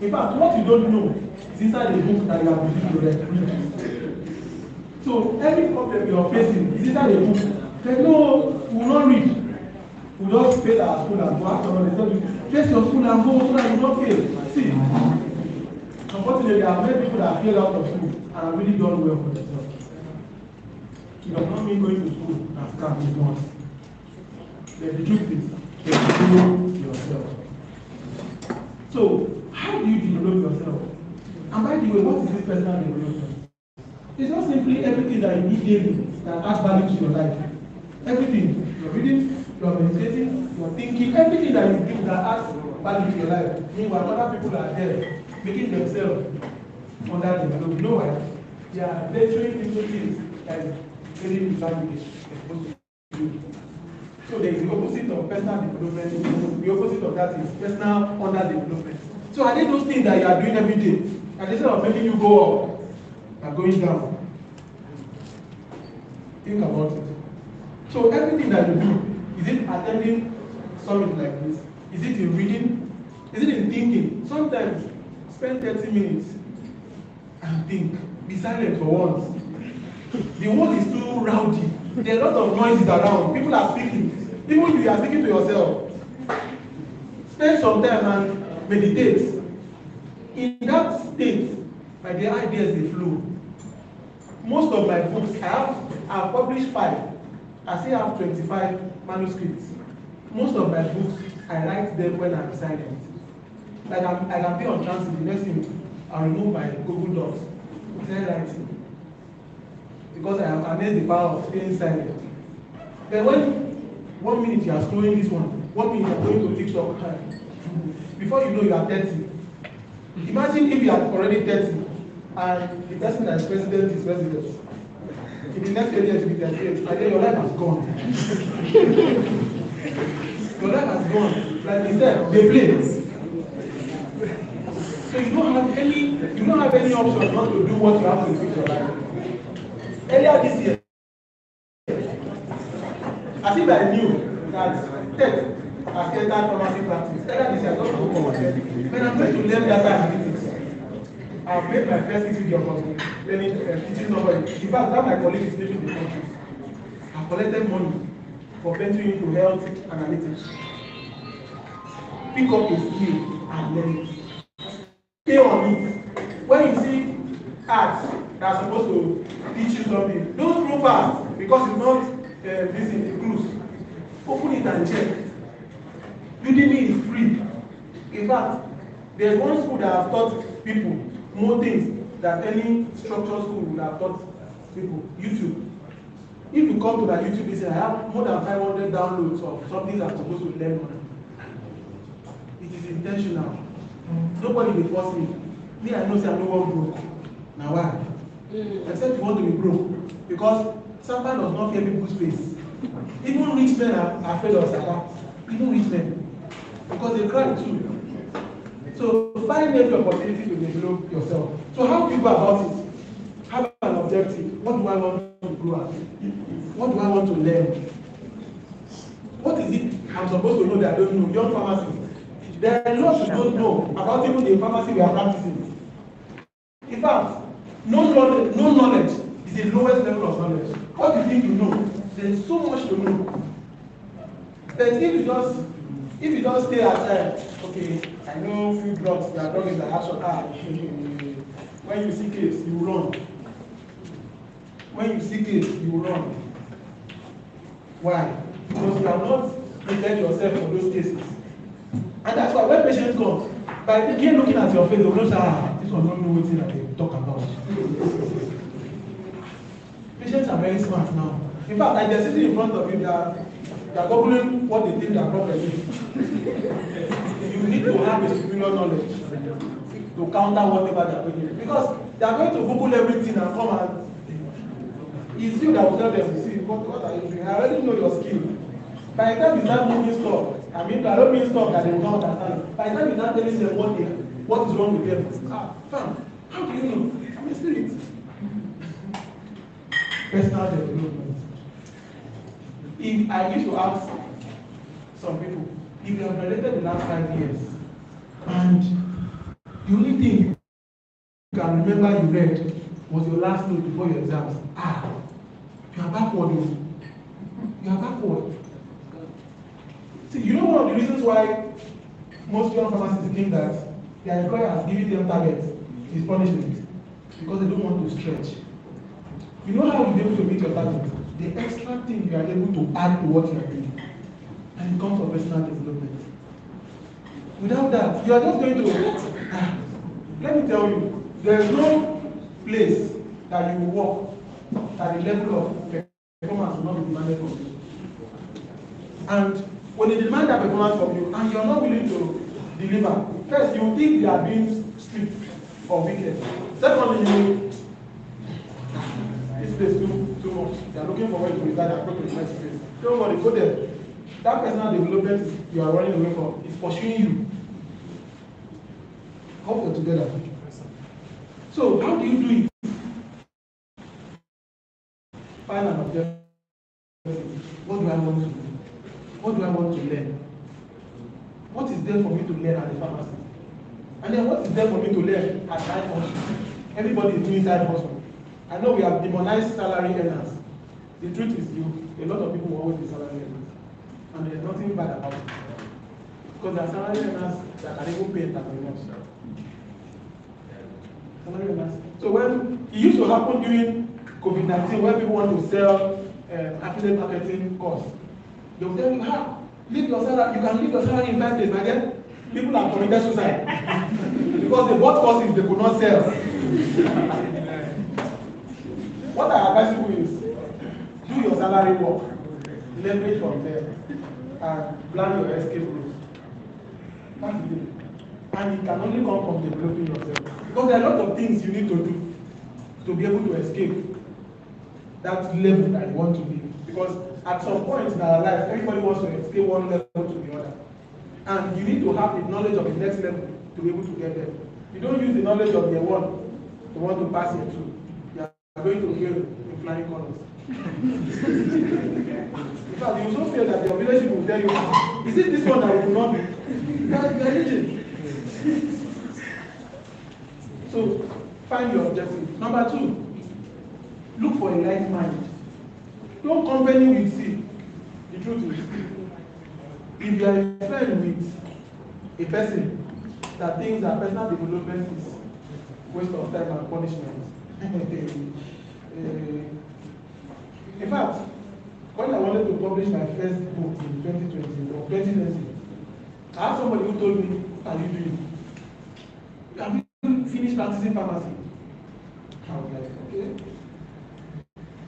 H: in fact, what you don't know is inside the book that you have been to read. So every problem you are facing is inside the book. They know we will not read. We just fail our school and go after all. They tell you, face your school and go so that you will not fail. See, unfortunately, I have met people that fail out of school and have really done well for themselves. It does not mean going to school and scam is not. The truth is, you develop yourself. So, how do you develop yourself? And by the way, what is this personal development? It's not simply everything that you need daily that adds value to your life. Everything. You're reading, you're meditating, you're thinking, everything that you do that adds value to your life. Meanwhile, other people are there making themselves underdeveloped. You know why? They are venturing into things that really value is supposed to do. So there is the opposite of personal development. The opposite of that is personal underdevelopment. So are they those things that you are doing every day? And instead of making you go up, you are going down. Think about it. So everything that you do, is it attending something like this? Is it in reading? Is it in thinking? Sometimes spend 30 minutes and think. Be silent for once. The world is too rowdy. There are a lot of noises around. People are speaking. Even if you are speaking to yourself, spend some time and meditate. In that state, my dear, ideas they flow. Most of my books, I've published 5. I still have 25 manuscripts. Most of my books, I write them when I'm silent. Like I can be on transit, the next thing, I'll remove my Google Docs, then writing. Because I have harnessed the power of staying silent. Then when 1 minute you are scrolling this one, 1 minute you are going to TikTok, before you know you are 30. Imagine if you are already 30 and the person that is president is president. In the next 10 years, you will be 38, and then your life has gone. Your life has gone. Like he said, they play. So you don't have any option not to do what you have to do in your life. Earlier this year, as if I knew that tech has entered pharmacy practice. Earlier this year, I don't know what when I'm going to learn data analytics. I've made my first video of learning teaching somebody. In fact, that my colleague is teaching the country. I've collected money for venturing into health analytics. Pick up a skill and learn it. Pay on it. When you see ads that are supposed to teach you something, don't scroll fast because it's not this in the cruise. Open it and check. Udemy is free. In fact, there's one school that has taught people more things than any structured school would have taught people. YouTube. If you come to that YouTube, you say, I have more than 500 downloads of something I'm supposed to learn on. It is intentional. Nobody will force me. Me, I know say I no one broke. Now why? Except you want to be broke. Because Satan does not fear people's face. Even rich men are afraid of Satan. Even rich men. Because they cry too. So find every opportunity to develop yourself. So how do you go about it? Have an objective. What do I want to grow at? What do I want to learn? What is it I'm supposed to know that I don't know? Young pharmacists. There are lots you don't know about even the pharmacy we are practicing. In fact, no knowledge is the lowest level of knowledge. What do you think you know? There is so much to know. But if you just stay at okay, I know few drugs, there are drugs that action. When you see case, you run. When you see case, you run. Why? Because you have not prepared yourself for those cases. And that's why when patients come, by again looking at your face, they will know this one don't know what they talk about. Patients are very smart now. In fact, like they're sitting in front of you, They are googling what they think their problem is. You need to have a superior knowledge to counter whatever they are doing. Because they are going to Google everything and come and it's you that will tell them, see, what are you doing? I already know your skill. By the time you start moving stuff, I don't mean stuff that they will not understand. By the time you start telling them what is wrong with them, fam, how do you know? I'm a spirit. Personal development. If I used to ask some people, if you have related the last 5 years, and the only thing you can remember you read was your last note before your exams, you are backward. You are backward. See, you know one of the reasons why most young pharmacists think that their employer has given them targets is punishment, because they don't want to stretch. You know how you'll be able to meet your target? The extra thing you are able to add to what you are doing. And it comes from personal development. Without that, you are just going to, let me tell you, there is no place that you will work at the level of performance will not be demanded from you. And when they demand that performance from you, and you are not willing to deliver, first you think they are being strict or wicked. Secondly, this place too much. They are looking for where to reside and go to the next place. Don't worry, go there. That personal development you are running away from is pursuing you. Hope you're together. So how do you do it? Find an objective. What do I want to do? What do I want to learn? What is there for me to learn as a pharmacist? And then what is there for me to learn as side hustle? Everybody is doing side hustle. I know we have demonized salary earners. The truth is, a lot of people will always be salary earners. And there's nothing bad about it. Because there are salary earners that can even pay that much. Salary earners. So when it used to happen during COVID-19, when people want to sell affiliate marketing course, they will tell you, leave your salary, you can leave your salary in 5 days. But then people are committed suicide because they bought courses they could not sell. What I advise you is, do your salary work, leverage from there, and plan your escape route. That's the thing. And it can only come from developing yourself. Because there are a lot of things you need to do to be able to escape that level that you want to be. Because at some point in our life, everybody wants to escape one level to the other. And you need to have the knowledge of the next level to be able to get there. You don't use the knowledge of year one to want to pass year two. You are going to fail in flying colors. In fact, you also feel that your village will tell you, is it this one that will not be? You are religion. So, find your objective. Number 2, look for a right mind. Don't company with C. The truth is, if you are a friend with a person that thinks that personal development is waste of time and punishment, in fact, when I wanted to publish my first book in 2020, I had somebody who told me, what are you doing? Have you finished practicing pharmacy? I was like, okay.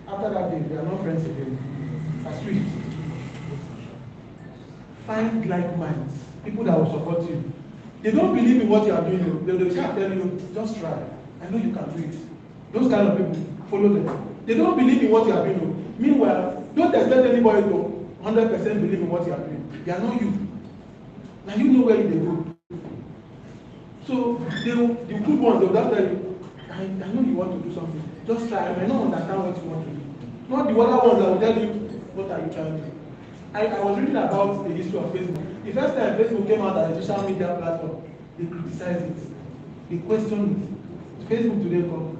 H: After that day, we are not friends again. That's sweet. Find like minds, people that will support you. They don't believe in what you are doing. They will tell you, just try. I know you can do it. Those kind of people, follow them. They don't believe in what you are doing. Meanwhile, don't expect anybody to 100% believe in what you are doing. They are not you. Now you know where they go. So the good ones, they will just tell you, I know you want to do something. Just try. I may not understand what you want to do. Not the other ones that will tell you, what are you trying to do? I was reading about the history of Facebook. The first time Facebook came out as a social media platform, they criticized it. They questioned it. Facebook today come.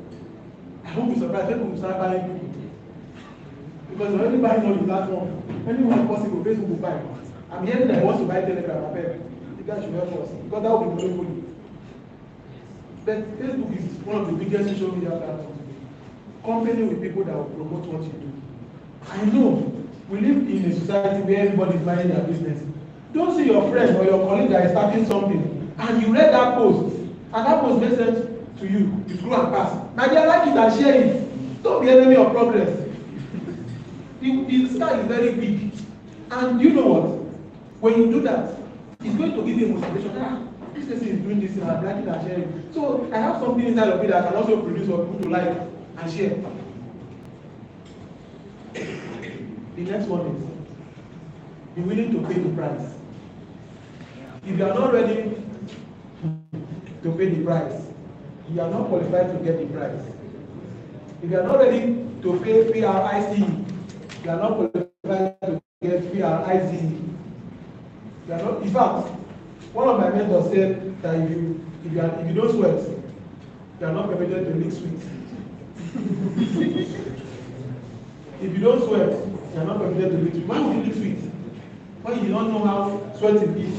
H: I won't be surprised. Facebook will start buying people. Because they're already buying all the platform. Anyone possible, Facebook will buy. I'm hearing that he wants to buy Telegram. I bet the guy should help us. Because that will be monopoly. But Facebook is one of the biggest social media platforms today. Company with people that will promote what you do. I know we live in a society where everybody is minding their business. Don't see your friend or your colleague that is starting something and you read that post and that post makes sense to you. You scroll and pass. My dear, like it and share it. Don't be enemy of progress. The sky is very big And you know what? When you do that, it's going to give you motivation. This person is doing this, and I'm liking and sharing. So I have something inside of me that I can also produce for people to like and share. The next one is be willing to pay the price. If you are not ready to pay the price, you are not qualified to get the price. If you are not ready to pay PRICE, you are not qualified to get PRICE. You are not. In fact, one of my mentors said that if you don't sweat, you are not permitted to lick sweet. If you don't sweat, you are not permitted to lick sweet. Why would you lick sweet? When you don't know how sweating is.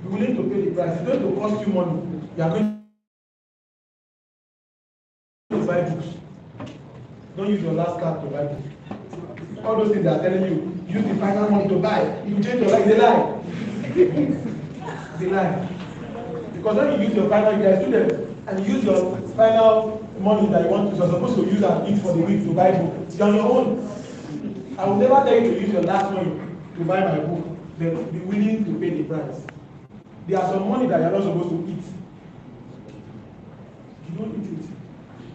H: Be willing to pay the price. It's going to cost you money. You are going to buy books. Don't use your last card to buy books. All those things they are telling you, use the final money to buy. If you change your life, it's a lie. It's a lie. Because when you use your final, you are a student, and you use your final money that you want to, you're supposed to use and eat for the week to buy book. You're on your own. I will never tell you to use your last money to buy my book. Then be willing to pay the price. There are some money that you're not supposed to eat. You don't eat it.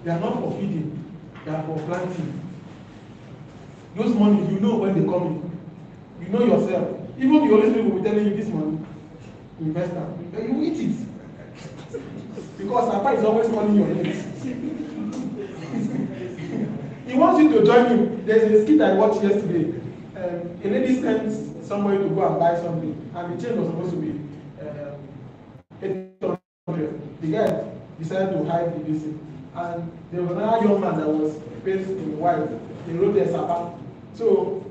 H: They are not for feeding. They are for planting. Those money, you know when they come in. You know yourself. Even the Holy Spirit will be telling you this money, invest that. Then you eat it. Because Papa is always calling your name. He wants you to join him. There's a skit I watched yesterday. A lady sent somebody to go and buy something, and the change was supposed to be 800. The guy decided to hide the visit. And there was another young man that was based in white. He wrote there Sapa. So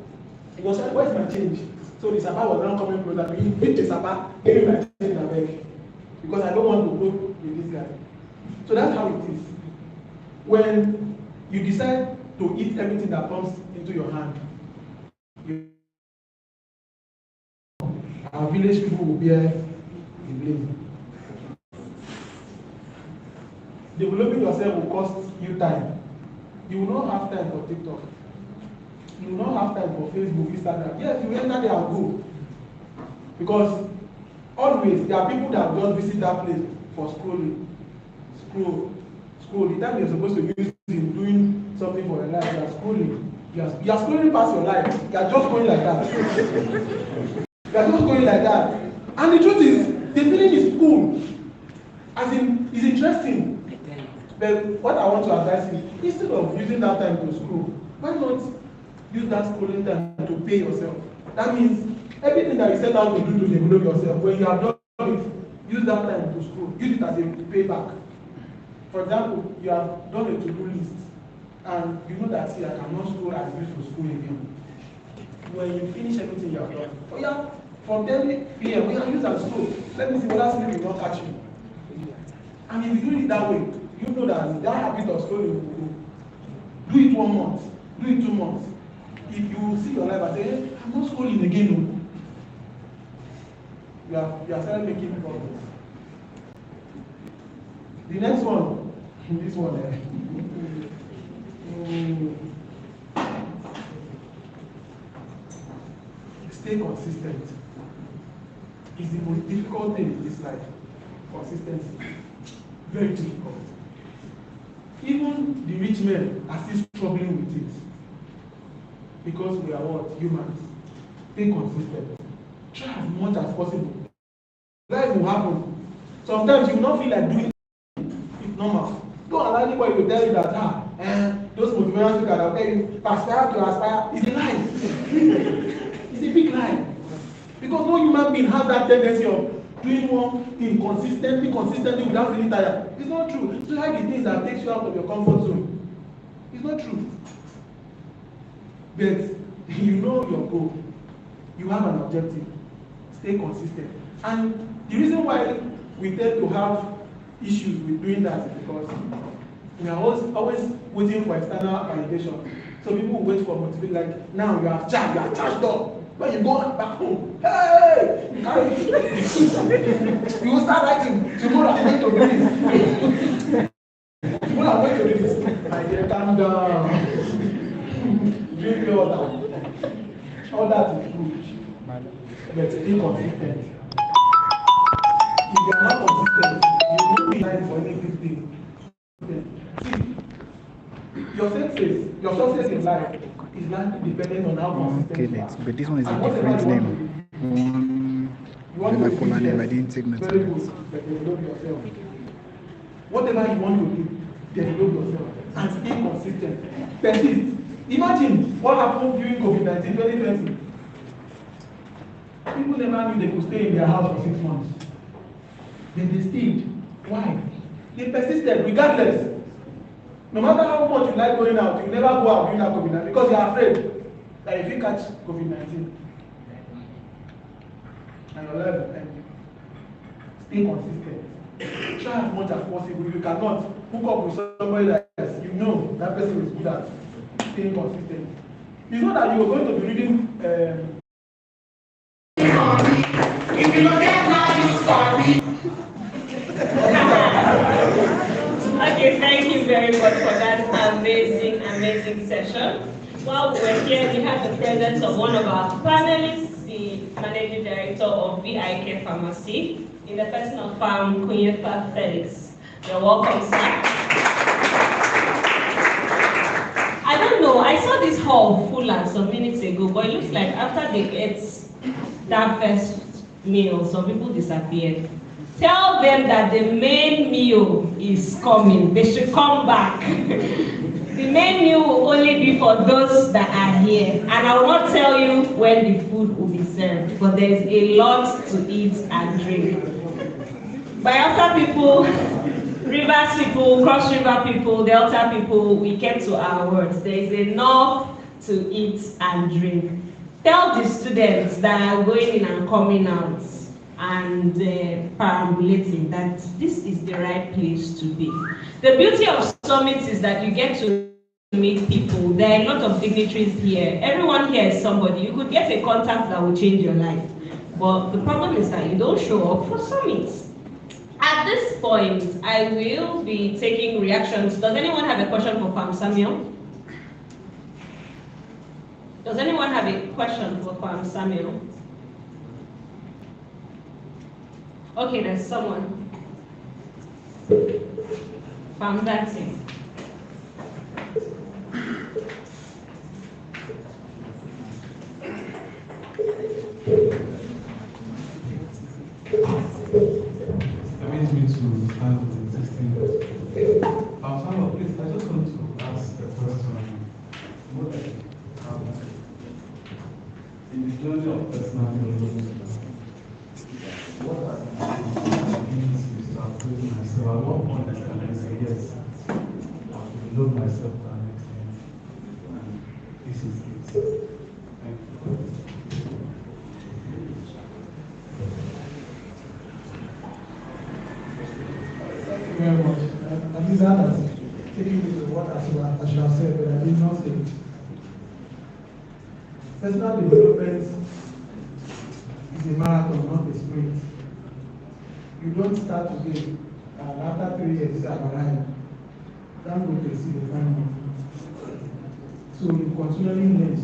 H: he was like, where's my change? So the Sapa was now coming closer to him. Hit the Sapa, give me my change and beg. Because I don't want to go with this guy. So that's how it is. When you decide to eat everything that comes into your hand, our village people will bear the blame. Developing yourself will cost you time. You will not have time for TikTok. You will not have time for Facebook, Instagram. Yes, you enter there and go. Because always there are people that just visit that place for scrolling. Scroll. The time you're supposed to use in doing something for your life, you are scrolling. You are scrolling past your life. You are just going like that. You are just going like that. And the truth is, the feeling is cool. As in, it's interesting. But what I want to advise you, instead of using that time to scroll, why not use that scrolling time to pay yourself? That means everything that you set out to do to develop yourself, when you have done it, use that time to scroll. Use it as a payback. For example, you have done a to-do list, and you know that, see, I cannot scroll as I used to scroll again. When you finish everything you have done, oh yeah, from 10 p.m., we can use that scroll. Let me see whether sleep will not catch you. And if you do it that way, you know that habit of scrolling will go. Do it 1 month, do it 2 months. If you see your life and say, hey, I'm not scrolling again, you are starting making progress. The next one, this one, stay consistent. It's the most difficult thing in this life. Consistency. Very difficult. Even the rich men are still struggling with it. Because we are what? Humans. Stay consistent. Try as much as possible. Life will happen. Sometimes you will not feel like doing it. It's normal. Don't allow anybody to tell you that those motivational speakers that will tell you aspire to aspire. It's a lie. It's a big lie. Because no human being has that tendency of doing one thing consistently without feeling tired. It's not true. It's like the things that takes you out of your comfort zone. It's not true. But you know your goal. You have an objective. Stay consistent. And the reason why we tend to have issues with doing that is because we are always waiting for external validation. So people will wait for motivation, like, now you are charged up. When you go back home, hey! You will start writing, tomorrow I'm going to do this. Tomorrow I'm going to do this. My dear, calm down. Drink your water. but inconsistent. If you are not consistent, you will be lying for any good thing. See, your success in life is largely dependent on how consistent you are.
J: But this one is a
H: And whatever
J: different
H: you want to
J: name.
H: do,
J: One
H: you want to do
J: bipolar name. I
H: yes,
J: didn't take notes
H: very
J: of
H: good,
J: it.
H: but develop yourself. Whatever you want to do, develop yourself and stay consistent. Persist. Imagine what happened during COVID-19 2020. People never knew they could stay in their house for 6 months. Then they stayed. Why? They persisted regardless. No matter how much you like going out, you never go out during that COVID-19 because you are afraid that if you catch COVID-19 and your life will end. Stay consistent. Try as much as possible. If you cannot, hook up with somebody like this. You know that person is good at staying consistent. It's not that you are going to be reading.
K: If you don't get now, you sorry.
B: Okay, thank you very much for that amazing session. While we were here, we had the presence of one of our panelists, the Managing Director of VIK Pharmacy, in the person of Kunyefa Felix. You're welcome, sir. I don't know, I saw this hall full some minutes ago, but it looks like after they get that first meal, some people disappeared. Tell them that the main meal is coming. They should come back. The main meal will only be for those that are here. And I will not tell you when the food will be served, but there is a lot to eat and drink. Biafra people, Rivers people, Cross River people, Delta people, we kept to our words. There is enough to eat and drink. Tell the students that are going in and coming out and perambulating that this is the right place to be. The beauty of summits is that you get to meet people. There are a lot of dignitaries here. Everyone here is somebody. You could get a contact that will change your life. But the problem is that you don't show up for summits. At this point, I will be taking reactions. Does anyone have a question for Pam Samuel? Does anyone have a question for Pam Samuel? Okay, there's someone. Pam dancing.
L: Permit me to start with existing. Samuel, please, I just want to ask a question. In the journey of personal development, what are the things you start doing myself? At what point can I say, yes, I love myself to an extent, and this is it. Thank you.
H: Thank you very much. And this has taken me to what I should have said, but I did not say it. Personal development is a marathon, not a sprint. You don't start today, and after 3 years, I've arrived. Don't go to see the family. So you continually learn,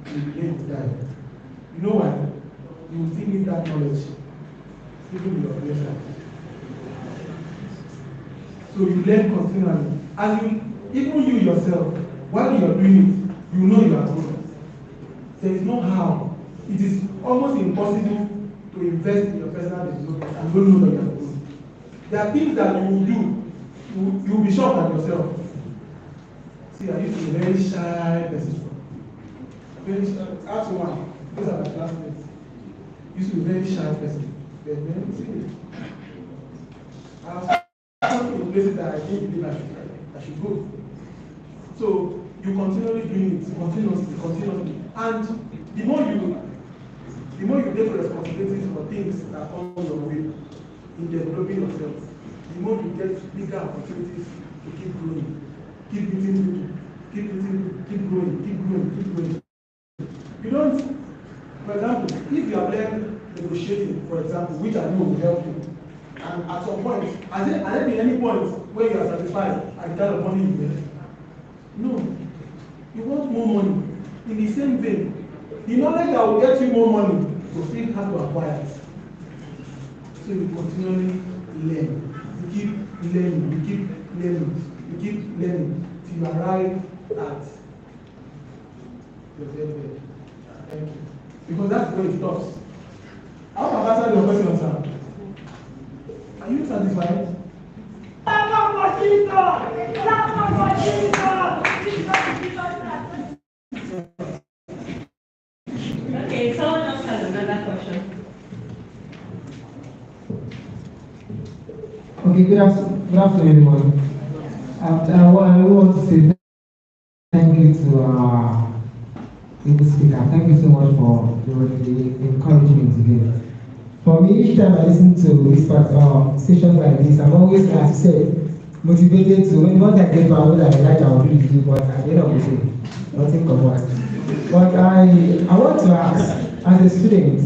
H: you learn to die. You know why? You will still need that knowledge, even in your pleasure. So you learn continually. As you, even you yourself, while you are doing it, you know you are good. There is no how. It is almost impossible to invest in your personal development and don't know that you are good. There are things that you will do, you will be shocked at yourself. See, I used to be a very shy person. Very shy. Ask one, those are my classmates. Used to be a very shy person. Then see, I was talking in places that I didn't believe I should go. So you continually doing it, continuously. And the more you take responsibilities for things that come your way in developing yourself, the more you get bigger opportunities to keep growing, keep meeting people, keep growing. You don't, for example, if you have learned negotiating, for example, which I know will help you, and at some point, has there been any point where you are satisfied at the kind of money you get? No. You want more money. In the same vein, The knowledge that will get you more money, you still have to acquire it. So you continually learn. You keep learning, you keep learning, you keep learning till you arrive at your level. Thank you. Because that's where it stops. How have I answered your question, sir? Are you satisfied?
B: Okay, someone else has another question.
J: Okay, good afternoon, everyone. I want to say thank you to the speaker. Thank you so much for the encouragement today. For me, each time I listen to this sessions like this, I'm always, as you said, motivated to, once I get my own, I like I will do it, but at the end of the day, nothing comes out. But I want to ask, as a student,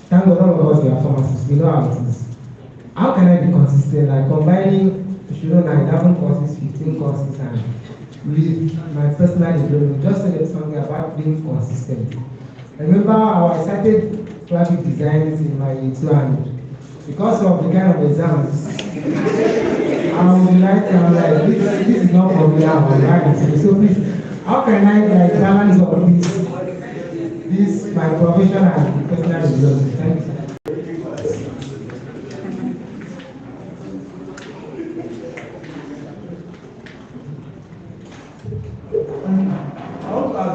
J: thank God all of us we are pharmacists, we know how it is. How can I be consistent, like combining, you know, 11 courses, 15 courses, and with my personal development, just say something about being consistent. I remember I started graphic designs in my two and because of the kind of exams, I'm like, this is not for me, I'm online. So please, how can I like balance all this my profession and personal development? Thank you.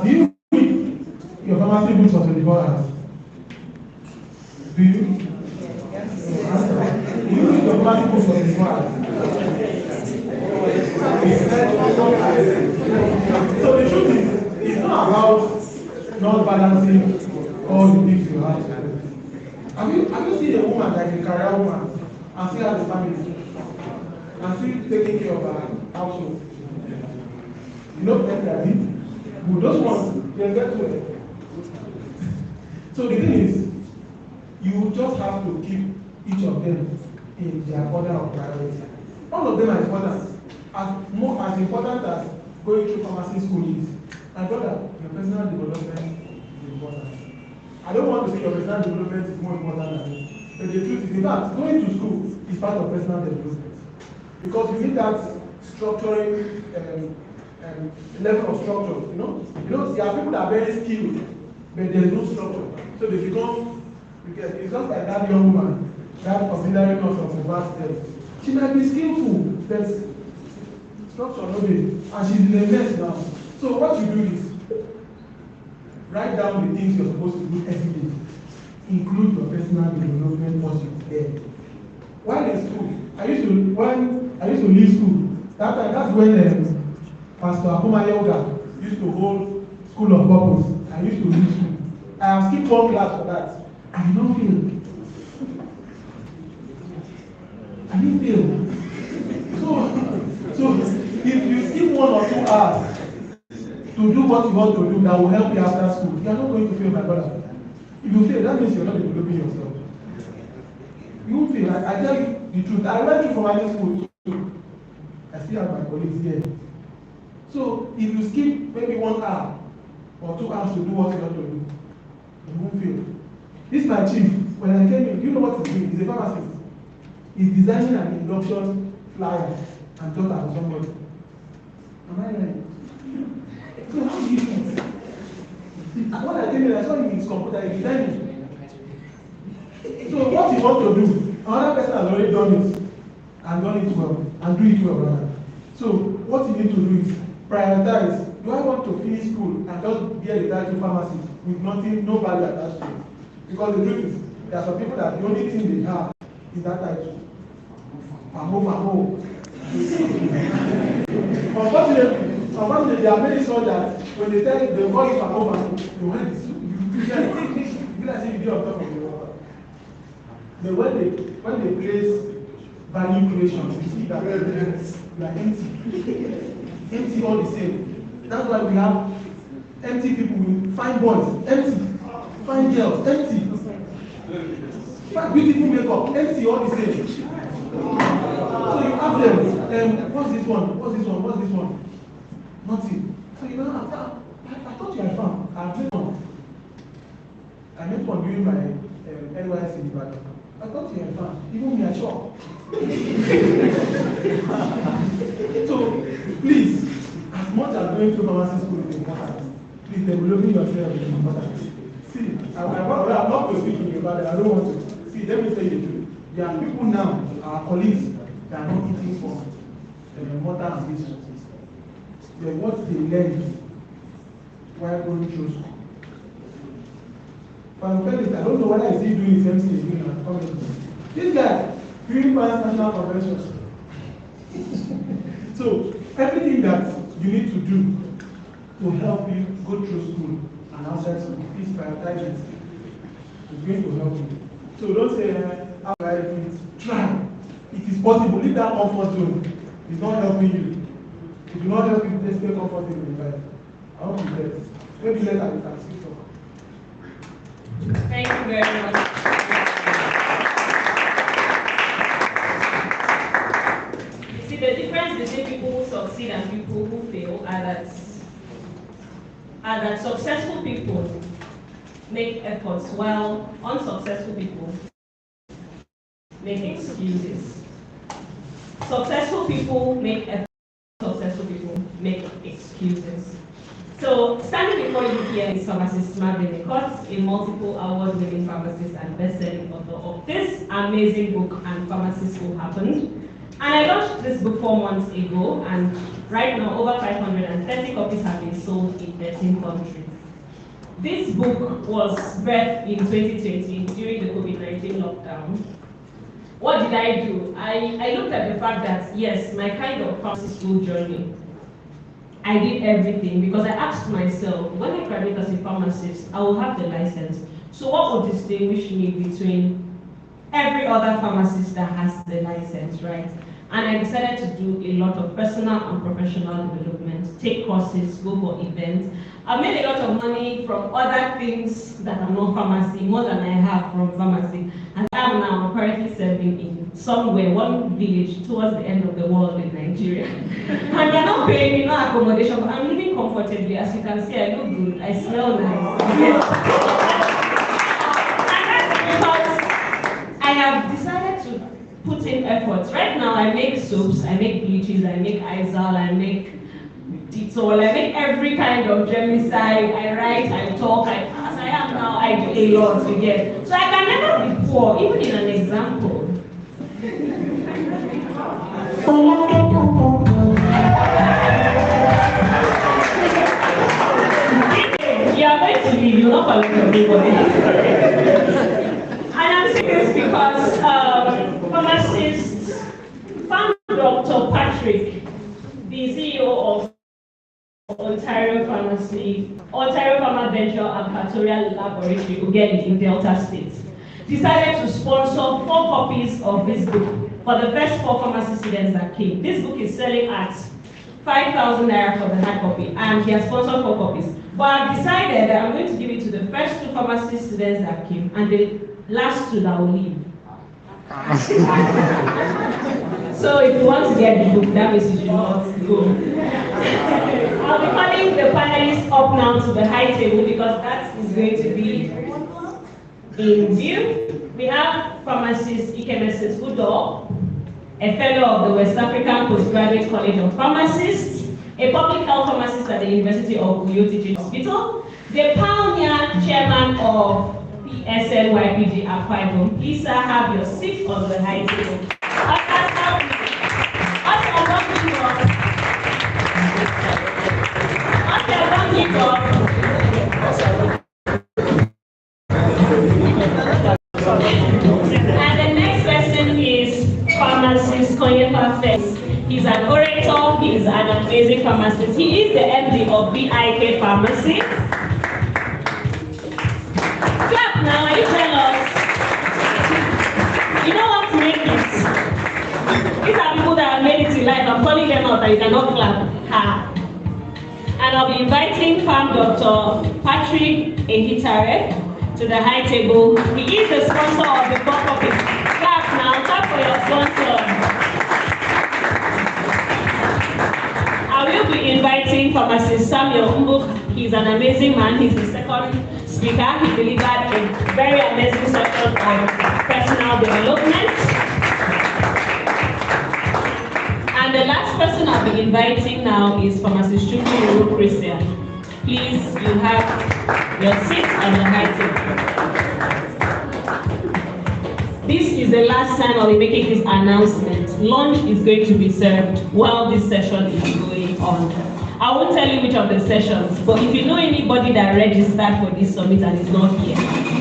H: Do you read your pharmacy books for 24 hours? Do you? Yes. Do you read your pharmacy books for 24 hours? So the truth is, it's not about not balancing all the things you have to do. Have you seen a woman like a career woman and still has a family and still taking care of her household? You know what I mean? But those ones, they get to it. So the thing is, you just have to keep each of them in their order of priority. All of them are important. As important as going through pharmacy school is. My brother, your personal development is important. I don't want to say your personal development is more important than this. But the truth is, in fact, going to school is part of personal development. Because you need that structuring level of structure, you know, there are people that are very skilled, but there is no structure. So they become, it's just like that young woman, that auxiliary nurse of the vast health. She might be skillful, but structure no dey, and she's in a mess now. So what you do is, write down the things you're supposed to do every day. Include your personal development pursuits there. While in school, I used to leave school. That's when Pastor Akuma Yoga used to hold School of Purpose. I used to leave school. I have skipped one class for that. I did not fail. I didn't fail. So if you skip 1 or 2 hours to do what you want to do that will help you after school, you are not going to fail, my brother. If you fail, that means you're not developing yourself. You won't fail. I tell you the truth. I went through formal school too. I still have my colleagues here. So if you skip maybe 1 hour or 2 hours to do what you want to do, you won't fail. This is my chief. When I came in, you know what he's doing? He's a pharmacist. He's designing an induction flyer and just as somebody. Am I right? So how do you do it? When I came in, I saw him in his computer, he's designing. So what you want to do, another person has already done it and done it well and do it well rather. So what you need to do is prioritize. Do I want to finish school and just bear the title pharmacy with nothing, no value attached to it? Because the truth is, there are some people that the only thing they have is that title. Unfortunately, there are many so that when they tell they call it Famo, they want to you like say you dey on top of the water. But when they place value creation, you see that we are empty. Empty all the same. That's why we have empty people with fine boys, empty, fine girls, empty. Fine beautiful makeup, empty all the same. So you ask them, what's this one? What's this one? Nothing. So you know, I thought you had found. I have one. I met one during my NYC, but I thought you were fun. Even me, I shocked. So, please, as much as going to pharmacy school is important, please developing yourself is important. See, I'm not to speak about it. I don't want to. See, let me tell you the truth. There are people now, our colleagues, that are not eating from mother and business. What they learn while going through school. Pharmacist, I don't know whether he's doing the same thing he's doing at college. This guy, during national conventions. So, everything that you need to do to help you go through school and outside school, please prioritize it. It's going to help you. So don't say, how do I do it? Try. It is possible. Leave that comfort zone. It's not helping you. It will not help you to stay comfortable in life. I hope you get it. Maybe later we can speak talk.
B: Thank you very much. You see, the difference between people who succeed and people who fail are that successful people make efforts while unsuccessful people make excuses. Successful people make efforts, successful people make excuses. So, standing before you here is Pharmacist Marvin, a multiple award-winning pharmacist and best-selling author of this amazing book, And Pharmacist Who Happened. And I launched this book 4 months ago, and right now over 530 copies have been sold in 13 countries. This book was birthed in 2020 during the COVID-19 lockdown. What did I do? I looked at the fact that, yes, my kind of pharmacy school journey, I did everything because I asked myself, when I graduate as a pharmacist, I will have the license. So what would distinguish me between every other pharmacist that has the license, right? And I decided to do a lot of personal and professional development, take courses, go for events. I made a lot of money from other things that are not pharmacy, more than I have from pharmacy. And I'm now currently serving in somewhere, one village towards the end of the world in Nigeria. And they're not paying me, no accommodation, but I'm living comfortably. As you can see, I look good, I smell nice. Yes. And that's because I have decided to put in efforts. Right now, I make soaps, I make bleaches, I make Izal, I make Dettol, I make every kind of germicide. I write, I talk, as I am now, I do a lot again. So I can never be poor, even in an example. You are going to leave, you're not calling everybody. And I'm saying this because pharmacist, Dr. Patrick, the CEO of Ontario Pharma Venture and Factorial Laboratory, again in Delta State, decided to sponsor 4 copies of this book for the first 4 pharmacy students that came. This book is selling at 5,000 naira for the hard copy, and he has sponsored 4 copies. But I've decided that I'm going to give it to the first 2 pharmacy students that came, and the last 2 that will leave. So if you want to get the book, that means you should not go. I'll be calling the panelists up now to the high table because that is going to be in view. We have pharmacist Ikemesis Udo, a fellow of the West African Postgraduate College of Pharmacists, a public health pharmacist at the University of Uyo Teaching Hospital, the pioneer chairman of Psn-Young Akwa Ibom. Please, sir, have your seat on the high table. And the next person is pharmacist Konyefa Fest. He's an orator, he's an amazing pharmacist. He is the MD of BIK Pharmacy. Clap now, you tell us. You know what to make it. These are people that have made it in life. I'm calling them out and you cannot clap. Ha. And I'll be inviting Farm Dr. Patrick Ehitare to the high table. He is the sponsor of the 4 copies. Clap now, clap for your sponsor. I will be inviting pharmacist Samuel Mbuk. He's an amazing man. He's the second speaker. He delivered a very amazing session on personal development. And the last person I'll be inviting now is Pharmacist Christian. Please, you have your seat on the high table. This is the last time I'll be making this announcement. Lunch is going to be served while this session is going on. I won't tell you which of the sessions, but if you know anybody that registered for this summit and is not here,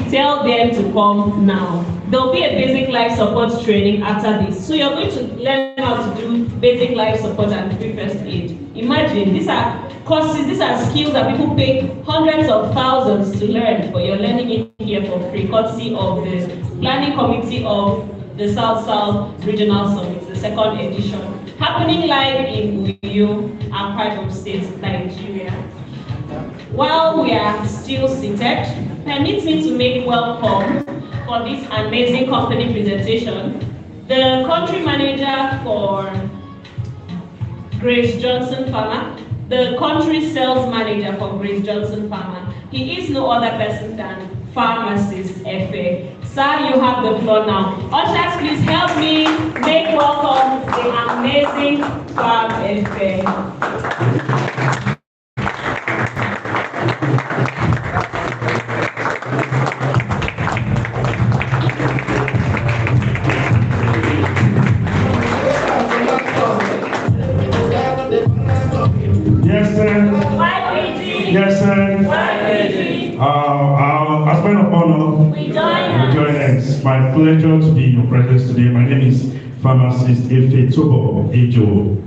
B: tell them to come now. There'll be a basic life support training after this. So you're going to learn how to do basic life support and pre-first aid. Imagine, these are courses, these are skills that people pay hundreds of thousands to learn, but you're learning it here for free, courtesy of the planning committee of the South Regional Summit, the second edition, happening live in Uyo, Akwa State, Nigeria. While we are still seated, permit me to make welcome for this amazing company presentation, the country manager for Grace Johnson Pharma, the country sales manager for Grace Johnson Pharma. He is no other person than Pharmacist FA. Sir, you have the floor now. Ushers, please help me make welcome the amazing Pharm FA.
M: Yes, sir. Yes, sir. As men of honor, we join us. It's my pleasure to be in your presence today. My name is Pharmacist Efe Tobo Ejo.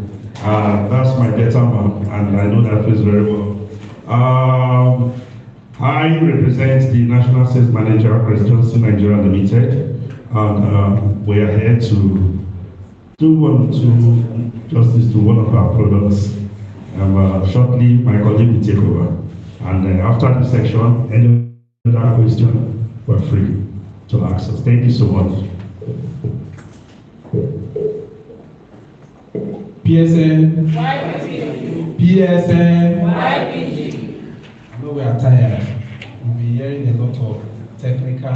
M: That's my better man, and I know that feels very well. I represent the National Sales Manager, Grace Johnson Nigeria Limited, and we are here to do justice to one of our products. Shortly, my colleague will take over. And after the section, any other question, we're free to ask us. Thank you so much.
I: PSN. PSN. I know we are tired. We'll be hearing a lot of technical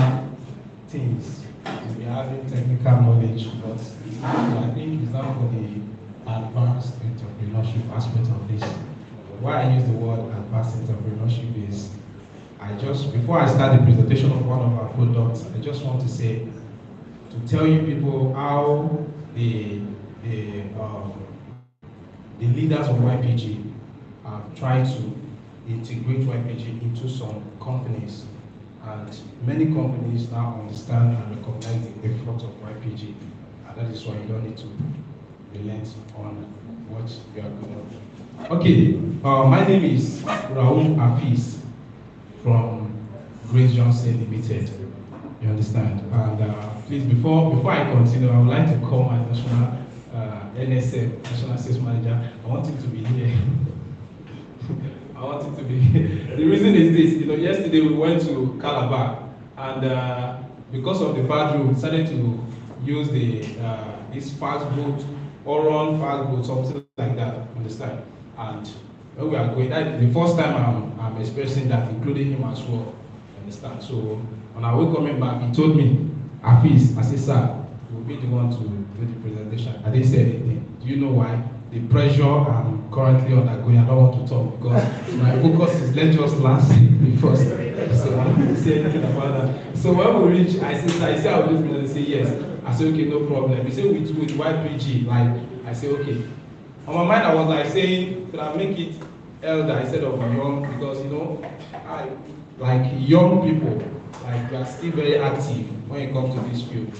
I: things. We'll be having technical knowledge, but I think it's not for the advanced entrepreneurship aspect of this. Why I use the word advanced entrepreneurship is, before I start the presentation of one of our products, I just want to say, to tell you people how the leaders of YPG have tried to integrate YPG into some companies, and many companies now understand and recognize the effort of YPG, and that is why you don't need to relent on what you are doing. Okay, my name is Raoul Afis from Grace Johnson Limited. You understand? And please, before I continue, I would like to call my national NSM, National Sales Manager. I want him to be here. I want him to be here. The reason is this, yesterday we went to Calabar, and because of the bad road, we decided to use this fast boat, or run fast boat, something like that, understand? And when we are going, that's the first time I'm expressing that, including him as well, understand? So when I was coming back, he told me, Afis, I said, sir, you'll be the one to do the presentation. I didn't say anything. Do you know why? The pressure I'm currently undergoing, I don't want to talk because my focus is let's just last the first. So I don't say anything about that. So when we reach, I said, I will just present. Say yes. I said, okay, no problem. He said, with YPG, I said, okay. On my mind, I was saying, could I make it elder instead of young? Because, I like young people, we are still very active when it comes to this field.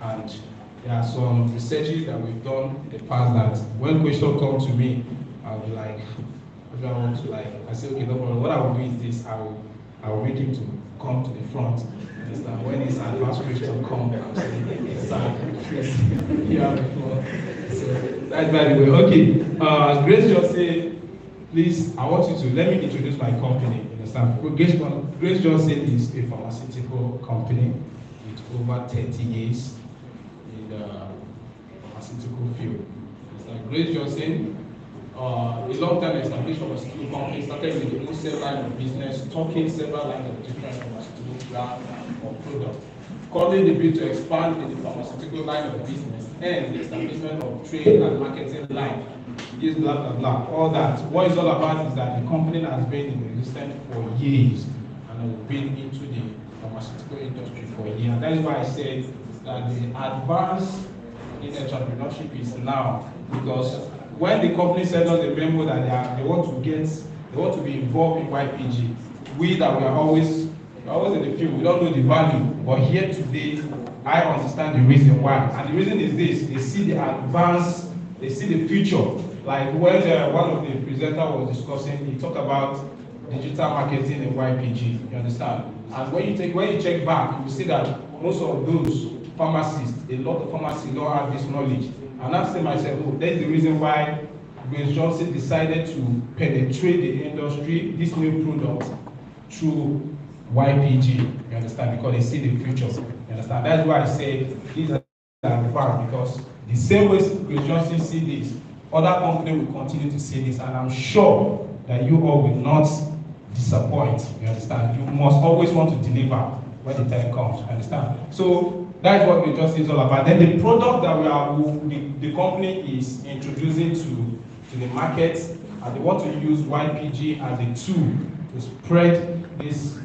I: And there are some researches that we've done in the past that when questions come to me, I'll be like, what do I want to I say, okay, no problem. What I will do is this, I will make him to come to the front. When his advanced question comes, I'm saying, sir, please, here are the floor. So that's by the way. Okay, Grace just said, please, I want you to, let me introduce my company. Grace Johnson is a pharmaceutical company with over 30 years in the pharmaceutical field. Grace Johnson
A: a long-time established pharmaceutical company, started with the wholesale line of business, talking several lines of different pharmaceutical brands or products. Calling the bill to expand in the pharmaceutical line of business and the establishment of trade and marketing line. Yes, blah, blah, blah, all that. What it's all about is that the company has been in existence for years and has been into the pharmaceutical industry for years. And that is why I said that the advance in entrepreneurship is now, because when the company sends us a memo that they want to be involved in YPG, we that we are always in the field, we don't know the value, but here today, I understand the reason why. And the reason is this: they see the advance, they see the future. Like when one of the presenters was discussing, he talked about digital marketing in YPG. You understand? And when you check back, you see that most of those pharmacists, a lot of pharmacists don't have this knowledge. And I say myself, oh, that's the reason why Grace Johnson decided to penetrate the industry, this new product, through YPG. You understand? Because they see the future. You understand? That's why I say these are advanced, because the same way Grace Johnson see this, other companies will continue to see this, and I'm sure that you all will not disappoint. You understand? You must always want to deliver when the time comes. You understand? So that's what Grace Johnson is all about. Then the product that the company is introducing to the market, and they want to use YPG as a tool to spread this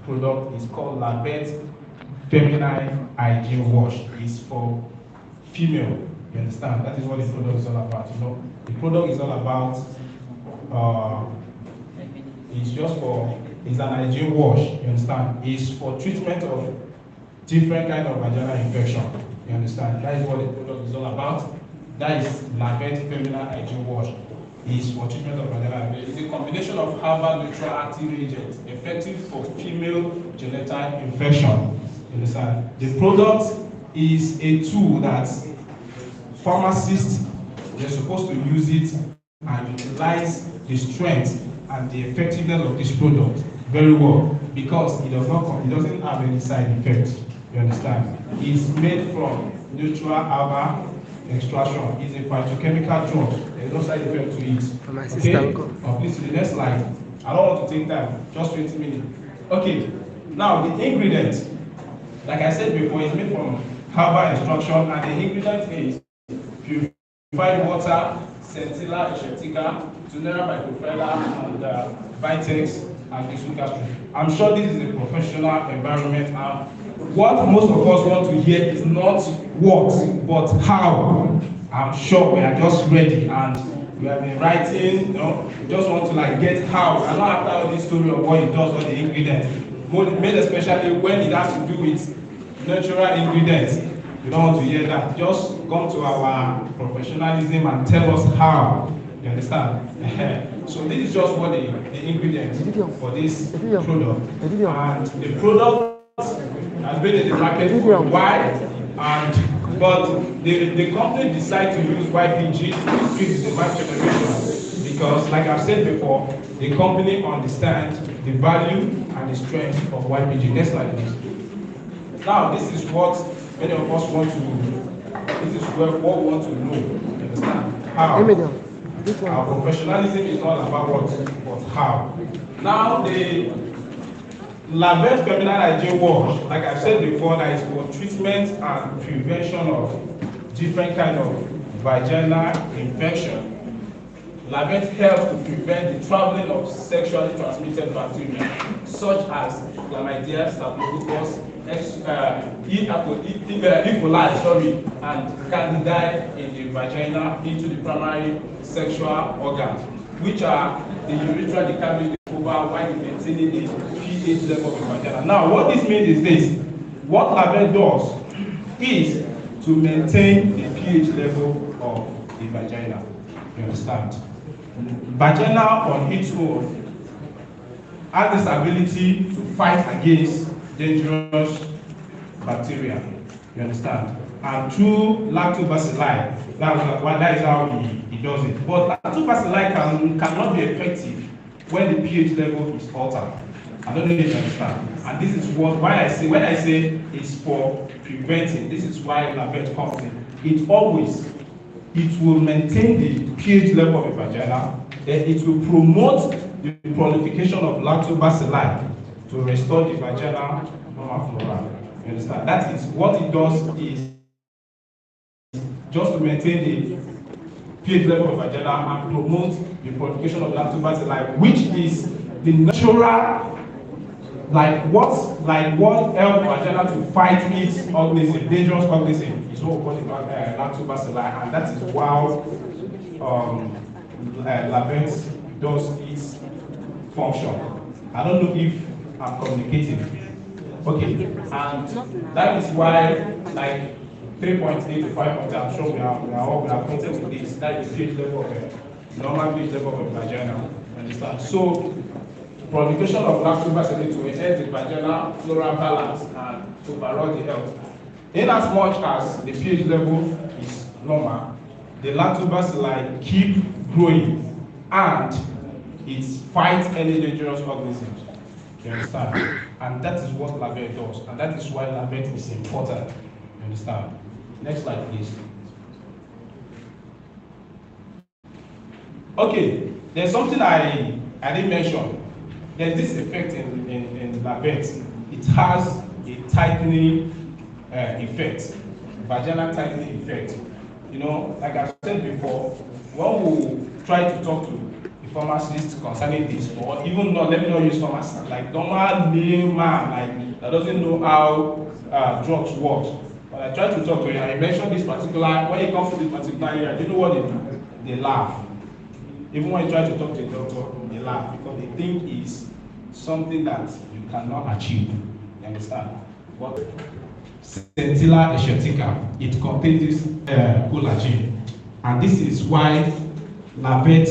A: product, is called Labette Feminine Hygiene Wash. It's for female. You understand? That is what the product is all about. You know, the product is all about. It's an hygiene wash. You understand? It's for treatment of different kind of vaginal infection. You understand? That is what the product is all about. That is Labette Feminine Hygiene Wash. Is for treatment of vaginal infection. It's a combination of herbal neutral active agents, effective for female genital infection. You understand? The product is a tool that pharmacists, they're supposed to use it and utilize the strength and the effectiveness of this product very well, because it doesn't have any side effects. You understand? It's made from neutral herbal extraction. It's a phytochemical drug. There's no side effect to it. Okay? Please to the next slide. I don't want to take time. Just 20 minutes. Okay. Now the ingredients, like I said before, is made from herbal extraction, and the ingredient is purified water, Centilla Echinacea, Zonal microfiber, and Vitex and Isucastro. I'm sure this is a professional environment, and what most of us want to hear is not what, but how. I'm sure we are just ready, and we have been writing, you know, we just want to like get how. I'm not after all this story of what it does, all the ingredients, made especially when it has to do with natural ingredients. You don't want to hear that. Just come to our professionalism and tell us how. You understand? So this is just what the ingredients for this product. And the product has been in the market for a while, but the company decided to use YPG to increase the market penetration, because, like I've said before, the company understands the value and the strength of YPG. Just like this. Now, this is what many of us want to. This is what we want to know. You understand? How? Our professionalism is not about what, but how. Now, the Labette Feminine Hygiene Wash, like I said before, that is for treatment and prevention of different kind of vaginal infection. Labette helps to prevent the traveling of sexually transmitted bacteria, such as chlamydia, staphylococcus, E. coli, and candida in the vagina into the primary sexual organs, which are the urethra, the cavity, the vulva, while maintaining the pH level of the vagina. Now, what this means is this: what Labette does is to maintain the pH level of the vagina. You understand? Vagina on its own has this ability to fight against dangerous bacteria. You understand? And through lactobacilli, that is how he does it. But lactobacilli cannot be effective when the pH level is altered. I don't know if you understand. And this is when I say it's for preventing, this is why Labette comes in. It always
N: it will maintain the pH level of the vagina, then it will promote the proliferation of lactobacilli to restore the vaginal normal flora. You understand? That is what it does is just to maintain the pH level of vagina and promote the proliferation of lactobacilli, which is the natural, like what helps vagina to fight its organism, dangerous organism, is what we call it lactobacilli, and that is how Lavent does its function. I don't know if I'm communicating. Okay, and that is why, like 3.8 to 5.8, I'm sure we are content with this. That is the pH level of normal pH level of the vagina. Understand? So, proliferation of lactobacilli to enhance the vaginal floral balance and overall the health. In as much as the pH level is normal, the lactobacilli keep growing and it fights any dangerous organisms. You understand? And that is what Lavent does, and that is why Lavent is important. You understand? Next slide, please. Okay, there's something I didn't mention. There's this effect in Lavent. It has a tightening effect, vaginal tightening effect. You know, like I said before, when we try to talk to a pharmacist concerning this, or even not, let me not use pharmacist, like normal layman, like that doesn't know how drugs work. When I try to talk to you, I mention this particular, when it comes to this particular area, do you know what they do? They laugh. Even when you try to talk to a doctor, they laugh because they think it's something that you cannot achieve. You understand? But Centilla exotica, it contains this collagen, and this is why Lavent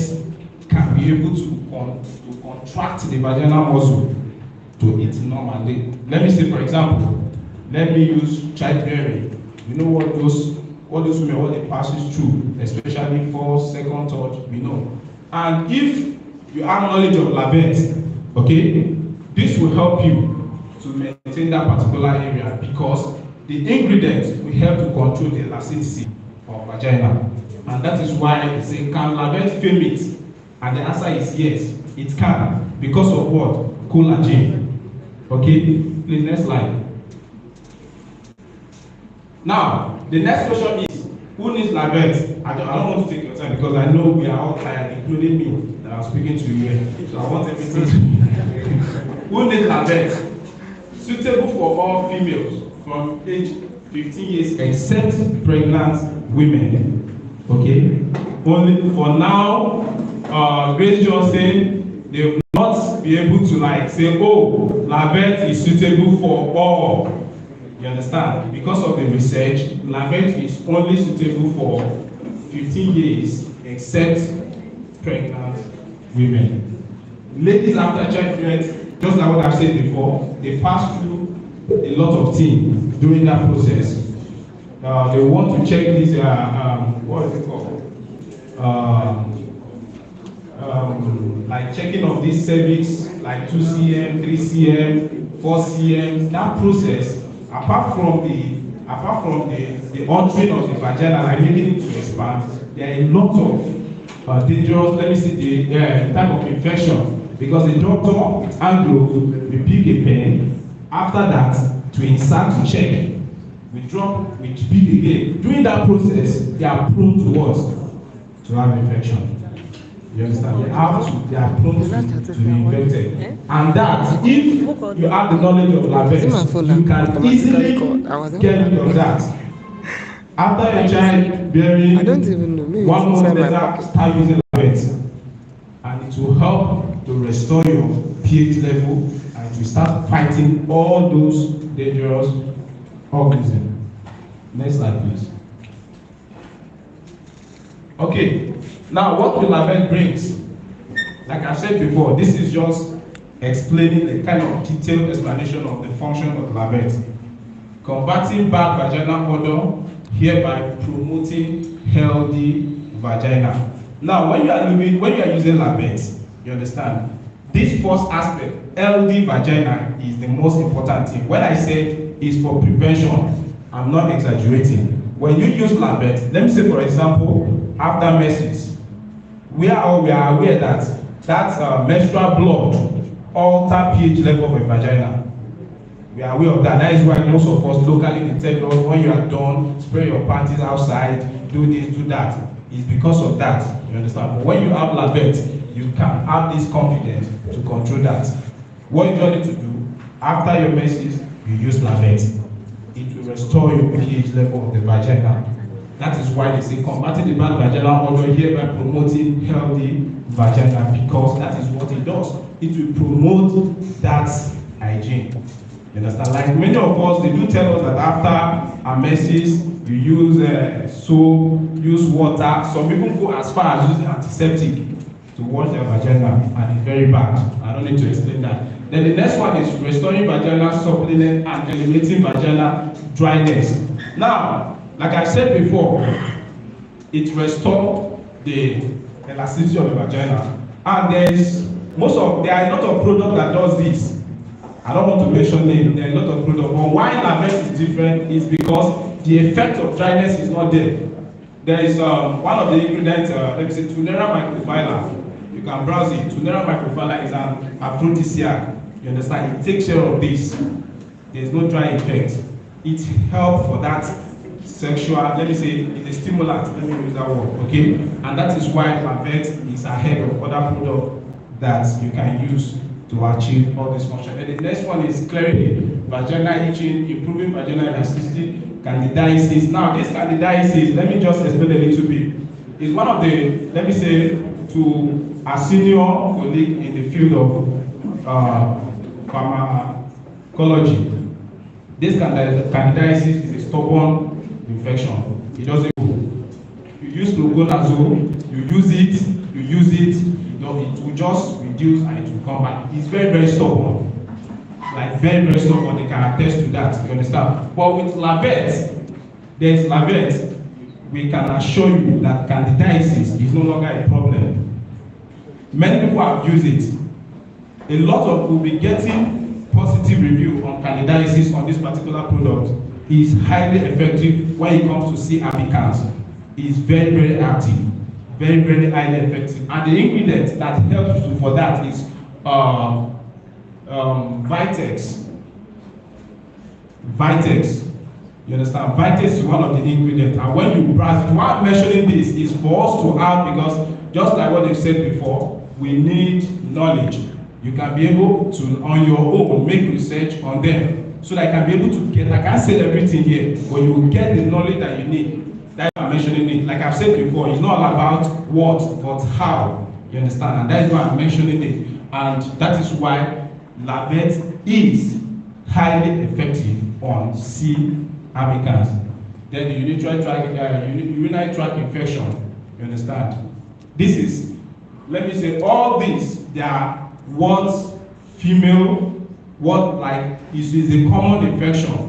N: can be able to contract the vaginal muscle to its normal. Let me say, for example, let me use childbearing. You know what those women, what they passes through, especially first, second, third, you know. And if you have knowledge of Lavent, okay, this will help you to maintain that particular area because the ingredients will help to control the elasticity of vagina. And that is why they say, can Lavent film it? And the answer is yes, it can, because of what? Collagen. Okay, please, next slide. Now, the next question is, who needs Lavent? I don't want to take your time because I know we are all tired, including me, that I'm speaking to you here. So I want everything to who needs Lavent? Suitable for all females from age 15 years except pregnant women. Okay? Only for now, Grace Johnson, they will not be able to like say, oh, Lavent is suitable for all. You understand? Because of the research, Lavent is only suitable for 15 years except pregnant women. Ladies after childbirth, just like what I've said before, they pass through a lot of things during that process. They want to check this, what is it called? Like checking of these cervix, like 2 cm, 3 cm, 4 cm. That process, apart from the entering of the vagina, like making it to expand, there are a lot of dangerous, let me see, the type of infection, because the doctor Anglo will pick a pen. After that, to insert to check, we drop, we pick again. During that process, they are prone to what? To have infection. You understand? They are prone to be infected. And that, if you have the knowledge of Lavent, you can easily get rid of that. After a child bearing, 1 month later, start using Lavent. And it will help to restore your pH level and to start fighting all those dangerous organisms. Next slide, please. Okay, now what will Lavent brings? Like I said before, this is just explaining the kind of detailed explanation of the function of Lavent. Converting bad vaginal odor, hereby promoting healthy vagina. Now, when you are using Lavent, you understand, this first aspect, healthy vagina, is the most important thing. When I say it's for prevention, I'm not exaggerating. when you use Labet, let me say for example, after menses, we are aware that menstrual blood alter pH level of a vagina. We are aware of that. That is why most of us locally they tell us when you are done, spray your panties outside, do this, do that. It's because of that. You understand? But when you have Labet, you can have this confidence to control that. What you just need to do after your menses, you use Labet. It will restore your pH level of the vagina. That is why they say combating the bad vaginal odor hereby promoting healthy vagina, because that is what it does. It will promote that hygiene. You understand? Like many of us, they do tell us that after our menses, you use soap, use water. Some people go as far as using antiseptic to wash their vagina, and it's very bad. I don't need to explain that. Then the next one is restoring vaginal supplement and eliminating vaginal dryness. Now, like I said before, it restores the elasticity of the vagina. And there are a lot of products that does this. I don't want to mention names. There are a lot of products. But why Labet is different is because the effect of dryness is not there. There is one of the ingredients, let me say, Tunera microfilar. You can browse it. Tunera microfilar is an aphrodisiac. You understand? It takes care of this. There is no dry effect. It helps for that sexual, let me say, it's a stimulant. Let me use that word, okay? And that is why Labet is ahead of other products that you can use to achieve all this function. And the next one is clarity, vaginal itching, improving vaginal elasticity, candidiasis. Now, this candidiasis, let me just explain a little bit. It's one of the, let me say, to a senior colleague in the field of pharmacology. This candidiasis is a stubborn infection. It doesn't go. You use fluconazole, you use it, it will just reduce and it will come back. It's very, very stubborn. Like very, very stubborn. They can attest to that. You understand? But with Labet, there's Labet. We can assure you that candidiasis is no longer a problem. Many people have used it. A lot of will be getting positive review on candidiasis on this particular product. Is highly effective when it comes to C. albicans. It's very, very active. Very, very highly effective. And the ingredient that helps you for that is Vitex. Vitex. You understand? Vitex is one of the ingredients. And when you browse, why I'm mentioning this is for us to have, because just like what they said before, we need knowledge. You can be able to, on your own, make research on them. So that I can be able to get, I can't say everything here, but you will get the knowledge that you need. That's why I'm mentioning it. Like I've said before, it's not all about what, but how. You understand? And that's why I'm mentioning it. And that is why Labet is highly effective on C. albicans. Then the urinary tract infection. You understand? This is, let me say, all these, they are what female, what like is a common infection.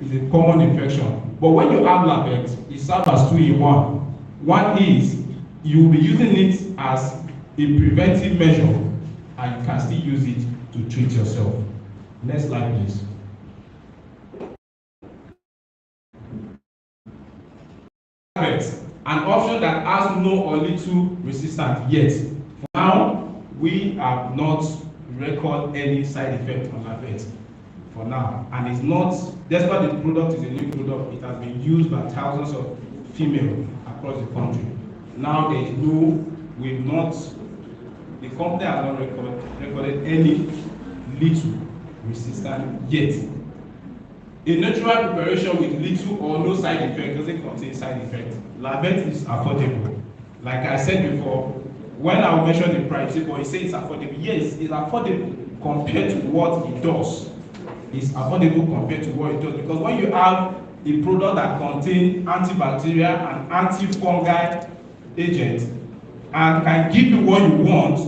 N: Is a common infection. But when you have Labet, it serves as 2 in 1. One is you will be using it as a preventive measure, and you can still use it to treat yourself. Next slide, please. An option that has no or little resistance yet. For now, we have not recorded any side effect on Labet. For now, and it's not, despite the product is a new product, it has been used by thousands of females across the country. Now there is no, the company has not recorded any little resistance yet. A natural preparation with little or no side effect doesn't contain side effect. Labet is affordable. Like I said before, when I mentioned the price, people say it's affordable. Yes, it's affordable compared to what it does. It's affordable compared to what it does, because when you have a product that contains antibacterial and antifungal agents and can give you what you want,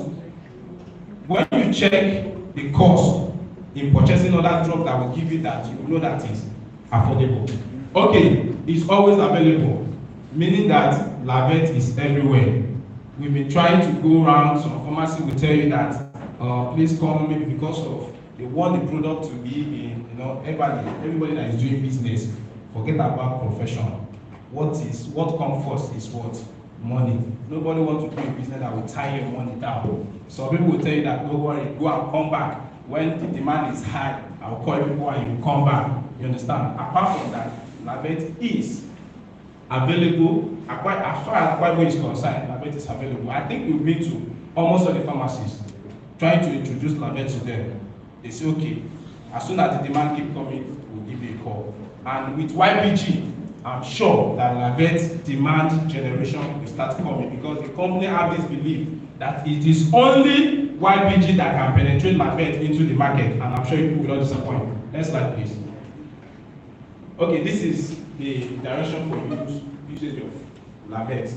N: when you check the cost in purchasing other drugs that will give you that, you will know that it's affordable. Okay, it's always available, meaning that Labet is everywhere. We've been trying to go around, some pharmacy will tell you that please come, maybe because of they want the product to be in, everybody that is doing business, forget about profession. what comes first is what? Money. Nobody wants to do a business that will tie your money down. Some people will tell you that don't worry, go and come back. When the demand is high, I'll call people and you come back. You understand? Apart from that, Labet is available. As far as Akwa is concerned, Labet is available. I think we've been to almost all the pharmacies trying to introduce Labet to them. They say, okay, as soon as the demand keep coming, we'll give you a call. And with YPG, I'm sure that Labet demand generation will start coming because the company have this belief that it is only YPG that can penetrate Labet into the market, and I'm sure you will not disappoint. Next slide, please. Okay, this is the direction for usage of Labet.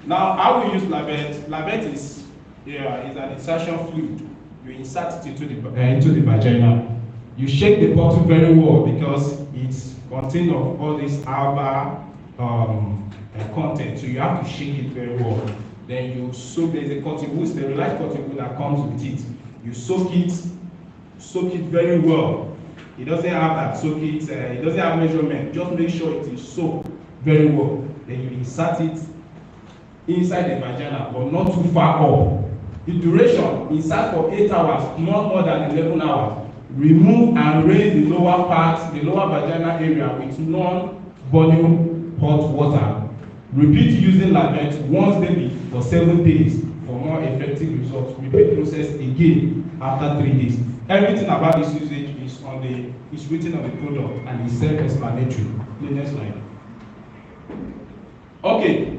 N: Now, how we use Labet? Labet is an insertion fluid. You insert it into the vagina. You shake the bottle very well because it's contained of all this alba content, so you have to shake it very well. Then you soak. There's a cotton wool, sterilized cotton wool that comes with it. You soak it very well. It doesn't have that soak it. It doesn't have measurement. Just make sure it is soaked very well. Then you insert it inside the vagina, but not too far up. The duration, insert for 8 hours, not more than 11 hours. Remove and raise the lower part, the lower vagina area with non-volume hot water. Repeat using Labet once daily for 7 days for more effective results. Repeat process again after 3 days. Everything about this usage is written on the product and is self-explanatory. The next slide. Okay,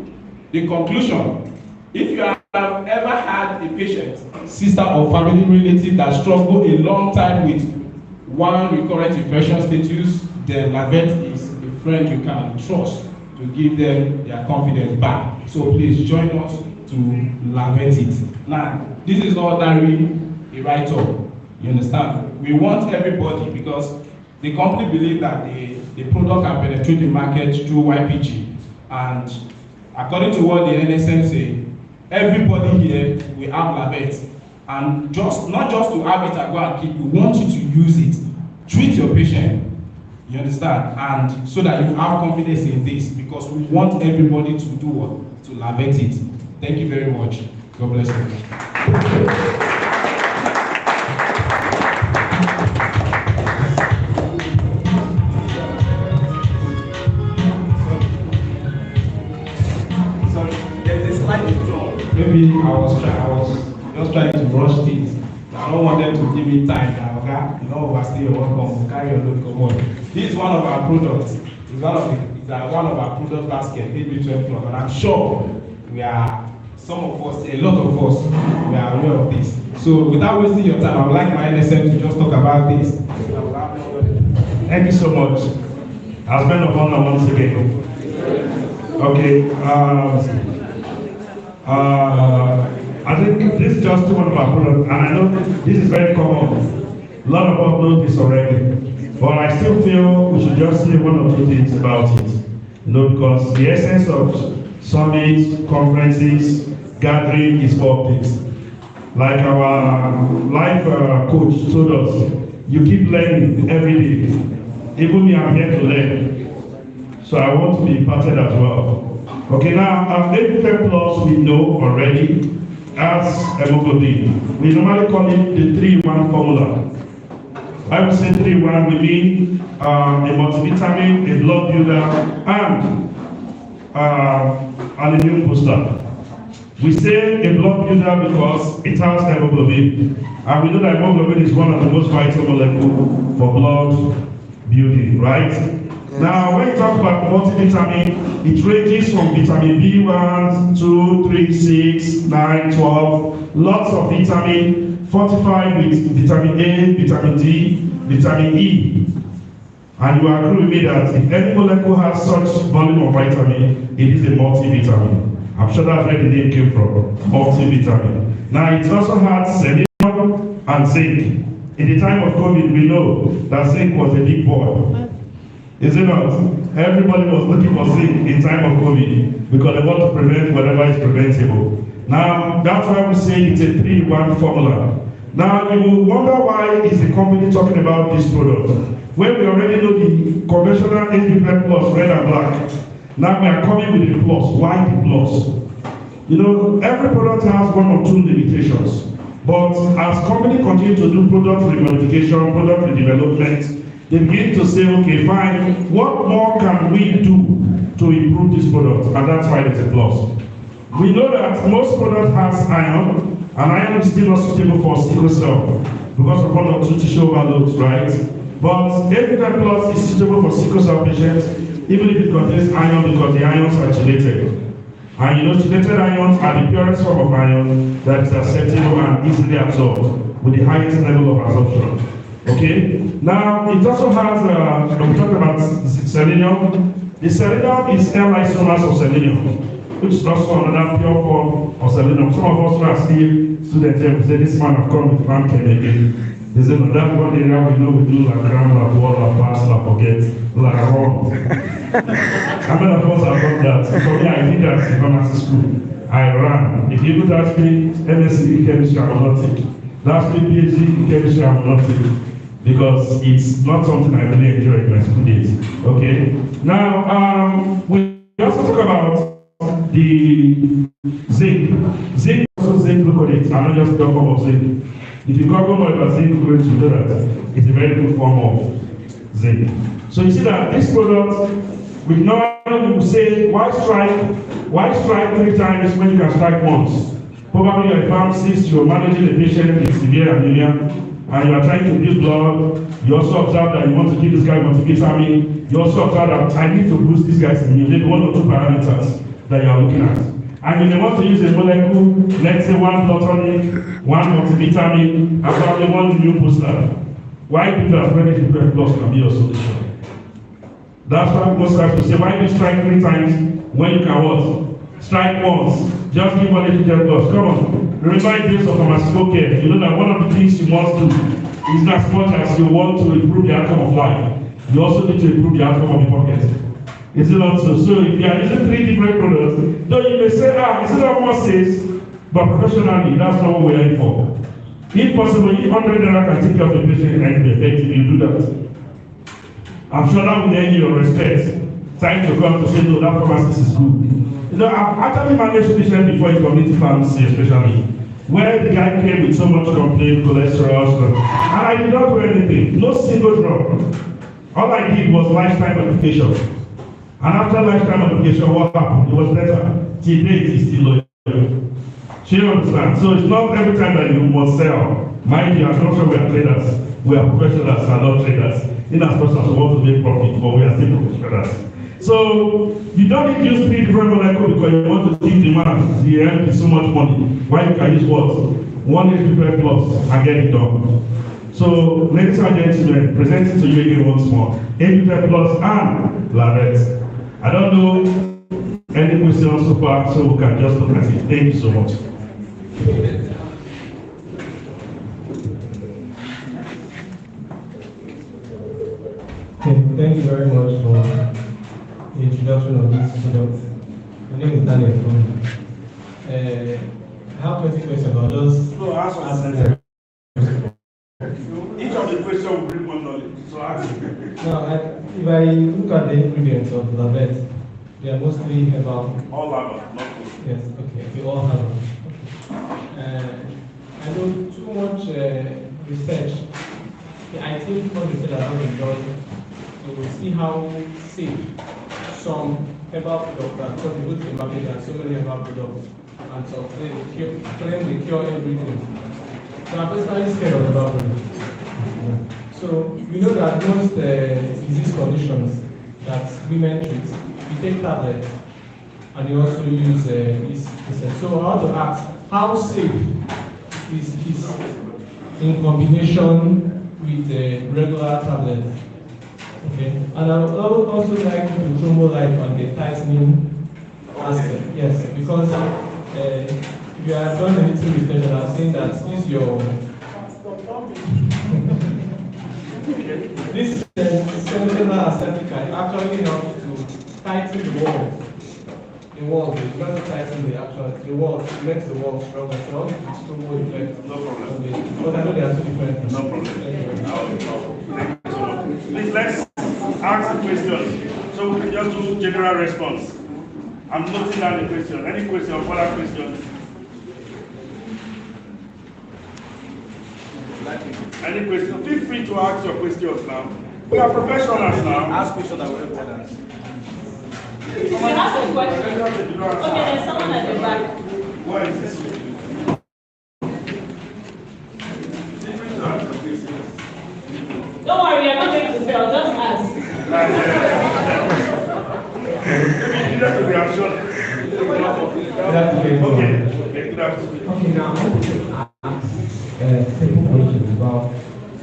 N: the conclusion. If you have ever had a patient, sister or family relative that struggled a long time with one recurrent infection status, then Labet is a friend you can trust to give them their confidence back. So please join us to Labet it. Now, this is not ordinary a write-up. You understand? We want everybody because the company believes that the product can penetrate the market through YPG. And according to what the NSM say, everybody here will have Labet. And not just to have it and go and keep, we want you to use it. Treat your patient. You understand? And so that you have confidence in this, because we want everybody to do what? To Labet it. Thank you very much. God bless you. Maybe I was just trying to rush things. I don't want them to give me time. Okay? You know, overstay your welcome. Carry your load, come on. This is one of our products. It's one of our product basket, AB12 Club, and I'm sure some of us, a lot of us, we are aware of this. So without wasting your time, I would like my NSM to just talk about this.
M: Thank you so much. I'll spend a honor once again. Okay. I think this is just one of our products, and I know this is very common. A lot of us know this already, but I still feel we should just say one or two things about it. You know, because the essence of summits, conferences, gathering is public. Like our life coach told us, you keep learning every day. Even me, I'm here to learn. So I want to be imparted as well. Okay, now, AB12 Plus we know already as hemoglobin. We normally call it the 3-in-1 formula. I would say 3-in-1, we mean a multivitamin, a blood builder, and an immune booster. We say a blood builder because it has hemoglobin. And we know that hemoglobin is one of the most vital molecules for blood building, right? Now, when you talk about multivitamin, it ranges from vitamin B1, 2, 3, 6, 9, 12, lots of vitamin, fortified with vitamin A, vitamin D, vitamin E. And you agree with me that if any molecule has such volume of vitamin, it is a multivitamin. I'm sure that's where the name came from, multivitamin. Now, it also has selenium and zinc. In the time of COVID, we know that zinc was a big boy. Is it not? Everybody was looking for zinc in time of COVID because they want to prevent whatever is preventable. Now, that's why we say it's a 3-in-1 formula. Now, you will wonder why is the company talking about this product when we already know the conventional HBF plus, red and black. Now we are coming with the plus. Why the plus? You know, every product has one or two limitations. But as companies continue to do product remodification, product redevelopment, they begin to say, okay, fine, what more can we do to improve this product? And that's why it's a plus. We know that most products has iron, and iron is still not suitable for sickle cell because of one or two tissue overloads, right? But HBF plus is suitable for sickle cell patients, even if it contains iron because the ions are chelated. And you know, chelated ions are the purest form of iron that is acceptable and easily absorbed with the highest level of absorption. Okay? Now, it also has, we talked about selenium. The selenium is L-isomers of selenium, which is also another pure form of selenium. Some of us who are still students here will say, this man have come with farm chem again. They say, no, that's one area we know we do like ground, like wall, like pass, like forget, like wrong. How many of us have done that? For me, I did that in pharmacy school. I ran. If you could ask me MSc in chemistry, I will not take. Ask me PhD in chemistry, I will not take. Because it's not something I really enjoy in my school days. Okay? Now, we also talk about the zinc. Zinc also zinc gluconate, another just pure form of zinc. If you Google more about zinc gluconate, you know that it's a very good form of zinc. So you see that this product, we normally will say, why strike 3 times when you can strike once? Probably you're a pharmacist, you're managing a patient with severe anemia, and you are trying to give blood. You also observe that you want to give this guy multivitamin. You also observe that I need to boost this guy's immune, maybe 1 or 2 parameters that you are looking at. And you may want to use a molecule, let's say 1 blood tonic, 1 multivitamin, and probably 1 immune booster. Why do that when HBF plus can be your solution? That's why most times we say, why do you strike 3 times when you can what? Strike once. Just give one HBF plus. Come on. Remember days of pharmaceutical care. You know that one of the things you must do is that as much as you want to improve the outcome of life, you also need to improve the outcome of the pocket. Is it not so? So if you are using 3 different products, though you may say, is it not more safe? But professionally, that's not what we're in for. If possible, if 100 naira can take care of the patient and be effective, you do that. I'm sure that will earn your respect. Trying to come to say, no, that pharmacist is good. You know, I've actually managed patients before in community pharmacy, especially, where the guy came with so much complaint, cholesterol, and I did not do anything. No single drug. All I did was lifetime modification. And after lifetime modification, what happened? It was better. Till date, it's still loyal. So you understand? So it's not every time that you must sell. Mind you, I'm not sure we are traders. We are professionals and not traders. In as much as we want to make profit, but we are still professionals. So you don't need to use 3 different molecules because you want to give the man the MP so much money. Why you can use what? 1 HBF plus and get it done. So, ladies and gentlemen, presenting to you again once more, HBF plus and Larette. I don't know any questions so far, so we can just look at it. Thank you so much.
I: Okay, thank you very much for the introduction of this product. My name is Daniel. I have 20 questions. I'll just answer.
M: Each of the questions will bring more knowledge. So ask.
I: Now, if I look at the ingredients of the vet, they are mostly about.
M: All about, not food.
I: Yes, okay, we all have them. I know too much research. I think what they said about the drug, you will see how safe some herbal products are contributed to the market and so many herbal products. And so claim they cure everything. So I'm personally scared of herbal products. So we know that most disease conditions that women treat, we take tablets and they also use this. So I want to ask, how safe is this in combination with regular tablets? Okay, and I would also like to throw more light on the tightening aspect. Yes, because if you have done a little research and I've seen that this cellular acetic actually helps to tighten the wall. The wall, it doesn't tighten the wall, it makes the wall stronger. So it's too more effect.
M: No problem.
I: But I know there are 2 different things.
M: No problem.
I: Thank you very much.
M: Please let's ask the question. So we can just do general response. I'm noting down the question. Any question or further questions? Any question? Feel free to ask your questions now. We are professionals now.
N: Ask questions that will help others.
B: You ask a question. Okay, there's someone at the back.
M: What is this?
B: Don't worry, I'm not going to fail. Just ask.
M: You have to be assured.
J: Okay, now I want to ask a simple question about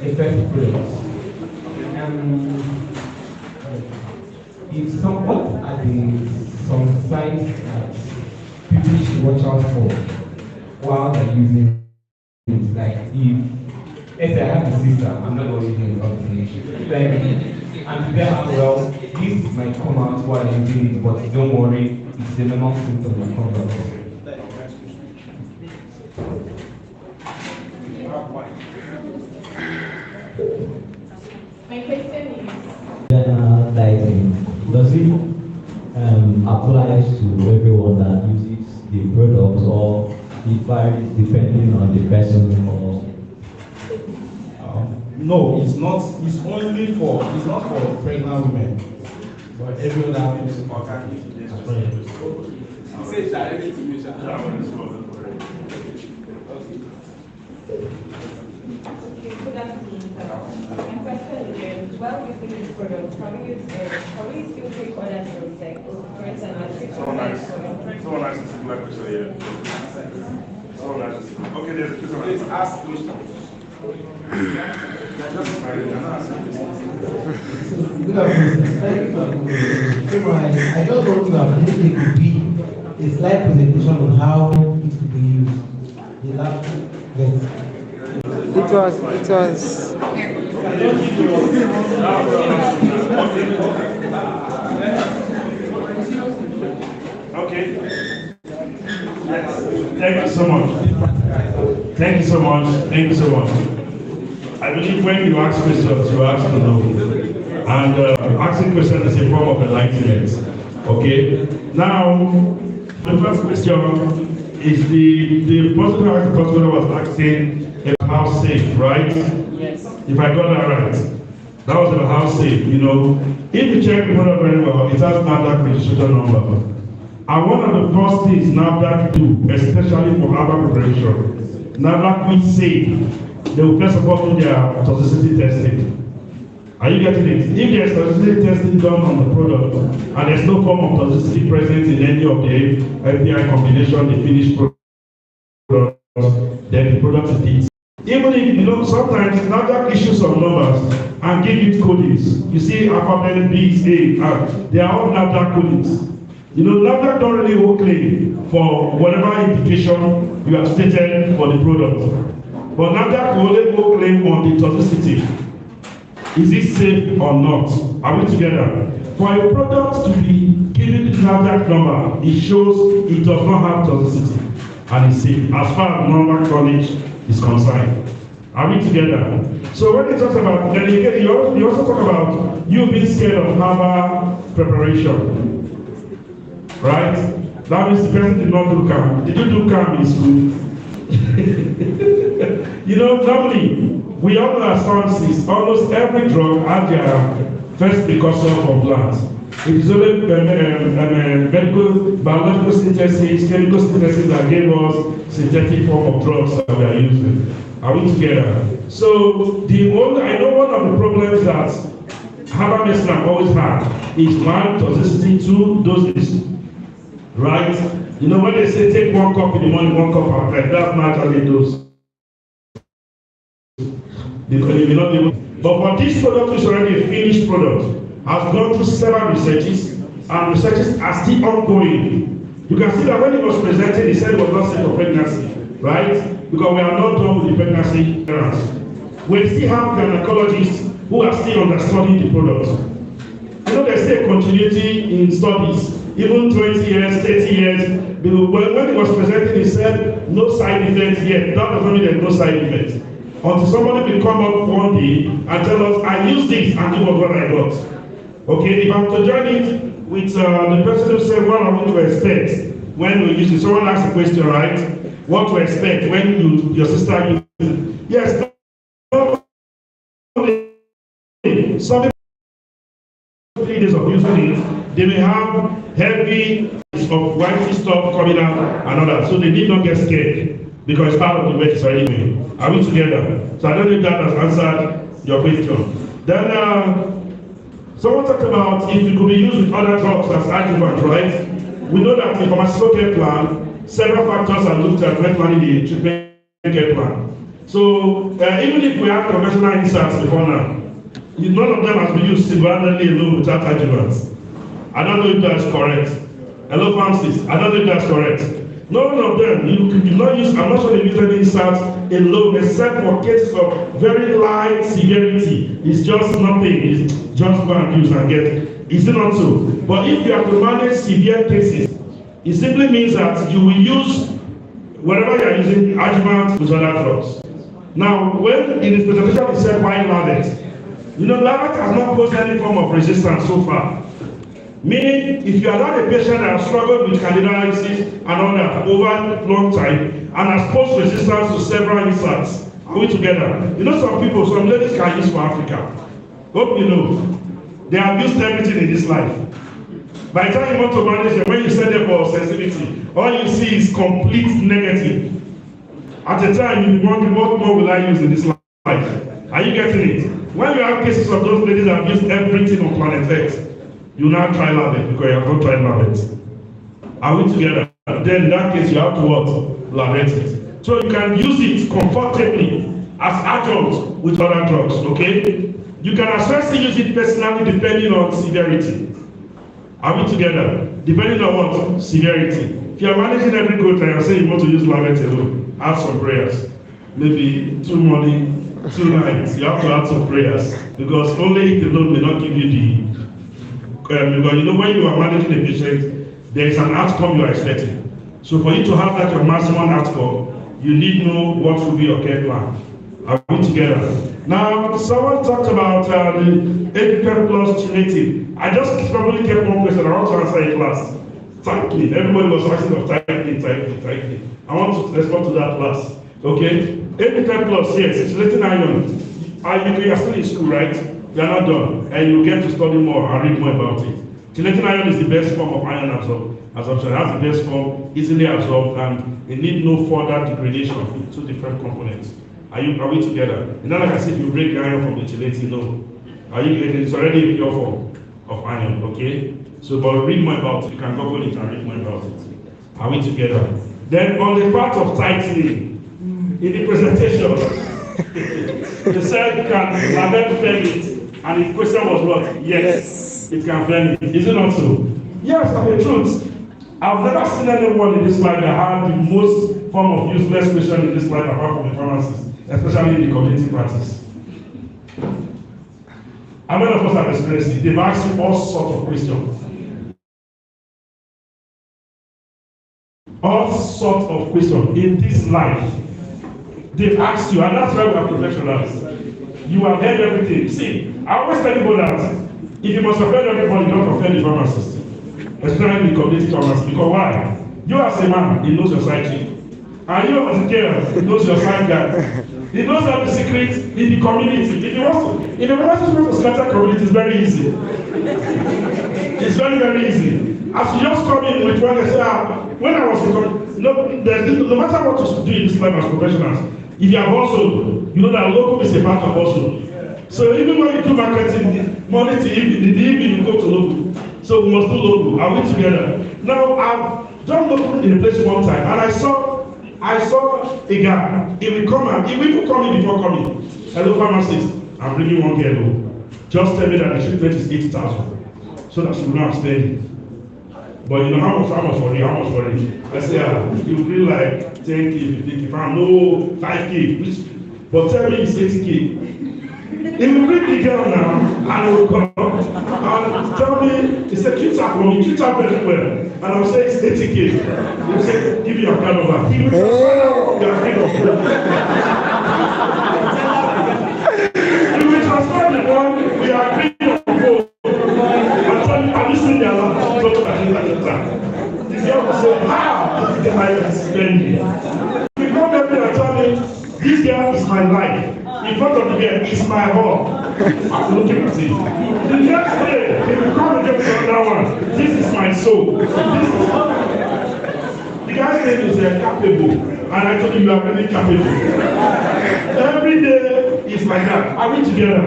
J: effect products. If somewhat are some signs that people should watch out for while they're using it, like if I have a sister, I'm not going to use vaccination. Like, and to tell her, well, this might come out while I'm using it, but don't worry, it's the normal symptom that comes out.
B: My question is,
O: general dieting, does it apply to everyone that uses the products, or it varies depending on the person? Or
D: No, it's not. It's only for. It's not for pregnant women, but everyone that uses organic.
N: Say it directly to me, sir.
P: Good afternoon, sir. My question is, while using this product, can we still take other drugs like, for instance,
M: So nice to see black question here. So nice. Okay, there's a
N: Please ask questions.
J: Good afternoon. I just want to appreciate it could be a slide presentation on how it could be used. The last
Q: It was.
M: Okay. Yes. Thank you so much. Thank you so much. Thank you so much. I believe when you ask questions, you ask to know. And asking questions is a form of enlightenment. Okay? Now, the first question is the person who asked the question was asking about how safe, right?
B: yes.
M: If I got that right. That was about how safe, you know. If you check the product very well, it has NAFDAC registration number. And one of the first things NAFDAC do, especially for herbal preparation, NAFDAC will say they will first of all do their toxicity testing. Are you getting it? If there's toxicity testing done on the product and there's no form of toxicity present in any of the API combination, the finished product, then the product is it. Even if you know sometimes NAFDAC issues some numbers and give it codings. You see alphabet B, A, they are all NAFDAC codings. You know, NAFDAC don't really hold claim for whatever indication you have stated for the product. But NAFDAC will only hold claim on the toxicity. Is it safe or not? Are we together? For a product to be given the NAFDAC number, it shows it does not have toxicity and it's safe as far as normal knowledge is concerned. Are we together? So when it talks about, then you also talk about you being scared of herbal preparation. Right? That means the person did not do CAM. Did you do CAM in school? You know, normally, we all know as pharmacists, almost every drug has their first precursor from plants. It is only medical, biological synthesis, chemical synthesis that gave us synthetic form of drugs that we are using. Are we together? So, I know one of the problems that herbal medicine have always had is one, toxicity, two, doses. Right? You know, when they say take 1 cup in the morning, 1 cup at night, that's not how they do. Because you may not be able. But for this product, which is already a finished product, has gone through several researches, and researches are still ongoing. You can see that when it was presented, he said it was not safe for pregnancy, right? Because we are not done with the pregnancy clearance. We still have gynecologists who are still understudying the product. You know, there's still continuity in studies. Even 20 years, 30 years, when it was presented, he said no side effects yet. That doesn't mean there's no side effects. until somebody will come up one day and tell us, I use this and this was what I got. Okay, if I'm to join it with the person who said, what are we to expect when we use it? Someone asked a question, right? What to expect when your sister uses it? Yes, some 3 days of using it, they may have heavy of white stuff coming out and all that. So they need not get scared because it's part of the medicine anyway. Are we together? So I don't know if that has answered your question. Then someone talked about if it could be used with other drugs as adjuvant, right? We know that in pharmaceutical care plan, several factors are looked at when planning the treatment care plan. So even if we have conventional inserts before now, none of them has been used single-handedly alone without adjuvants. I don't know if that's correct. Hello, Pharmacist. I don't know if that's correct. None of them, you could not use, I'm not sure they use any inserts alone, except for cases of very light severity. It's just nothing. It's just go and use and get. Is it not so? But if you have to manage severe cases, it simply means that you will use whenever you are using adjuvant with other drugs. Now, when in his presentation he said why Lavet? You know, Lavet has not posed any form of resistance so far. Meaning, if you allow a patient that has struggled with candidiasis and all that over long time and has posed resistance to several inserts, are we together? You know, some people, some ladies can use for Africa. Hope you know. They have used everything in this life. By the time you want to manage them, when you send them for sensitivity, all you see is complete negative. At the time, you'll be wondering, what more will I use in this life? Are you getting it? When you have cases of those ladies that have used everything on planet Earth, you now try Lavet because you have not tried Lavet. Are we together? Then in that case, you have to what? Lavet it. So you can use it comfortably as adjunct with other drugs, okay? You can especially use it personally depending on severity. Are we together? Depending on what? Severity. If you are managing every growth and you say you want to use Lavet alone, add some prayers. Maybe 2 morning, 2 nights. You have to add some prayers because only it alone may not give you the because you know when you are managing a patient, there is an outcome you are expecting. So for you to have that your maximum outcome, you need to know what will be your care plan. Are we together? Now, someone talked about the 8 plus genetic. I just probably kept one question. I want to answer in class. Tightly. Everybody was asking of tightly. I want to respond to that class. Okay? 8 plus, yes, it's written iron. You are still in school, right? You are not done, and you get to study more and read more about it. Gelatin iron is the best form of iron absorption. It has the best form, easily absorbed, and it needs no further degradation in 2 different components. Are we together? It's not like I said if you break the iron from the gelatin, no. It's already a pure form of iron, okay? So, but read more about it. You can Google it and read more about it. Are we together? Then on the part of tightening, in the presentation, they said you can have it. And the question was what? Yes. It can blend it. Is it not so? Yes, the truth. I've never seen anyone in this life that had the most form of useless question in this life apart from the pharmacist, especially in the community practice. How many of us have experienced it? They've asked you all sorts of questions. All sorts of questions in this life. They've asked you, and that's why we are professionals. You have heard everything. See, I always tell people that if you must offend everybody, don't offend the pharmacist. Especially the community pharmacist. Because why? You as a man, he knows your side chick. And you as a girl, he knows your side guy. He knows all the secrets in the community. If the pharmacist wants to scatter community, it's very easy. It's very, very easy. As you just come in with one, they say, when I was in no matter what you do in this life as professionals, if you have also, you know that local is a part of also. So even when you do marketing, morning to evening, in the evening you go to local. So we must do local. Are we together? Now I've done local in a place one time, and I saw a guy. He will come and he will come in before coming. Hello, pharmacist. I'm bringing one girl. Just tell me that the treatment is 80,000, so that she will not spend it. But you know how much for it? I say, you feel like 10K, 15K, no, 5K, but tell me it's 80K. He will bring the girl now, and he will come and tell me, it's a cute from, you treat her very well. And I will say, it's 80K. He will say, give me your card over. He will transfer that from your account. He will transfer the one we are agreed on both. And tell you, are you seeing their life? Go to the The girl will say, this is the highest spending. We come every day and tell me, this girl is my life. In front of the girl is my home. I'm looking at it. The next day, he will come again to another one. This is my soul. The guy's name is capable. And I told him you are really capable. Every day is like that. Are we together?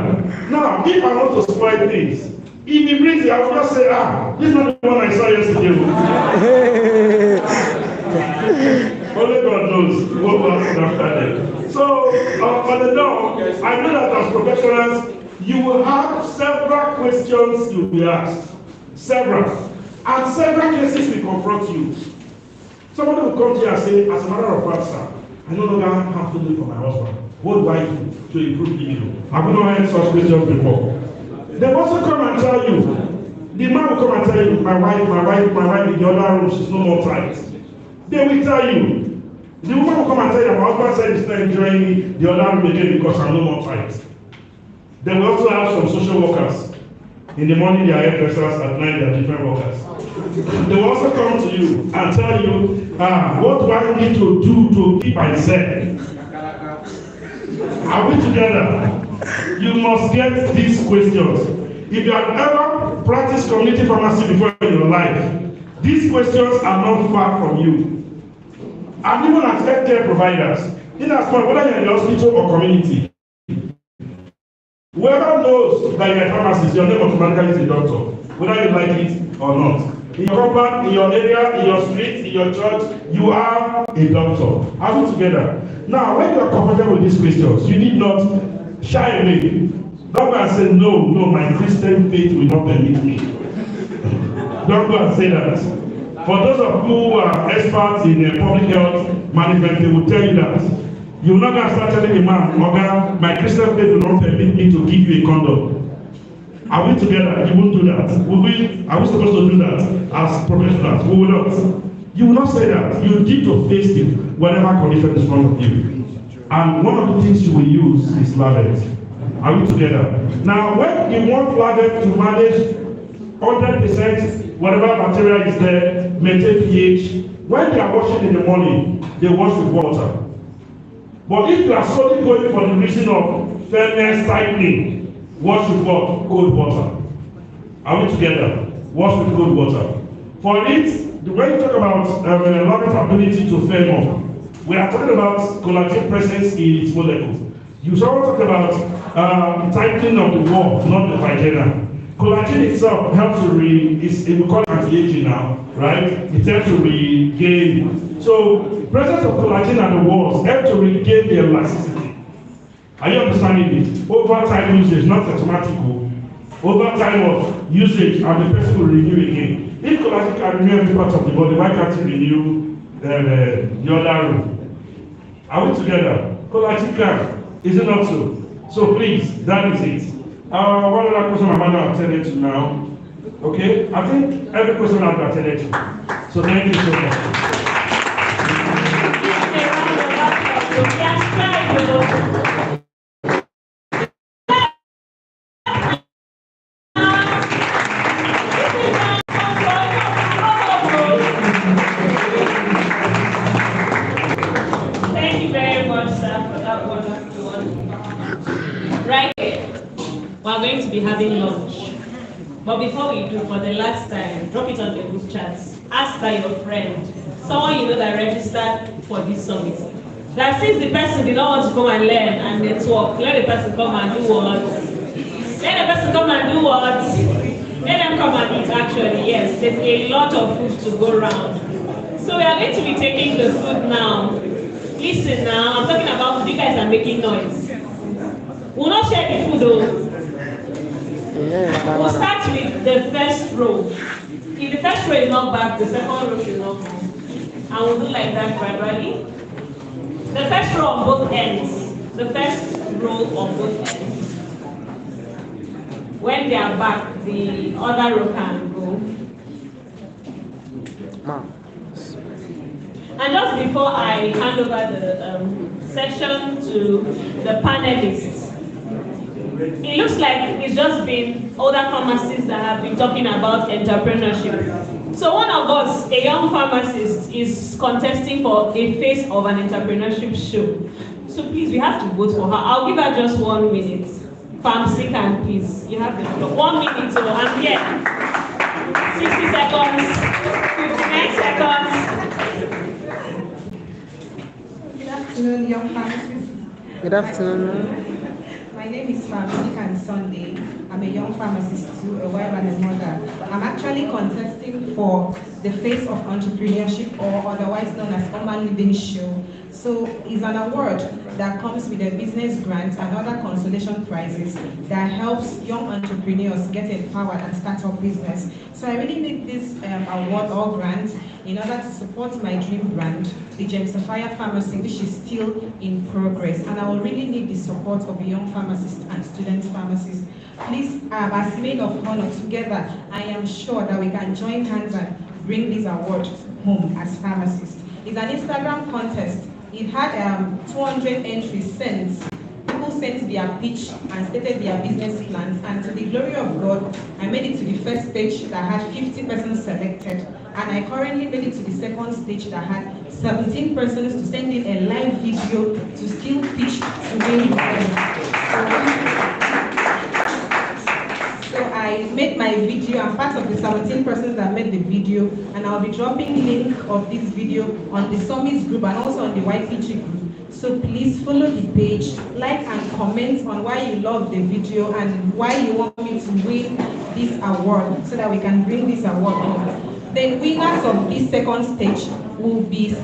M: Now, if I want to spoil things, if he brings it, I will just say, this is not the one I saw yesterday. Only God knows what will happen after that. So, on the door, I know that as professionals, you will have several questions you'll be asked. Several. And several cases will confront you. Somebody will come to you and say, as a matter of fact, sir, I no longer have to do for my husband. What do I do to improve libido? Have you not heard such questions before? They will also come and tell you, the man will come and tell you, my wife in the other room, she's no more tight. They will tell you. The woman will come and tell you, my husband said he's not enjoying the other room again because I'm no more tight. They will also have some social workers. In the morning they are hairdressers, at night they are different workers. They will also come to you and tell you, what do I need to do to keep myself? Are we together? You must get these questions. If you have ever practiced community pharmacy before in your life, these questions are not far from you. And even as healthcare providers, in as much whether you're in the hospital or community, whoever knows that you're a pharmacist, your name automatically is a doctor, whether you like it or not. In your compound, in your area, in your street, in your church, you are a doctor. Are we together? Now, when you are comfortable with these questions, you need not shy away. Don't go and say, no, my Christian faith will not permit me. Don't go and say that. For those of you who are experts in public health management, they will tell you that. You will not go and start telling a man, my Christian faith will not permit me to give you a condom. Are we together? You won't do that. Are we supposed to do that as professionals? We will not. You will not say that. You need to face it whatever condition is in front of you. And one of the things you will use is lavet. Are we together? Now, when you want lavet to manage 100% whatever material is there, maintain pH, when they are washing in the morning, they wash with water. But if you are solely going for the reason of fairness, tightening, wash with what? Cold water. Are we together? Wash with cold water. For it, when you talk about lavet ability to firm up, we are talking about collagen presence in its molecules. You also talk about tightening of the wall, not the vagina. Collagen itself helps to we call it anti-aging now, right? It helps to regain. So, presence of collagen at the walls helps to regain the elasticity. Are you understanding it? Over time usage, not automatic. Over time of usage, and the person will renew again. If collagen can renew every part of the body, why can't it renew the other room? Are we together? Collagen can. Is it not so? So please, that is it. One other question I'm going to attend to now. Okay? I think every question I've attended to. So thank you so much.
B: Thank you very much, sir, for that wonderful one. Right here, we're going to be having lunch. But before we do, for the last time, drop it on the group chat. Ask by your friend, someone you know that registered for this summit. That since the person did not want to come and learn and network, let the person come and do what? Let the person come and do what? Let them come and eat, actually, yes. There's a lot of food to go around. So we are going to be taking the food now. Listen now, I'm talking about food. You guys are making noise. We'll not share the food though. We'll start with the first row. If the first row is not back, the second row should not come. And we'll do like that gradually. The first row on both ends. The first row on both ends. When they are back, the other row can go. And just before I hand over the session to the panelists, it looks like it's just been older pharmacists that have been talking about entrepreneurship. So one of us, a young pharmacist, is contesting for a face of an entrepreneurship show. So please, we have to vote for her. I'll give her just 1 minute. Pharmacist, and please, you have the floor. 1 minute, so I'm here. 60 seconds, 59 seconds.
Q: Good afternoon, young pharmacists.
R: Good afternoon.
Q: My name is Pharmacist Sunday. I'm a young pharmacist too, a wife and a mother. I'm actually contesting for the Face of Entrepreneurship, or otherwise known as Oma Living Show. So it's an award that comes with a business grant and other consolation prizes that helps young entrepreneurs get empowered and start up business. So I really need this award or grant in order to support my dream brand, the Gemsifier Pharmacy, which is still in progress. And I will really need the support of the young pharmacists and student pharmacists. Please, as maid of honor, together, I am sure that we can join hands and bring this award home as pharmacists. It's an Instagram contest. It had 200 entries sent. People sent their pitch and stated their business plans, and to the glory of God, I made it to the first stage that had 50 persons selected, and I currently made it to the second stage that had 17 persons to send in a live video to still pitch to win the prize. So I made my video. I'm part of the 17 persons that made the video, and I'll be dropping link of this video on the Summits group and also on the YPG group. So please follow the page, like and comment on why you love the video and why you want me to win this award so that we can bring this award home. The winners of this second stage will be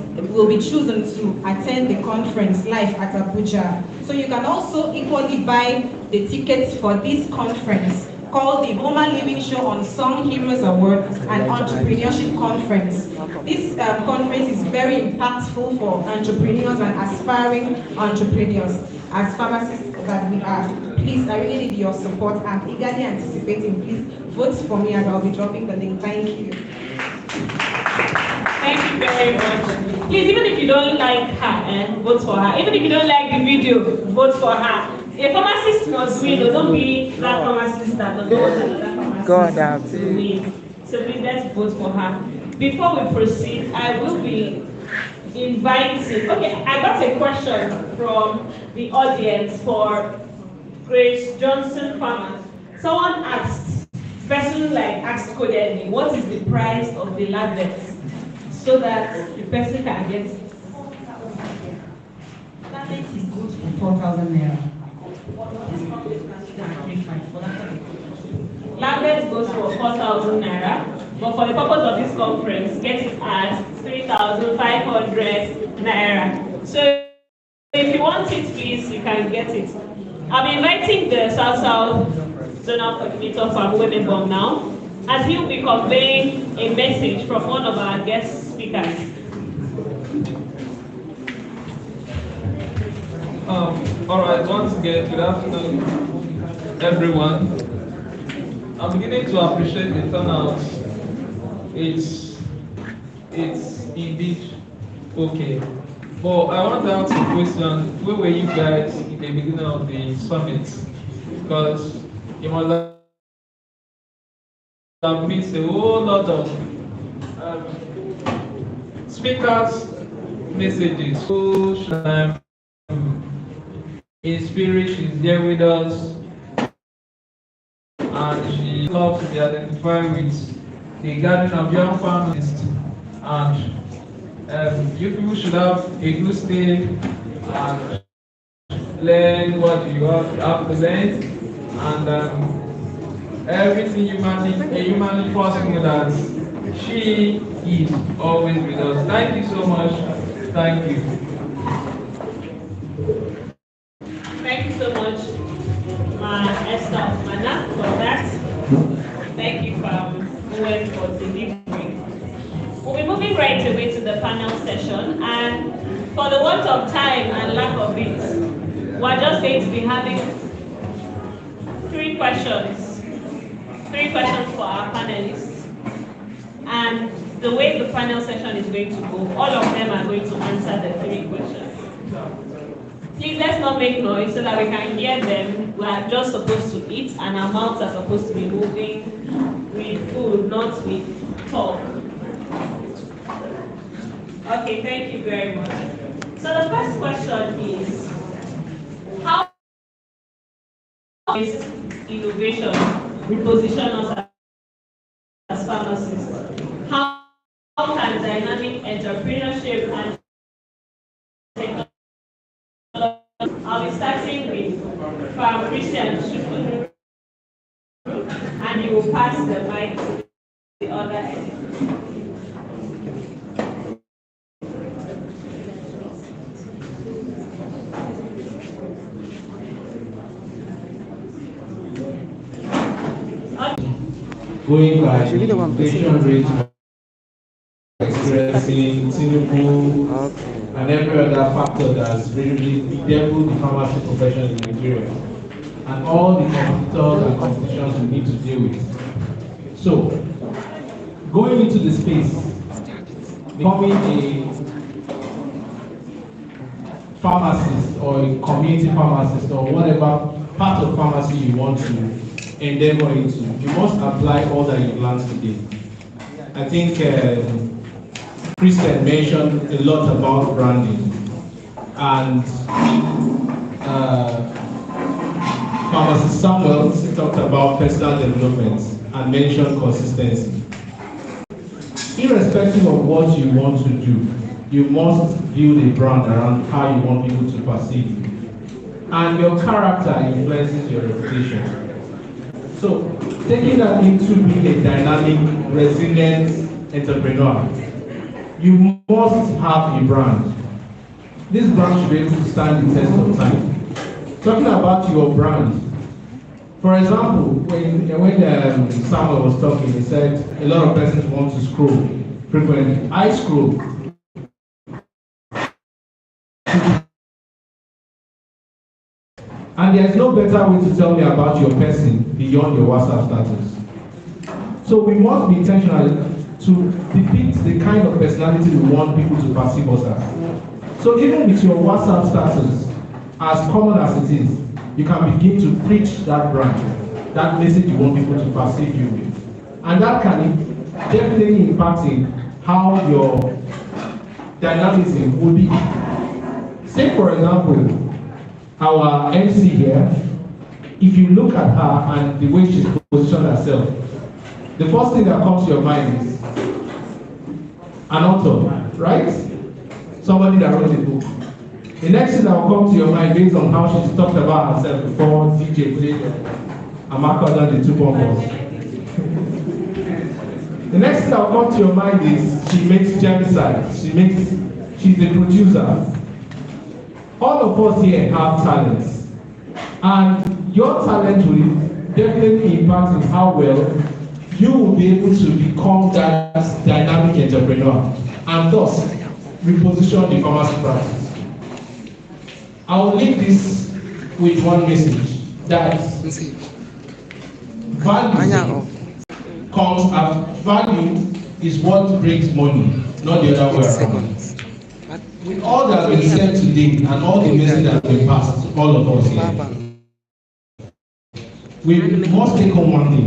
Q: chosen to attend the conference live at Abuja. So you can also equally buy the tickets for this conference called the Woman Living Show on Song Heroes Award and Entrepreneurship Conference. This conference is very impactful for entrepreneurs and aspiring entrepreneurs. As pharmacists that we are, please, I really need your support. I'm eagerly anticipating. Please vote for me, and I'll be dropping the link. Thank you.
B: Thank you very much. Please, even if you don't like her, vote for her. Even if you don't like the video, vote for her. A pharmacist must win, or don't be that pharmacist that does not want another pharmacist to win. So please, let's vote for her. Before we proceed, I will be inviting. Okay, I got a question from the audience for Grace Johnson Farmers. Someone asked, person like asked codedly, what is the price of the lablet so that the person can get it?
Q: Lablet is good for 4,000 naira.
B: Lablet goes for 4,000 naira, but for the purpose of this conference, get it at 3,500 naira. So if you want it, please, you can get it. I'll be inviting the South Zonal Coordinator from Womenbom now, as he will be conveying a message from one of our guest speakers.
A: All right, once again, good afternoon, everyone. I'm beginning to appreciate the turnout. It's indeed okay. But I want to ask a question. Where were you guys in the beginning of the summit? Because you must have missed a whole lot of speakers' messages. So in spirit, she's there with us, and she loves to be identified with the Garden of Young Pharmacists. And you people should have a good stay and learn what you have to learn, and everything humanly possible that she is always with us. Thank you so much. Thank you.
B: Thank you so much, Esther Mana, for that. Thank you, Owen, for delivering. We'll be moving right away to the panel session, and for the want of time and lack of it, we're just going to be having three questions for our panelists. And the way the panel session is going to go, all of them are going to answer the 3 questions. Please let's not make noise so that we can hear them. We are just supposed to eat and our mouths are supposed to be moving with food, not with talk. Okay, thank you very much. So the first question is, how is innovation reposition us as pharmacists? How can dynamic entrepreneurship and technology, I'll be starting with Pharmacist and you will pass the mic to the other end.
S: Going by the inflation rate, experiencing Tinubu, and every other factor that's really bedeviled the pharmacy profession in Nigeria, and all the competitors and competitions we need to deal with. So, going into the space, becoming a pharmacist or a community pharmacist or whatever part of pharmacy you want to endeavor into, you must apply all that you've learned today. I think Psn mentioned a lot about branding, and Pharmacist Samuel talked about personal development and mentioned consistency. Irrespective of what you want to do, you must build a brand around how you want people to perceive you. And your character influences your reputation. So, taking that into being a dynamic, resilient entrepreneur, you must have a brand. This brand should be able to stand the test of time. Talking about your brand, for example, when Samuel was talking, he said a lot of persons want to scroll frequently. I scroll. And there's no better way to tell me about your person beyond your WhatsApp status. So we must be intentional to depict the kind of personality we want people to perceive us as. So even with your WhatsApp status, as common as it is, you can begin to preach that brand, that message you want people to perceive you with. And that can definitely impact in how your dynamism will be. Say for example, our MC here, if you look at her and the way she's positioned herself, the first thing that comes to your mind is an author, right? Somebody that wrote a book. The next thing that will come to your mind based on how she's talked about herself before DJ played Amaka than the 2 bombers. The next thing that will come to your mind is she makes germicide, she's a producer. All of us here have talents, and your talent will definitely impact on how well you will be able to become that dynamic entrepreneur and thus reposition the pharmacy practice. I will leave this with one message, that value is what brings money, not the other way around. With all that has been said today and all the message that has been passed, all of us here, we must take on one thing.